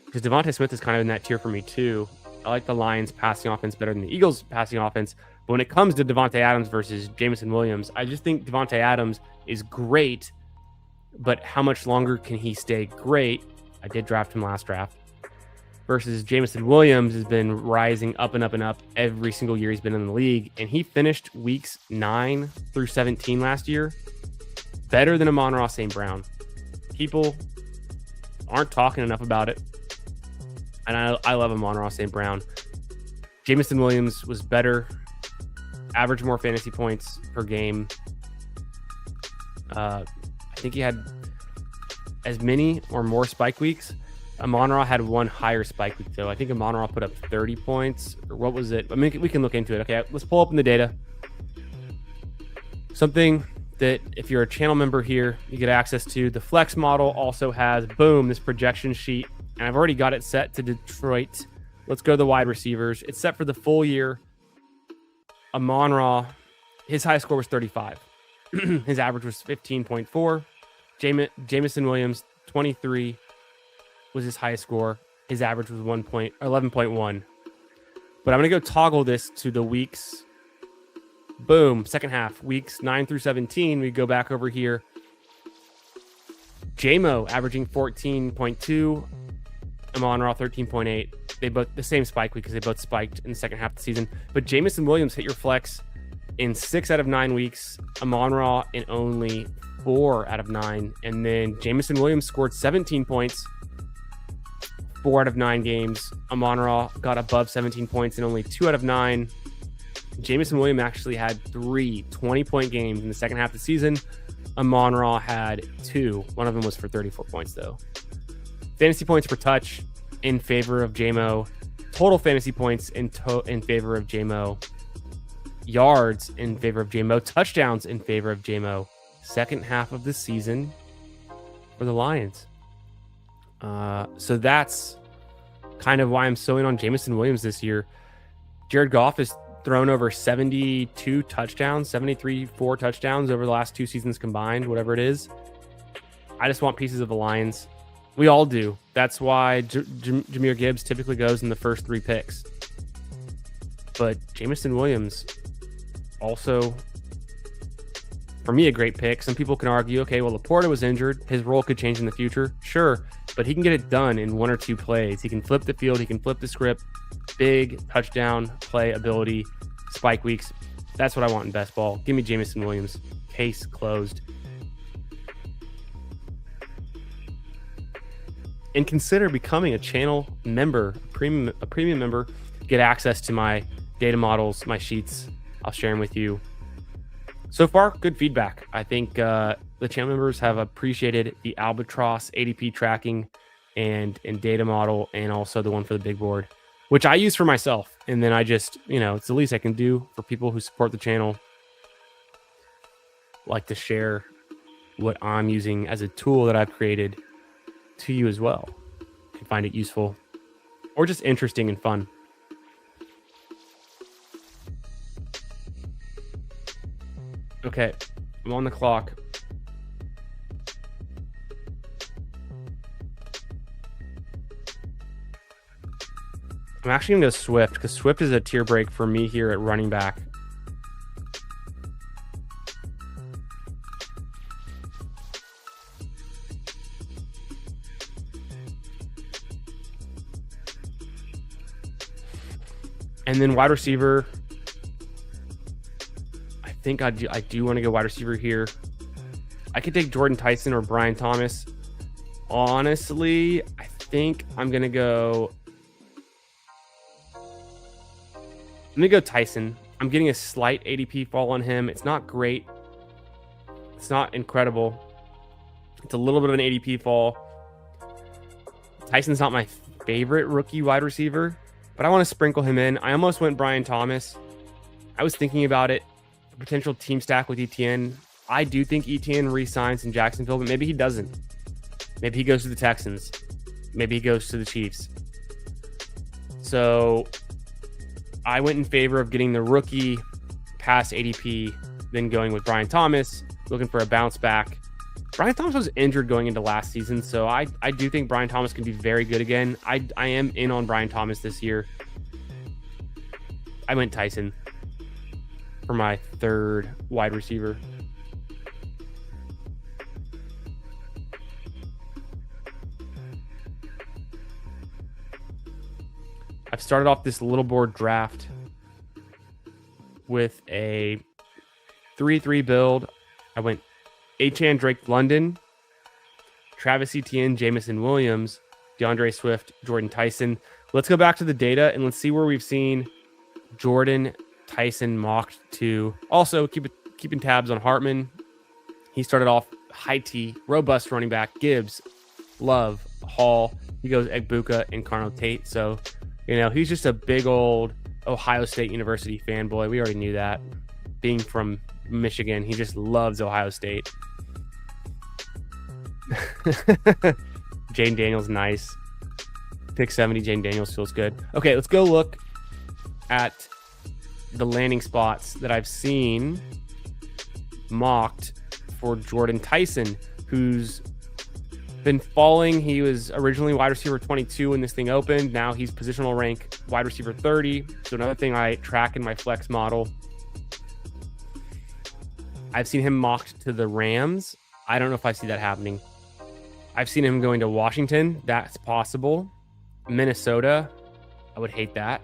because Devonta Smith is kind of in that tier for me too. I like the Lions passing offense better than the Eagles passing offense. But when it comes to Devontae Adams versus Jameson Williams, I just think Devontae Adams is great, but how much longer can he stay great? I did draft him last draft. Versus Jameson Williams has been rising up and up and up every single year he's been in the league. And he finished weeks 9 through 17 last year better than Amon-Ra St. Brown. People aren't talking enough about it. And I love Amon-Ra St. Brown. Jameson Williams was better, averaged more fantasy points per game. I think he had as many or more spike weeks. Amon-Ra had one higher spike week, though. I think Amon-Ra put up 30 points. Or what was it? I mean, we can look into it. Okay, let's pull up in the data. Something that if you're a channel member here, you get access to. The Flex model also has, boom, this projection sheet. And I've already got it set to Detroit. Let's go to the wide receivers. It's set for the full year. Amon-Ra, his high score was 35. His average was 15.4. Jameson Williams, 23 was his highest score. His average was 11.1. But I'm going to go toggle this to the weeks. Boom, second half, weeks 9 through 17. We go back over here. J-Mo averaging 14.2. Amon-Ra 13.8. they both the same spike week because they both spiked in the second half of the season. But Jamison Williams hit your flex in 6 out of 9 weeks. Amon-Ra in only 4 out of 9. And then Jamison Williams scored 17 points 4 out of 9 games. Amon-Ra got above 17 points in only 2 out of 9. Jamison Williams actually had 3 20-point games in the second half of the season. Amon-Ra had 2. One of them was for 34 points, though. Fantasy points per touch in favor of JMO. Total fantasy points in favor of JMO. Yards in favor of JMO. Touchdowns in favor of JMO. Second half of the season for the Lions. So that's kind of why I'm so in on Jamison Williams this year. Jared Goff has thrown over 72 touchdowns, 4 touchdowns over the last 2 seasons combined, whatever it is. I just want pieces of the Lions. We all do. That's why Jahmyr Gibbs typically goes in the first 3 picks. But Jamison Williams, also, for me, a great pick. Some people can argue, okay, well, Laporta was injured. His role could change in the future. Sure, but he can get it done in 1 or 2 plays. He can flip the field. He can flip the script. Big touchdown play ability, spike weeks. That's what I want in best ball. Give me Jamison Williams. Case closed. And consider becoming a channel member, a premium member. Get access to my data models, my sheets. I'll share them with you. So far, good feedback. I think the channel members have appreciated the Albatross ADP tracking and data model, and also the one for the big board, which I use for myself. And then I just, it's the least I can do for people who support the channel. Like to share what I'm using as a tool that I've created to you as well. You can find it useful or just interesting and fun. Okay, I'm on the clock. I'm actually going to go Swift, because Swift is a tier break for me here at running back. And then wide receiver, I think I do want to go wide receiver here. I could take Jordan Tyson or Brian Thomas. Honestly, I think I'm going to go... I'm going to go Tyson. I'm getting a slight ADP fall on him. It's not great. It's not incredible. It's a little bit of an ADP fall. Tyson's not my favorite rookie wide receiver, but I want to sprinkle him in. I almost went Brian Thomas. I was thinking about it. Potential team stack with ETN. I do think ETN re-signs in Jacksonville, but maybe he doesn't. Maybe he goes to the Texans. Maybe he goes to the Chiefs. So I went in favor of getting the rookie past ADP, then going with Brian Thomas, looking for a bounce back. Brian Thomas was injured going into last season, so I do think Brian Thomas can be very good again. I am in on Brian Thomas this year. I went Tyson for my third wide receiver. I've started off this little board draft with a 3-3 build. I went Achane, Drake London, Travis Etienne, Jamison Williams, DeAndre Swift, Jordan Tyson. Let's go back to the data and let's see where we've seen Jordan Tyson mocked to. Also, keeping tabs on Hartman. He started off high T, robust running back. Gibbs, Love, Hall. He goes Egbuka and Carnell Tate. So, he's just a big old Ohio State University fanboy. We already knew that. Being from Michigan, he just loves Ohio State. Jane Daniels, nice. Pick 70, Jane Daniels feels good. Okay, let's go look at the landing spots that I've seen mocked for Jordan Tyson, who's been falling. He was originally wide receiver 22 when this thing opened. Now he's positional rank wide receiver 30. So another thing I track in my flex model. I've seen him mocked to the Rams. I don't know if I see that happening. I've seen him going to Washington. That's possible. Minnesota. I would hate that.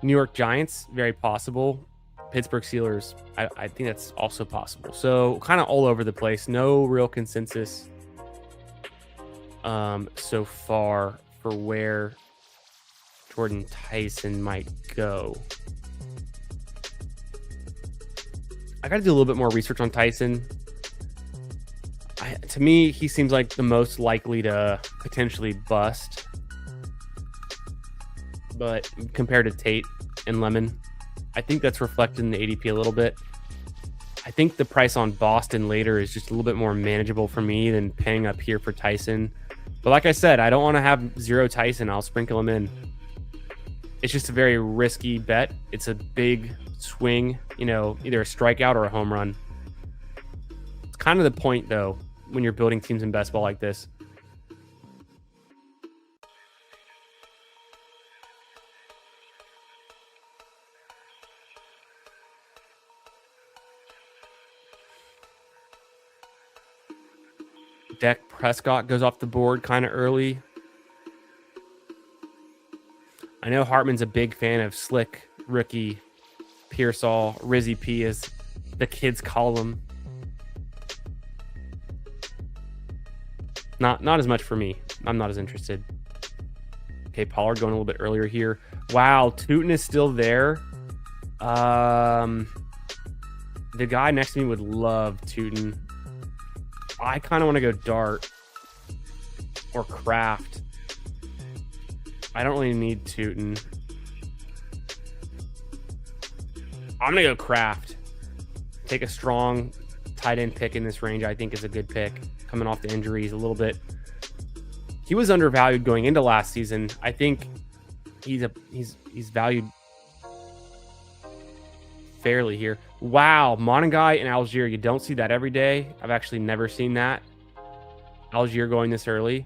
New York Giants, very possible. Pittsburgh Steelers, I think that's also possible. So kind of all over the place. No real consensus so far for where Jordan Tyson might go. I got to do a little bit more research on Tyson. To me, he seems like the most likely to potentially bust. But compared to Tate and Lemon, I think that's reflected in the ADP a little bit. I think the price on Boston later is just a little bit more manageable for me than paying up here for Tyson. But like I said, I don't want to have zero Tyson. I'll sprinkle him in. It's just a very risky bet. It's a big swing, either a strikeout or a home run. It's kind of the point, though, when you're building teams in best ball like this. Dak Prescott goes off the board kind of early. I know Hartman's a big fan of slick rookie Pearsall, Rizzy P, as the kids call him. Not as much for me. I'm not as interested. Okay, Pollard going a little bit earlier here. Wow, Tootin is still there. The guy next to me would love Tootin. I kind of want to go Dart or Kraft. I don't really need Tootin. I'm going to go Kraft. Take a strong tight end pick in this range. I think is a good pick. Coming off the injuries a little bit. He was undervalued going into last season. I think he's valued fairly here. Wow, Monangai and Algier. You don't see that every day. I've actually never seen that. Algier going this early.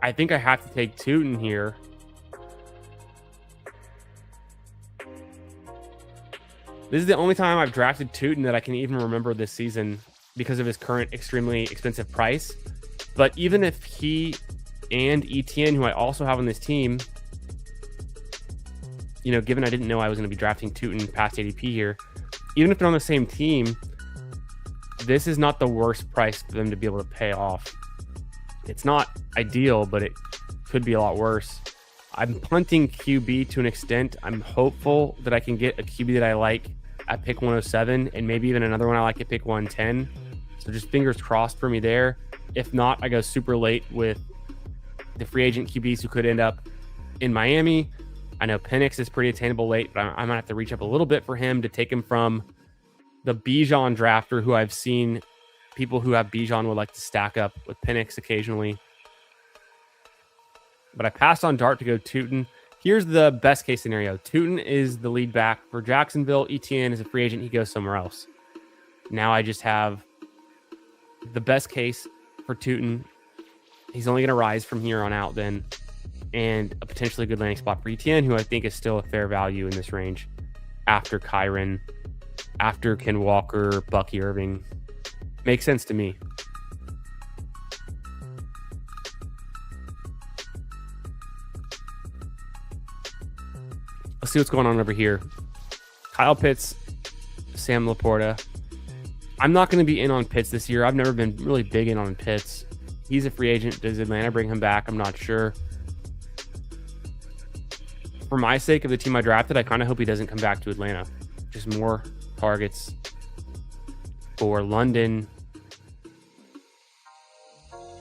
I think I have to take Tootin here. This is the only time I've drafted Tootin that I can even remember this season because of his current extremely expensive price. But even if he and Etienne, who I also have on this team, given I didn't know I was going to be drafting Tootin past ADP here, even if they're on the same team, this is not the worst price for them to be able to pay off. It's not ideal, but it could be a lot worse. I'm punting QB to an extent. I'm hopeful that I can get a QB that I like at pick 107 and maybe even another one I like at pick 110. So just fingers crossed for me there. If not, I go super late with the free agent QBs who could end up in Miami. I know Penix is pretty attainable late, but I might have to reach up a little bit for him to take him from the Bijan drafter, who I've seen people who have Bijan would like to stack up with Penix occasionally. But I passed on Dart to go Tootin. Here's the best case scenario. Tootin is the lead back for Jacksonville. Etienne is a free agent. He goes somewhere else. Now I just have the best case for Tootin. He's only going to rise from here on out then. And a potentially good landing spot for Etienne, who I think is still a fair value in this range after Kyron, after Ken Walker, Bucky Irving. Makes sense to me. Let's see what's going on over here. Kyle Pitts, Sam Laporta. I'm not going to be in on Pitts this year. I've never been really big in on Pitts. He's a free agent. Does Atlanta bring him back? I'm not sure. For my sake of the team I drafted, I kind of hope he doesn't come back to Atlanta. Just more targets for London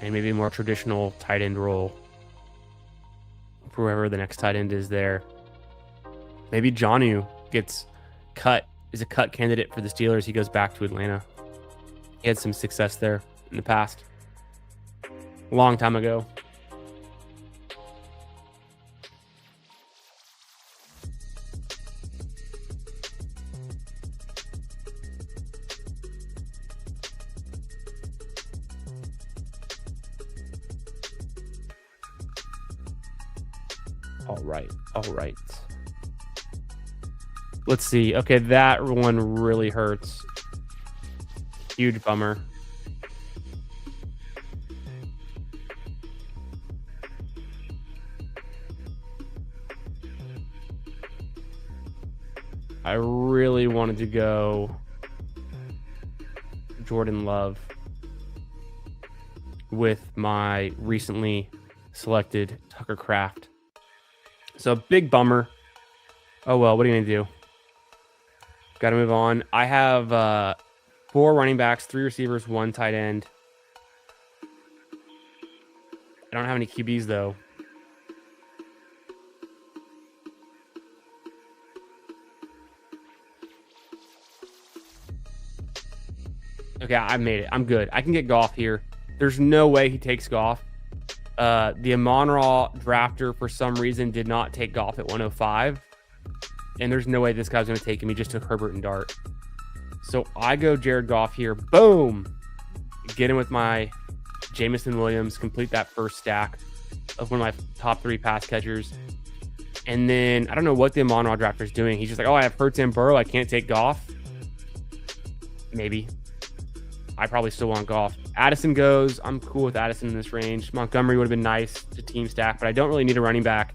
and maybe a more traditional tight end role for whoever the next tight end is there. Maybe Jonnu gets cut, is a cut candidate for the Steelers. He goes back to Atlanta. He had some success there in the past. A long time ago. All right. Let's see. Okay, that one really hurts. Huge bummer. I really wanted to go Jordan Love with my recently selected Tucker Kraft. So big bummer. Oh, well, what are you going to do? Got to move on. I have 4 running backs, 3 receivers, 1 tight end. I don't have any QBs, though. Okay, I made it. I'm good. I can get Goff here. There's no way he takes Goff. The Amon-Ra drafter, for some reason, did not take Goff at 105. And there's no way this guy's going to take him. He just took Herbert and Dart. So I go Jared Goff here. Boom! Get in with my Jameson Williams. Complete that first stack of one of my top 3 pass catchers. And then, I don't know what the Amon-Ra drafter is doing. He's just like, oh, I have Hurts and Burrow. I can't take Goff. Maybe. I probably still want Goff. Addison goes. I'm cool with Addison in this range. Montgomery would have been nice to team stack, but I don't really need a running back.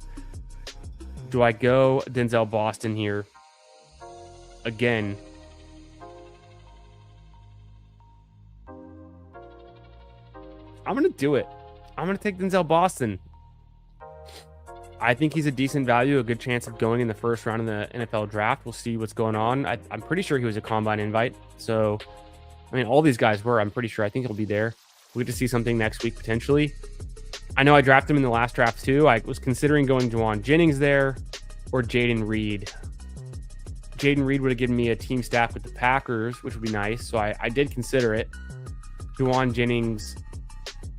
Do I go Denzel Boston here? Again. I'm going to do it. I'm going to take Denzel Boston. I think he's a decent value, a good chance of going in the first round of the NFL draft. We'll see what's going on. I'm pretty sure he was a combine invite. So, I mean, all these guys were, I'm pretty sure. I think he'll be there. We'll get to see something next week, potentially. I know I drafted him in the last draft, too. I was considering going Juwan Jennings there or Jaden Reed. Jaden Reed would have given me a team stack with the Packers, which would be nice. So I did consider it. Juwan Jennings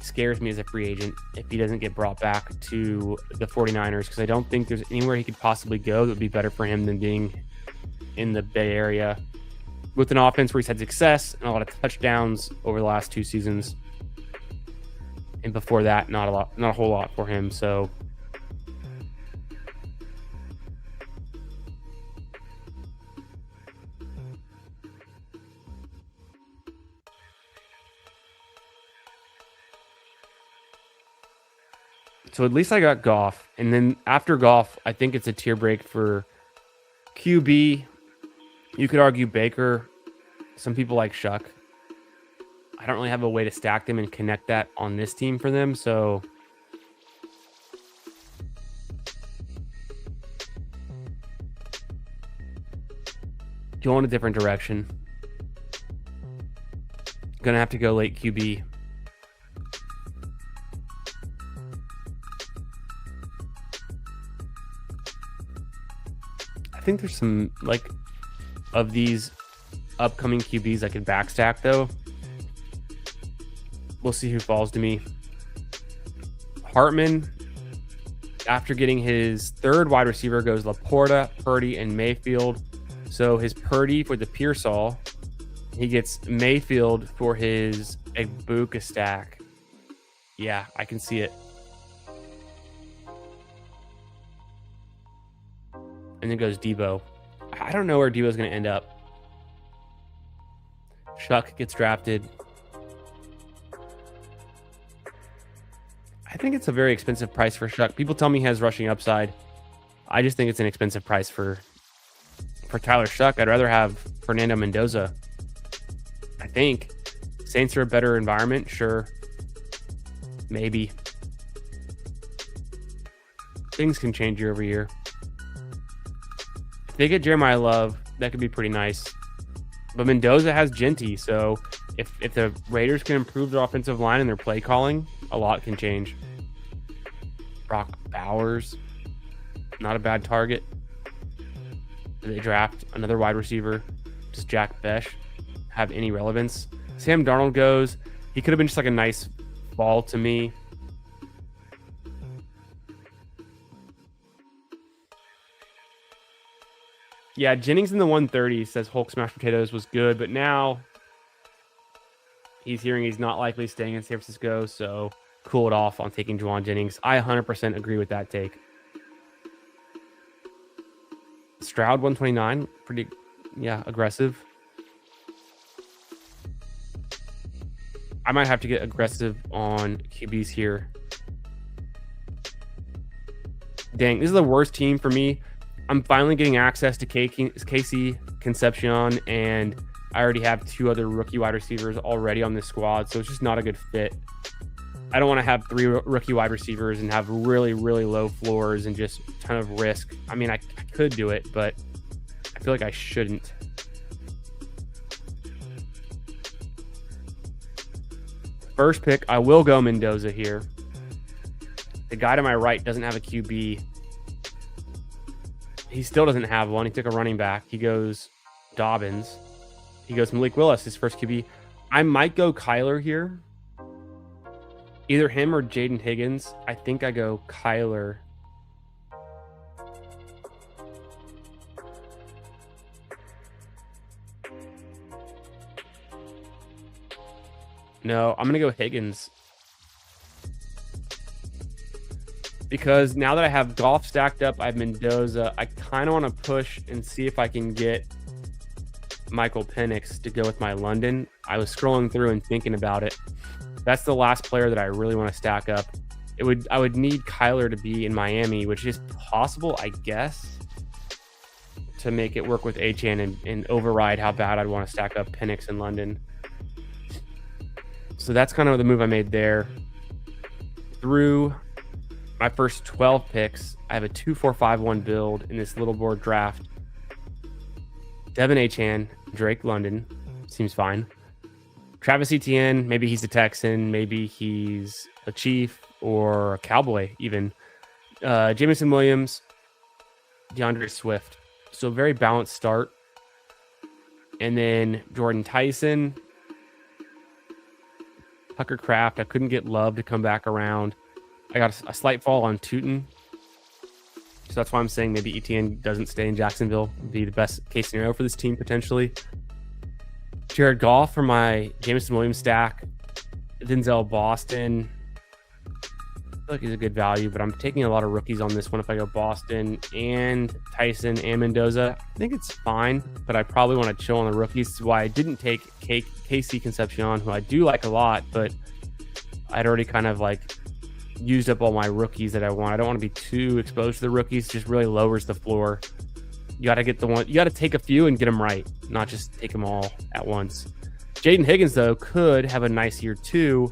scares me as a free agent if he doesn't get brought back to the 49ers, because I don't think there's anywhere he could possibly go that would be better for him than being in the Bay Area with an offense where he's had success and a lot of touchdowns over the last 2 seasons. And before that, not a whole lot for him. So at least I got Goff. And then after Goff, I think it's a tier break for QB. You could argue Baker. Some people like Shuck. I don't really have a way to stack them and connect that on this team for them. So going a different direction. Gonna have to go late QB. I think there's some, like, of these upcoming QBs I could backstack, though. We'll see who falls to me. Hartman, after getting his 3rd wide receiver, goes Laporta, Purdy, and Mayfield. So his Purdy for the Pearsall. He gets Mayfield for his Egbuka stack. Yeah, I can see it. And then goes Debo. I don't know where Debo's going to end up. Shuck gets drafted. I think it's a very expensive price for Shuck. People tell me he has rushing upside. I just think it's an expensive price for Tyler Shuck. I'd rather have Fernando Mendoza. I think. Saints are a better environment. Sure. Maybe. Things can change year over year. If they get Jeremiah Love, that could be pretty nice. But Mendoza has Genty, so if the Raiders can improve their offensive line and their play calling, a lot can change. Brock Bowers, not a bad target. Do they draft another wide receiver? Does Jack Besh have any relevance? Sam Darnold goes. He could have been just like a nice fall to me. Yeah, Jennings in the 130 says Hulk Smash Potatoes was good, but now he's hearing he's not likely staying in San Francisco, so cool it off on taking Juwan Jennings. I 100% agree with that take. Stroud 129, pretty, aggressive. I might have to get aggressive on QBs here. Dang, this is the worst team for me. I'm finally getting access to Casey Concepcion, and I already have 2 other rookie wide receivers already on this squad, so it's just not a good fit. I don't want to have 3 rookie wide receivers and have really, really low floors and just a ton of risk. I mean, I could do it, but I feel like I shouldn't. First pick, I will go Mendoza here. The guy to my right doesn't have a QB. He still doesn't have one. He took a running back. He goes Dobbins. He goes Malik Willis, his first QB. I might go Kyler here. Either him or Jaden Higgins. I think I go Kyler. No, I'm going to go Higgins. Because now that I have Goff stacked up, I have Mendoza. I kind of want to push and see if I can get Michael Penix to go with my London. I was scrolling through and thinking about it. That's the last player that I really want to stack up. I would need Kyler to be in Miami, which is possible, I guess, to make it work with Achane and override how bad I'd want to stack up Penix in London. So that's kind of the move I made there. Through my first 12 picks, I have a 2-4-5-1 build in this little board draft. Devin Achane, Drake London, seems fine. Travis Etienne, maybe he's a Texan, maybe he's a Chief or a Cowboy even. Jameson Williams, DeAndre Swift. So a very balanced start. And then Jordan Tyson, Tucker Kraft. I couldn't get Love to come back around. I got a slight fall on Tootin. So that's why I'm saying maybe Etienne doesn't stay in Jacksonville. Would be the best case scenario for this team potentially. Jared Goff for my Jameson Williams stack. Denzel Boston. I feel like he's a good value, but I'm taking a lot of rookies on this one if I go Boston and Tyson and Mendoza. I think it's fine, but I probably want to chill on the rookies. This is why I didn't take Casey Concepcion, who I do like a lot, but I'd already kind of like used up all my rookies that I want. I don't want to be too exposed to the rookies. It just really lowers the floor. You got to get the one. You got to take a few and get them right, not just take them all at once. Jaden Higgins, though, could have a nice year too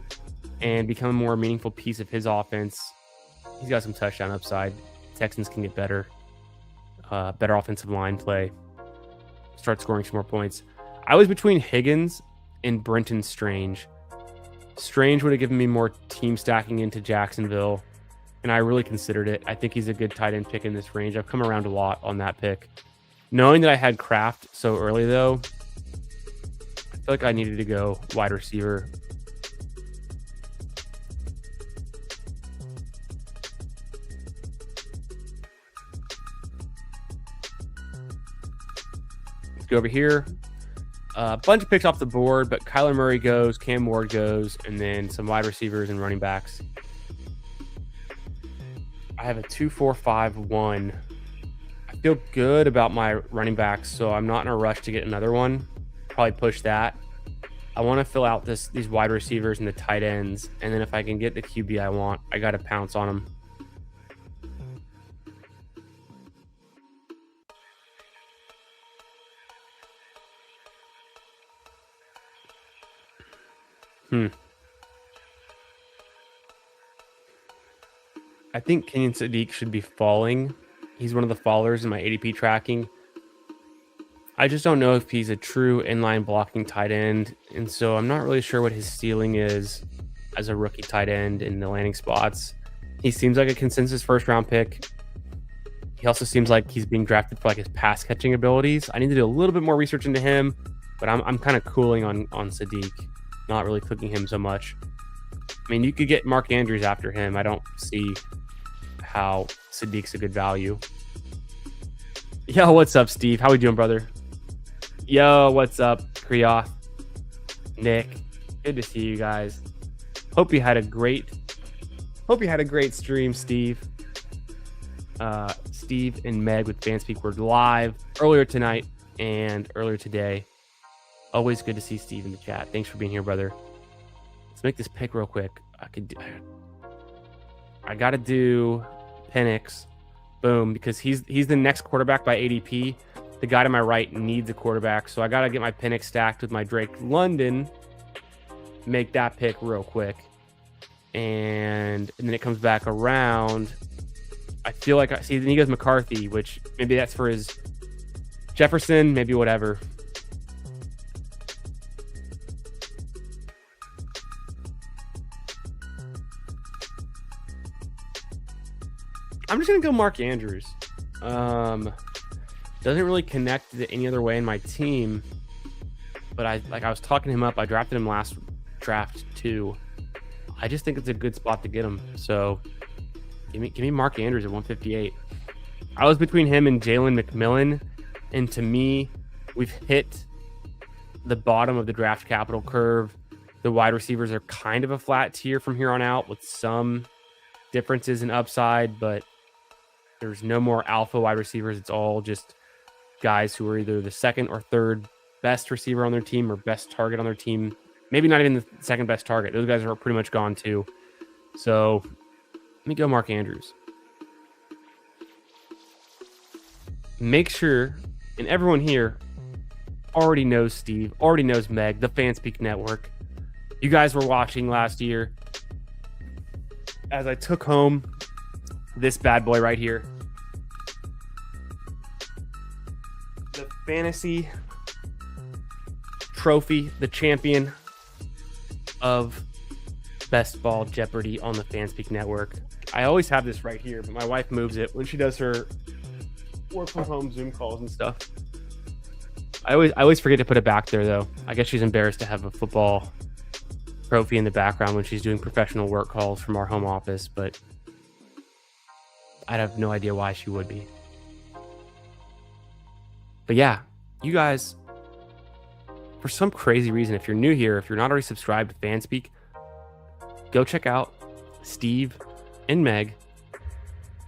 and become a more meaningful piece of his offense. He's got some touchdown upside. Texans can get better offensive line play, start scoring some more points. I was between Higgins and Brenton Strange. Strange would have given me more team stacking into Jacksonville, and I really considered it. I think he's a good tight end pick in this range. I've come around a lot on that pick. Knowing that I had Kraft so early, though, I feel like I needed to go wide receiver. Let's go over here. A bunch of picks off the board, but Kyler Murray goes, Cam Ward goes, and then some wide receivers and running backs. I have a 2-4-5-1. I feel good about my running backs, so I'm not in a rush to get another one. Probably push that. I want to fill out these wide receivers and the tight ends, and then if I can get the QB I want, I got to pounce on them. I think Kenyon Sadiq should be falling. He's one of the fallers in my ADP tracking. I just don't know if he's a true inline blocking tight end, and so I'm not really sure what his ceiling is as a rookie tight end in the landing spots. He seems like a consensus first-round pick. He also seems like he's being drafted for like his pass catching abilities. I need to do a little bit more research into him, but I'm kind of cooling on Sadiq, not really clicking him so much. I mean, you could get Mark Andrews after him. I don't see how Sadiq's a good value. Yo, what's up, Steve? How we doing, brother? Yo, what's up, Kriyoth? Nick, good to see you guys. Hope you had a great stream, Steve. Steve and Meg with Fanspeak were live earlier tonight and earlier today. Always good to see Steve in the chat. Thanks for being here, brother. Let's make this pick real quick. I got to do Penix. Boom, because he's the next quarterback by ADP. The guy to my right needs a quarterback, so I got to get my Penix stacked with my Drake London, make that pick real quick. And then it comes back around. I feel like I see, then he goes McCarthy, which maybe that's for his Jefferson, maybe whatever. I'm just going to go Mark Andrews. Doesn't really connect to any other way in my team, but I was talking him up. I drafted him last draft too. I just think it's a good spot to get him. So give me Mark Andrews at 158. I was between him and Jalen McMillan, and to me, we've hit the bottom of the draft capital curve. The wide receivers are kind of a flat tier from here on out with some differences in upside, but there's no more alpha wide receivers. It's all just guys who are either the second or third best receiver on their team or best target on their team. Maybe not even the second best target. Those guys are pretty much gone too. So let me go Mark Andrews. Make sure, and everyone here already knows Steve, already knows Meg, the Fanspeak Network. You guys were watching last year as I took home this bad boy right here. The fantasy trophy, the champion of Best Ball Jeopardy on the Fanspeak Network. I always have this right here, but my wife moves it when she does her work from home Zoom calls and stuff. I always forget to put it back there though. I guess she's embarrassed to have a football trophy in the background when she's doing professional work calls from our home office, but I have no idea why she would be. But yeah, you guys, for some crazy reason, if you're new here, if you're not already subscribed to Fanspeak, go check out Steve and Meg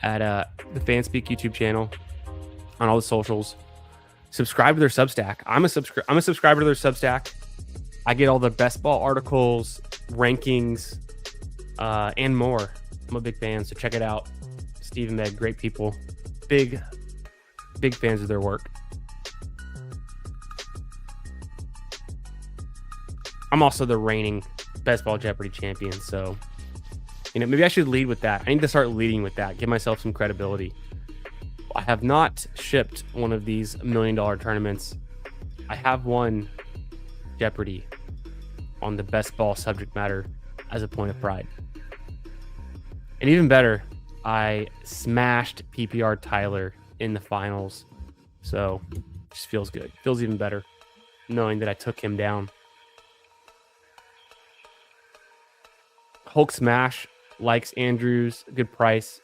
at the Fanspeak YouTube channel on all the socials. Subscribe to their Substack. I'm a subscriber to their Substack. I get all the best ball articles, rankings, and more. I'm a big fan, so check it out. Steve and Meg, great people. Big fans of their work. I'm also the reigning Best Ball Jeopardy champion, so maybe I should lead with that. I need to start leading with that, give myself some credibility. I have not shipped one of these $1 million tournaments. I have won Jeopardy on the best ball subject matter as a point of pride. And even better, I smashed PPR Tyler in the finals. So it just feels good. Feels even better knowing that I took him down. Hulk Smash likes Andrews, good price.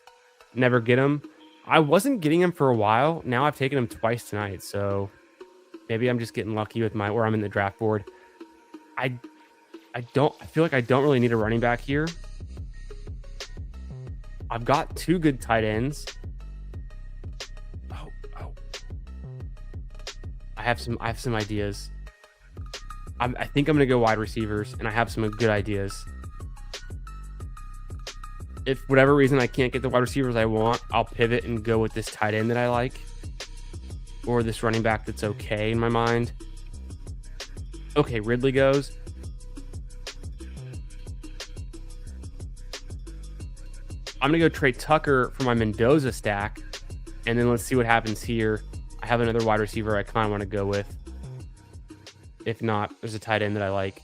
Never get him. I wasn't getting him for a while. Now I've taken him twice tonight, so maybe I'm just getting lucky with where I'm in the draft board. I feel like I don't really need a running back here. I've got two good tight ends. Oh. I have some ideas. I think I'm gonna go wide receivers, and I have some good ideas. If for whatever reason I can't get the wide receivers I want, I'll pivot and go with this tight end that I like, or this running back that's okay in my mind. Okay, Ridley goes. I'm going to go trade Tucker for my Mendoza stack, and then let's see what happens here. I have another wide receiver I kind of want to go with. If not, there's a tight end that I like.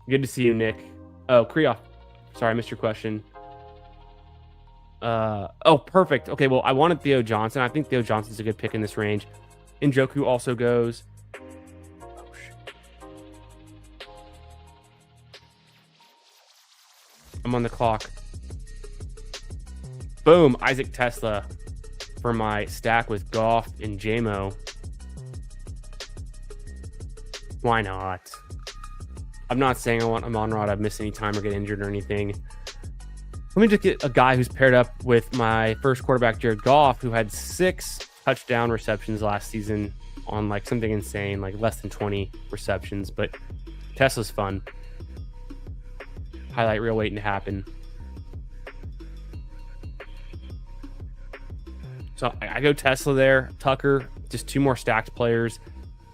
Good to see you, Nick. Oh, Kriyoff. Sorry, I missed your question. Oh, perfect. Okay, well, I wanted Theo Johnson. I think Theo Johnson's a good pick in this range. Njoku also goes. Oh, shit. I'm on the clock. Boom, Isaac Tesla for my stack with Goff and JMO. Why not? I'm not saying I want Amon-Ra to miss any time or get injured or anything. Let me just get a guy who's paired up with my first quarterback, Jared Goff, who had 6 touchdown receptions last season on like something insane, like less than 20 receptions. But Tesla's fun. Highlight reel waiting to happen. So I go Tesla there. Tucker, just 2 more stacked players.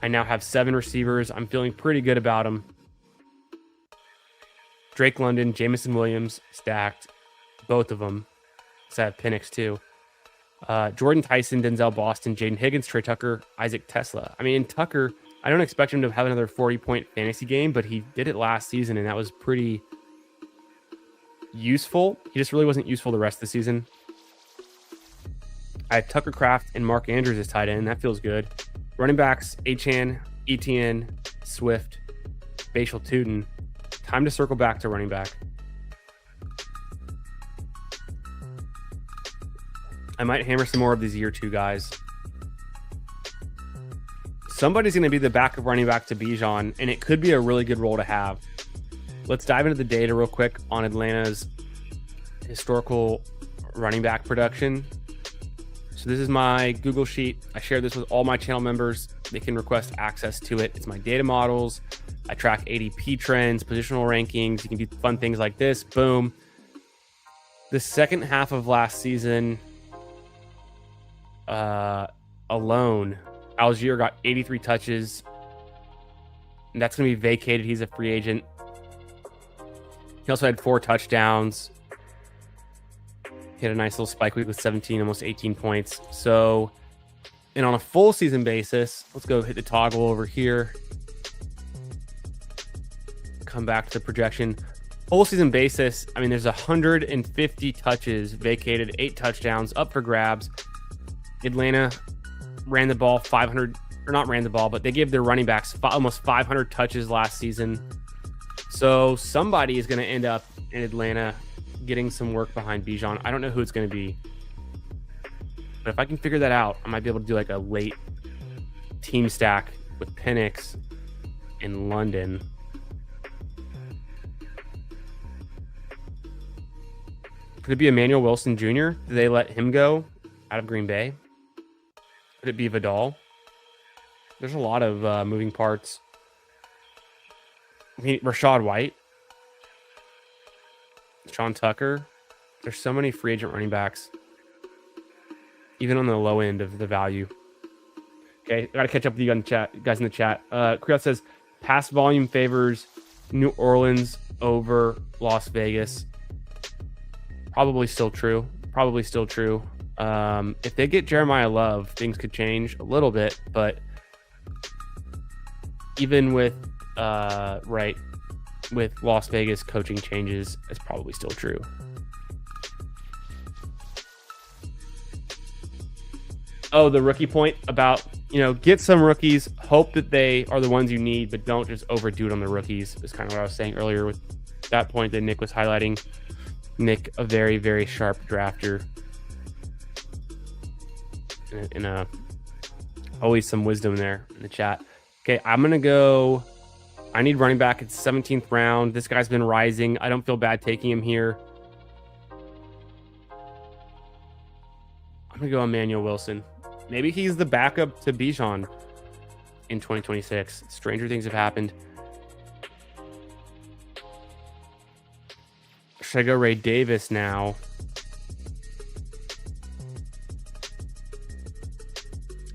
I now have 7 receivers. I'm feeling pretty good about them. Drake London, Jamison Williams, stacked. Both of them. So I have Penix too. Jordan Tyson, Denzel Boston, Jaden Higgins, Trey Tucker, Isaac Tesla. I mean, Tucker, I don't expect him to have another 40-point fantasy game, but he did it last season, and that was pretty useful. He just really wasn't useful the rest of the season. I have Tucker Kraft and Mark Andrews as tight end. That feels good. Running backs, Achane, Etienne, Swift, Bashal Tootin. Time to circle back to running back. I might hammer some more of these year 2 guys. Somebody's going to be the backup running back to Bijan, and it could be a really good role to have. Let's dive into the data real quick on Atlanta's historical running back production. So this is my Google Sheet. I share this with all my channel members. They can request access to it. It's my data models. I track ADP trends, positional rankings. You can do fun things like this. Boom. The second half of last season alone, Algier got 83 touches. And that's going to be vacated. He's a free agent. He also had 4 touchdowns. He had a nice little spike week with 17, almost 18 points. So, and on a full season basis, let's go hit the toggle over here. Come back to the projection. Full season basis, I mean, there's 150 touches vacated, 8 touchdowns up for grabs. Atlanta ran the ball 500, or not ran the ball, but they gave their running backs almost 500 touches last season. So somebody is going to end up in Atlanta getting some work behind Bijan. I don't know who it's going to be, but if I can figure that out, I might be able to do like a late team stack with Penix in London. Could it be Emmanuel Wilson Jr.? Did they let him go out of Green Bay? Could it be Vidal? There's a lot of moving parts. I mean, Rashad White, Sean Tucker. There's so many free agent running backs, even on the low end of the value. Okay, I got to catch up with you guys in the chat. Kriot says pass volume favors New Orleans over Las Vegas. Probably still true. If they get Jeremiah Love, things could change a little bit, but even with with Las Vegas coaching changes, it's probably still true. Oh, the rookie point about, get some rookies, hope that they are the ones you need, but don't just overdo it on the rookies, is kind of what I was saying earlier with that point that Nick was highlighting. Nick, a very, very sharp drafter. And always some wisdom there in the chat. Okay, I'm going to go. I need running back at the 17th round. This guy's been rising. I don't feel bad taking him here. I'm going to go Emmanuel Wilson. Maybe he's the backup to Bijan in 2026. Stranger things have happened. Should I go Ray Davis now?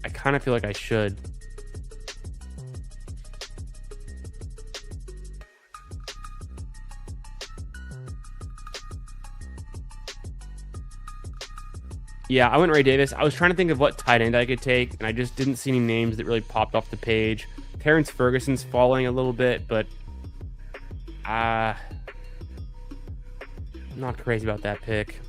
I kind of feel like I should. Yeah, I went Ray Davis. I was trying to think of what tight end I could take, and I just didn't see any names that really popped off the page. Terrence Ferguson's falling a little bit, but I'm not crazy about that pick.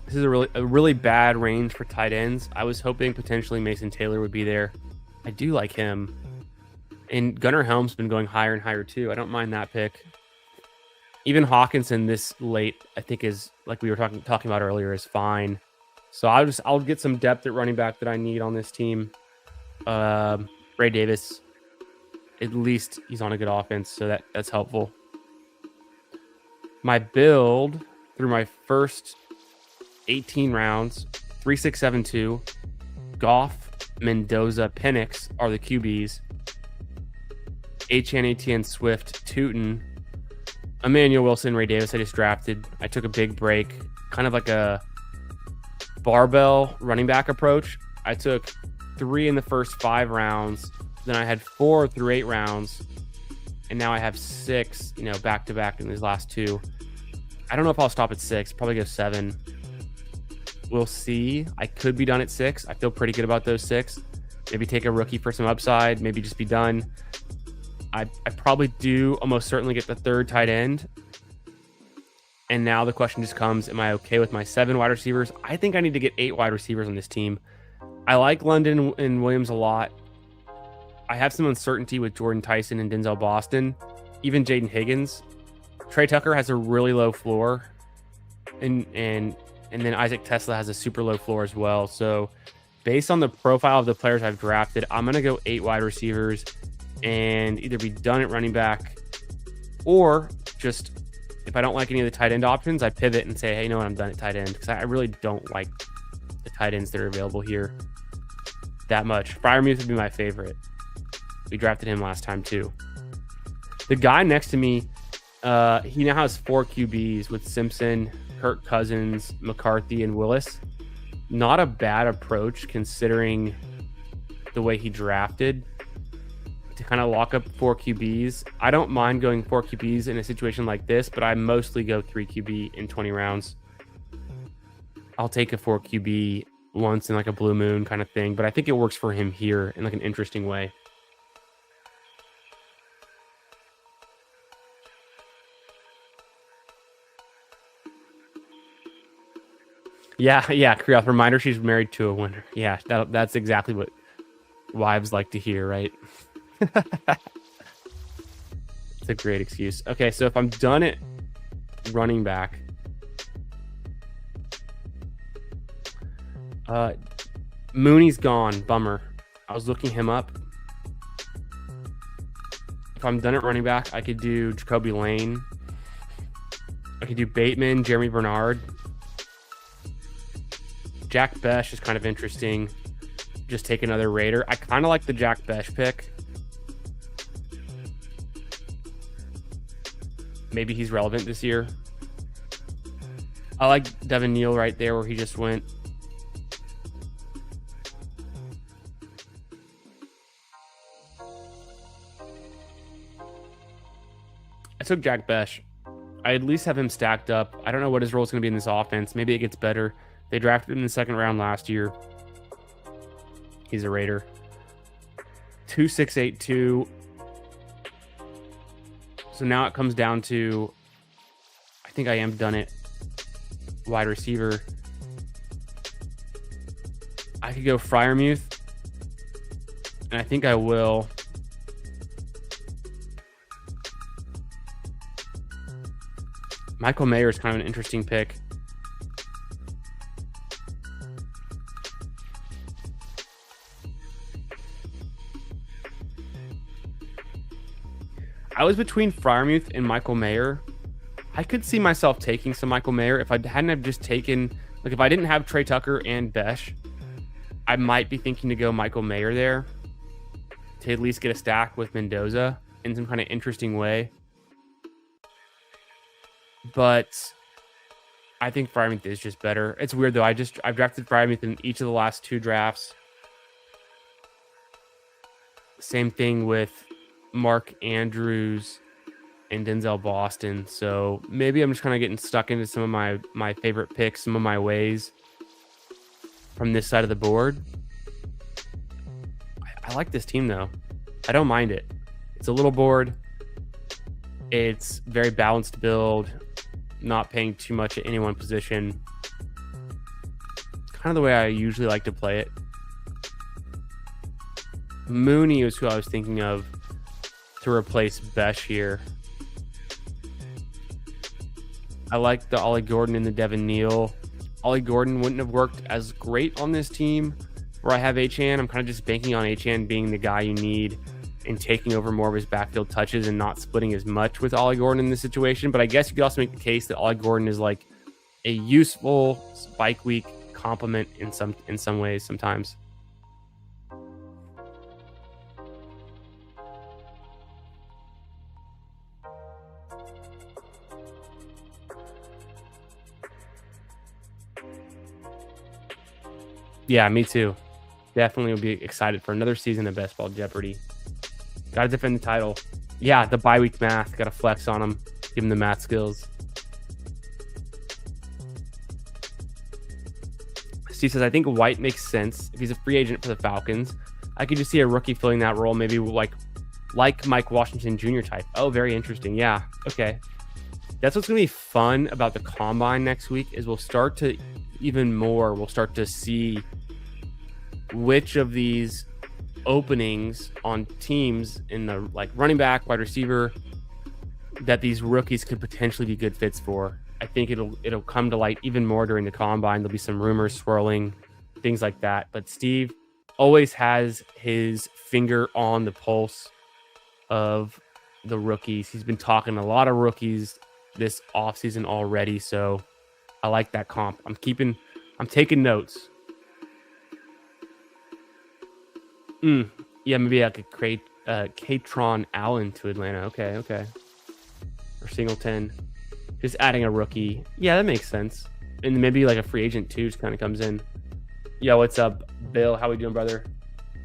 This is a really bad range for tight ends. I was hoping potentially Mason Taylor would be there. I do like him. And Gunnar Helm's been going higher and higher too. I don't mind that pick. Even Hawkinson this late, I think, is, like we were talking about earlier, is fine. So I'll get some depth at running back that I need on this team. Ray Davis, at least he's on a good offense, so that's helpful. My build through my first 18 rounds, 3, 6, 7, 2, Goff, Mendoza, Penix are the QBs. Etienne, Swift, Tootin, Emmanuel Wilson, Ray Davis I just drafted. I took a big break, kind of like a barbell running back approach. I took 3 in the first 5 rounds. Then I had 4 through 8 rounds. And now I have 6, back to back in these last 2. I don't know if I'll stop at 6. Probably go 7. We'll see. I could be done at 6. I feel pretty good about those 6. Maybe take a rookie for some upside. Maybe just be done. I probably do almost certainly get the 3rd tight end. And now the question just comes, am I okay with my 7 wide receivers? I think I need to get 8 wide receivers on this team. I like London and Williams a lot. I have some uncertainty with Jordan Tyson and Denzel Boston, even Jaden Higgins. Trey Tucker has a really low floor, and then Isaac Tesla has a super low floor as well. So based on the profile of the players I've drafted, I'm going to go 8 wide receivers and either be done at running back, or just, if I don't like any of the tight end options, I pivot and say, hey, you know what, I'm done at tight end, because I really don't like the tight ends that are available here that much. Freiermuth would be my favorite. We drafted him last time too. The guy next to me, he now has 4 QBs with Simpson, Kirk Cousins, McCarthy, and Willis. Not a bad approach considering the way he drafted to kind of lock up 4 QBs. I don't mind going 4 QBs in a situation like this, but I mostly go 3 QB in 20 rounds. I'll take a 4 QB once in like a blue moon kind of thing, but I think it works for him here in like an interesting way. Yeah, Kriyoth, reminder she's married to a winner. Yeah, that's exactly what wives like to hear, right? It's a great excuse. Okay, so if I'm done at running back, Mooney's gone. Bummer. I was looking him up. If I'm done at running back, I could do Jacoby Lane. I could do Bateman, Jeremy Bernard. Jack Besh is kind of interesting. Just take another Raider. I kind of like the Jack Besh pick. Maybe he's relevant this year. I like Devin Neal right there where he just went. I took Jack Besh. I at least have him stacked up. I don't know what his role is going to be in this offense. Maybe it gets better. They drafted him in the 2nd round last year. He's a Raider. 2.682. So now it comes down to, I think I am done at wide receiver. I could go Freiermuth, and I think I will. Michael Mayer is kind of an interesting pick. I was between Freiermuth and Michael Mayer. I could see myself taking some Michael Mayer if I hadn't have just taken, like if I didn't have Trey Tucker and Besh, I might be thinking to go Michael Mayer there to at least get a stack with Mendoza in some kind of interesting way. But I think Freiermuth is just better. It's weird though. I've drafted Freiermuth in each of the last 2 drafts. Same thing with Mark Andrews and Denzel Boston. So maybe I'm just kind of getting stuck into some of my favorite picks, some of my ways from this side of the board. I like this team though. I don't mind it. It's a little board. It's very balanced build, not paying too much at any one position. Kind of the way I usually like to play it. Mooney is who I was thinking of to replace Besh here. I like the Ollie Gordon and the Devin Neal. Ollie Gordon wouldn't have worked as great on this team where I have Achane. I'm kind of just banking on Achane being the guy you need and taking over more of his backfield touches and not splitting as much with Ollie Gordon in this situation. But I guess you could also make the case that Ollie Gordon is like a useful spike week complement in some ways sometimes. Yeah, me too. Definitely will be excited for another season of Best Ball Jeopardy. Got to defend the title. Yeah, the bye week math. Got to flex on him. Give him the math skills. Steve says, I think White makes sense. If he's a free agent for the Falcons, I could just see a rookie filling that role, maybe like Mike Washington Jr. type. Oh, very interesting. Yeah, okay. That's what's going to be fun about the Combine next week is we'll start to see which of these openings on teams in the like running back, wide receiver, that these rookies could potentially be good fits for. I think it'll come to light even more during the Combine. There'll be some rumors swirling, things like that. But Steve always has his finger on the pulse of the rookies. He's been talking a lot of rookies this offseason already, so I like that comp. I'm taking notes. Yeah, maybe I could create Katron Allen to Atlanta. Okay. Or Singleton. Just adding a rookie. Yeah, that makes sense. And maybe like a free agent too just kind of comes in. Yo, what's up, Bill? How we doing, brother?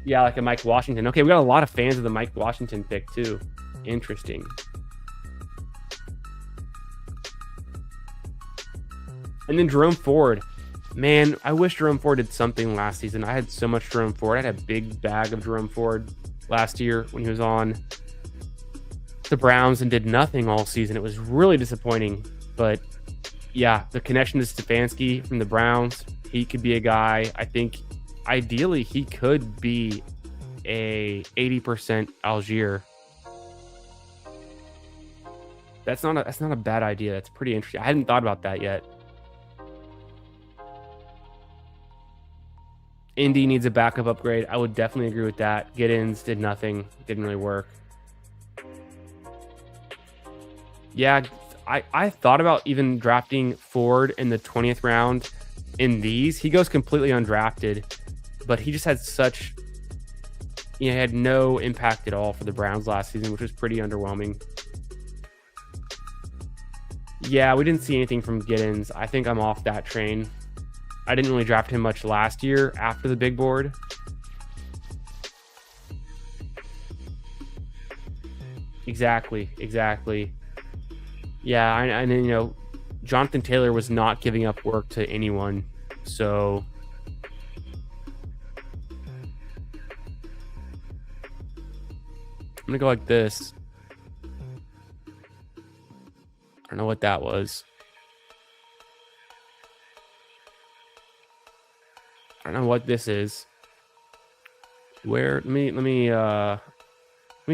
Yeah, like a Mike Washington. Okay, we got a lot of fans of the Mike Washington pick too. Interesting. And then Jerome Ford. Man, I wish Jerome Ford did something last season. I had so much Jerome Ford. I had a big bag of Jerome Ford last year when he was on the Browns and did nothing all season. It was really disappointing. But yeah, the connection to Stefanski from the Browns, he could be a guy. I think ideally he could be a 80% Algier. That's not a bad idea. That's pretty interesting. I hadn't thought about that yet. Indy needs a backup upgrade. I would definitely agree with that. Giddens did nothing. Didn't really work. Yeah, I thought about even drafting Ford in the 20th round in these. He goes completely undrafted, but he just had he had no impact at all for the Browns last season, which was pretty underwhelming. Yeah, we didn't see anything from Giddens. I think I'm off that train. I didn't really draft him much last year after the big board. Exactly. Yeah, and Jonathan Taylor was not giving up work to anyone, so I'm gonna go like this. I don't know what that was. I don't know what this is. Let me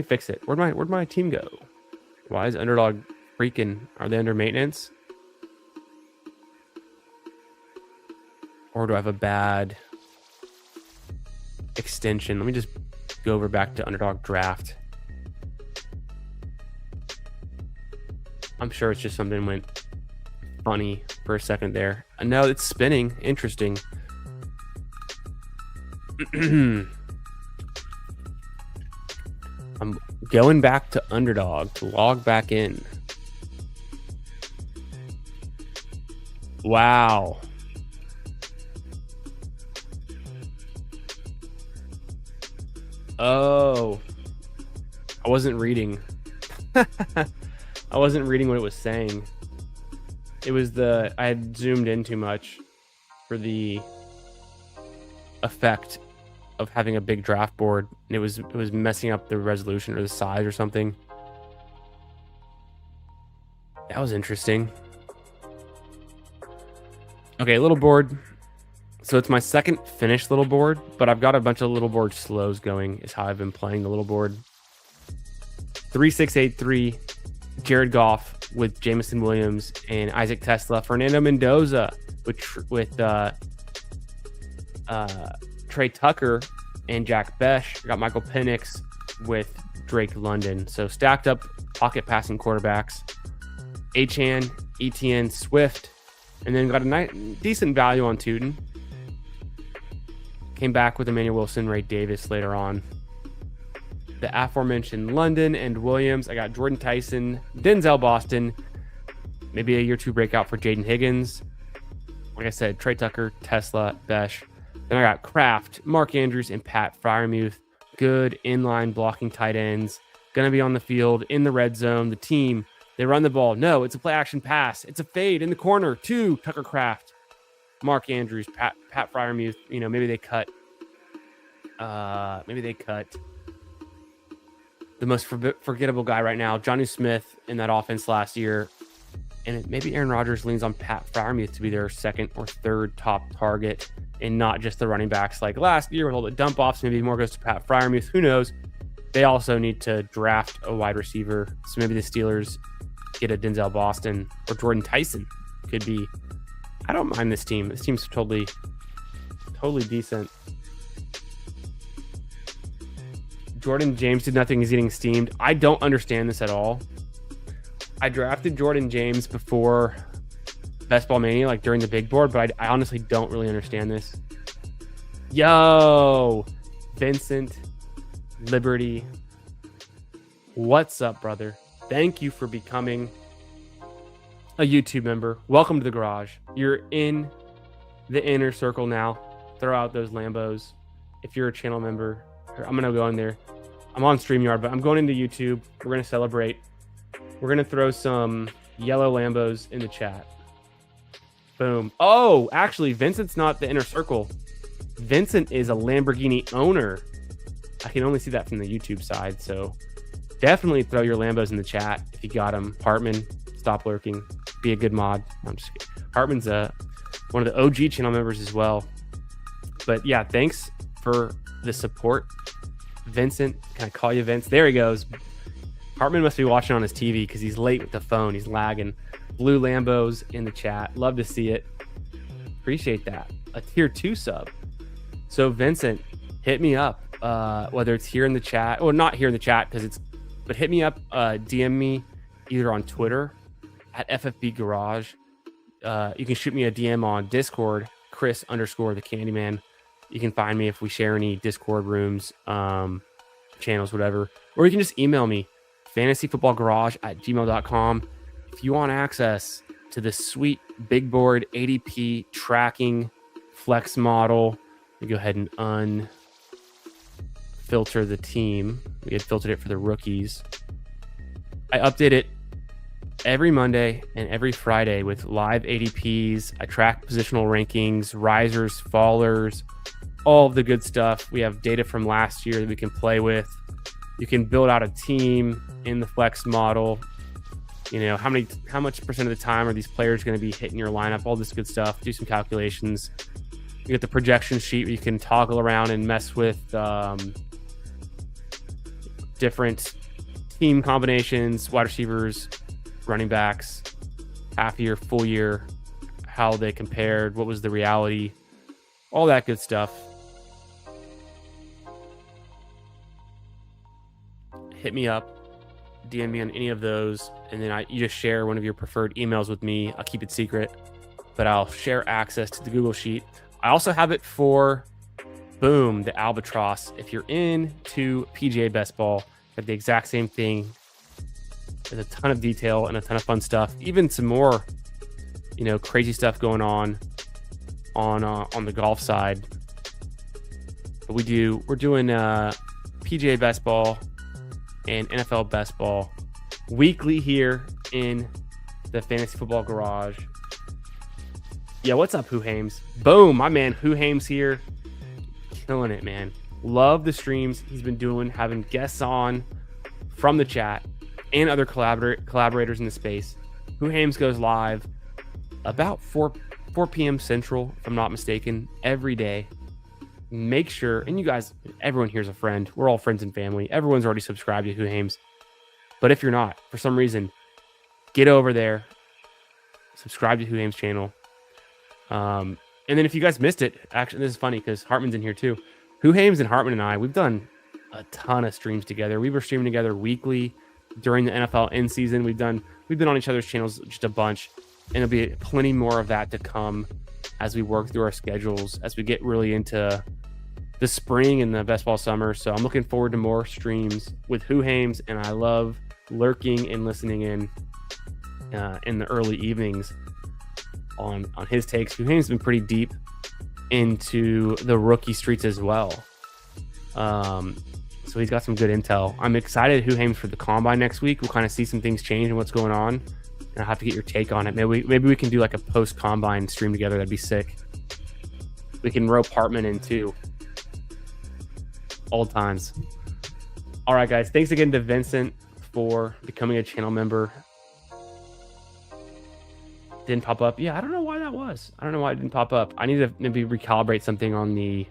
fix it. Where'd my team go? Why is Underdog freaking? Are they under maintenance? Or do I have a bad extension? Let me just go over back to Underdog Draft. I'm sure it's just something went funny for a second there. No, it's spinning. Interesting. I'm going back to Underdog to log back in. Wow. Oh. I wasn't reading. I wasn't reading what it was saying. It was I had zoomed in too much for the effect of having a big draft board, and it was messing up the resolution or the size or something. That was interesting. Okay, little board. So it's my second finished little board, but I've got a bunch of little board slows going is how I've been playing the little board. 3-6-8-3, Jared Goff with Jameson Williams and Isaac Tesla, Fernando Mendoza with Trey Tucker and Jack Besh. I got Michael Penix with Drake London. So stacked up pocket passing quarterbacks. Achane, ETN, Swift, and then got a decent value on Tootin. Came back with Emmanuel Wilson, Ray Davis later on. The aforementioned London and Williams. I got Jordan Tyson, Denzel Boston, maybe a year two breakout for Jaden Higgins. Like I said, Trey Tucker, Tesla, Besh. Then I got Kraft, Mark Andrews, and Pat Freiermuth. Good inline blocking tight ends. Going to be on the field in the red zone. The team, they run the ball. No, it's a play action pass. It's a fade in the corner to Tucker Kraft, Mark Andrews, Pat Freiermuth. Maybe they cut. The most forgettable guy right now, Jonnu Smith, in that offense last year. And maybe Aaron Rodgers leans on Pat Freiermuth to be their second or third top target and not just the running backs like last year with all the dump offs. Maybe more goes to Pat Freiermuth. Who knows? They also need to draft a wide receiver. So maybe the Steelers get a Denzel Boston or Jordan Tyson. Could be. I don't mind this team. This team's totally decent. Jordan James did nothing. He's getting steamed. I don't understand this at all. I drafted Jordan James before Best Ball Mania, like during the big board, but I honestly don't really understand this. Yo, Vincent Liberty. What's up, brother? Thank you for becoming a YouTube member. Welcome to the garage. You're in the inner circle now. Throw out those Lambos. If you're a channel member, I'm going to go in there. I'm on StreamYard, but I'm going into YouTube. We're going to celebrate. We're going to throw some yellow Lambos in the chat. Boom. Oh, actually, Vincent's not the inner circle. Vincent is a Lamborghini owner. I can only see that from the YouTube side, so definitely throw your Lambos in the chat if you got them. Hartman, stop lurking. Be a good mod. No, I'm just kidding. Hartman's one of the OG channel members as well. But yeah, thanks for the support. Vincent, can I call you Vince? There he goes. Hartman must be watching on his TV because he's late with the phone. He's lagging. Blue Lambos in the chat. Love to see it. Appreciate that. A tier 2 sub. So Vincent, hit me up. Whether it's here in the chat or not here in the chat but hit me up. DM me either on Twitter at FFB Garage. You can shoot me a DM on Discord, Chris_the Candyman. You can find me if we share any Discord rooms, channels, whatever. Or you can just email me, fantasyfootballgarage@gmail.com. If you want access to this sweet big board ADP tracking flex model, we go ahead and unfilter the team. We had filtered it for the rookies. I update it every Monday and every Friday with live ADPs. I track positional rankings, risers, fallers, all of the good stuff. We have data from last year that we can play with. You can build out a team in the flex model. How much percent of the time are these players going to be hitting your lineup? All this good stuff. Do some calculations. You get the projection sheet where you can toggle around and mess with different team combinations, wide receivers, running backs, half year, full year, how they compared, what was the reality, all that good stuff. Hit me up, DM me on any of those, and then you just share one of your preferred emails with me. I'll keep it secret, but I'll share access to the Google Sheet. I also have it for, boom, the Albatross. If you're into PGA Best Ball, have the exact same thing. There's a ton of detail and a ton of fun stuff. Even some more, crazy stuff going on the golf side. But we're doing PGA Best Ball and NFL Best Ball weekly here in the Fantasy Football Garage. Yeah, what's up, Who Hames? Boom, my man Who Hames here. Killing it, man. Love the streams he's been doing, having guests on from the chat and other collaborators in the space. Who Hames goes live about 4 p.m. Central, if I'm not mistaken, every day. Make sure, and you guys, everyone here's a friend. We're all friends and family. Everyone's already subscribed to Who Hames. But if you're not, for some reason, get over there, subscribe to Who Hames channel. And then if you guys missed it, actually, this is funny because Hartman's in here too. Who Hames and Hartman and I, we've done a ton of streams together. We were streaming together weekly during the NFL in season. We've been on each other's channels just a bunch, and there'll be plenty more of that to come as we work through our schedules, as we get really into the spring and the best ball summer. So I'm looking forward to more streams with Who Hames, and I love lurking and listening in the early evenings on his takes. Who Hames has been pretty deep into the rookie streets as well. So he's got some good intel. I'm excited who aims for the combine next week. We'll kind of see some things change and what's going on. And I'll have to get your take on it. Maybe we can do like a post combine stream together. That'd be sick. We can rope Hartman in too. Old times. All right, guys. Thanks again to Vincent for becoming a channel member. Didn't pop up. Yeah, I don't know why that was. I don't know why it didn't pop up. I need to maybe recalibrate something on the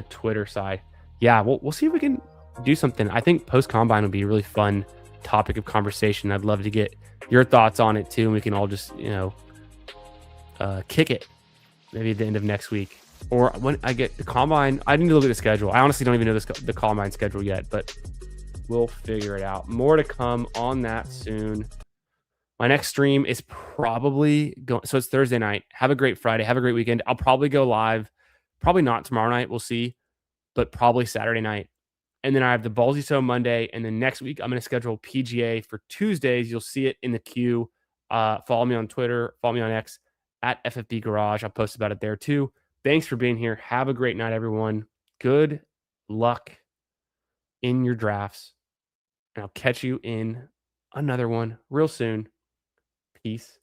Twitter side. Yeah, we'll see if we can do something. I think post combine would be a really fun topic of conversation. I'd love to get your thoughts on it too, and we can all just kick it maybe at the end of next week or when I get the combine. I need to look at the schedule. I honestly don't even know the combine schedule yet, but we'll figure it out. More to come on that soon. My next stream is probably going. So it's Thursday night. Have a great Friday. Have a great weekend. I'll probably go live. Probably not tomorrow night. We'll see. But probably Saturday night. And then I have the Ballsy Show Monday. And then next week, I'm going to schedule PGA for Tuesdays. You'll see it in the queue. Follow me on Twitter. Follow me on X at FFB Garage. I'll post about it there too. Thanks for being here. Have a great night, everyone. Good luck in your drafts. And I'll catch you in another one real soon. Peace.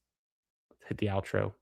Let's hit the outro.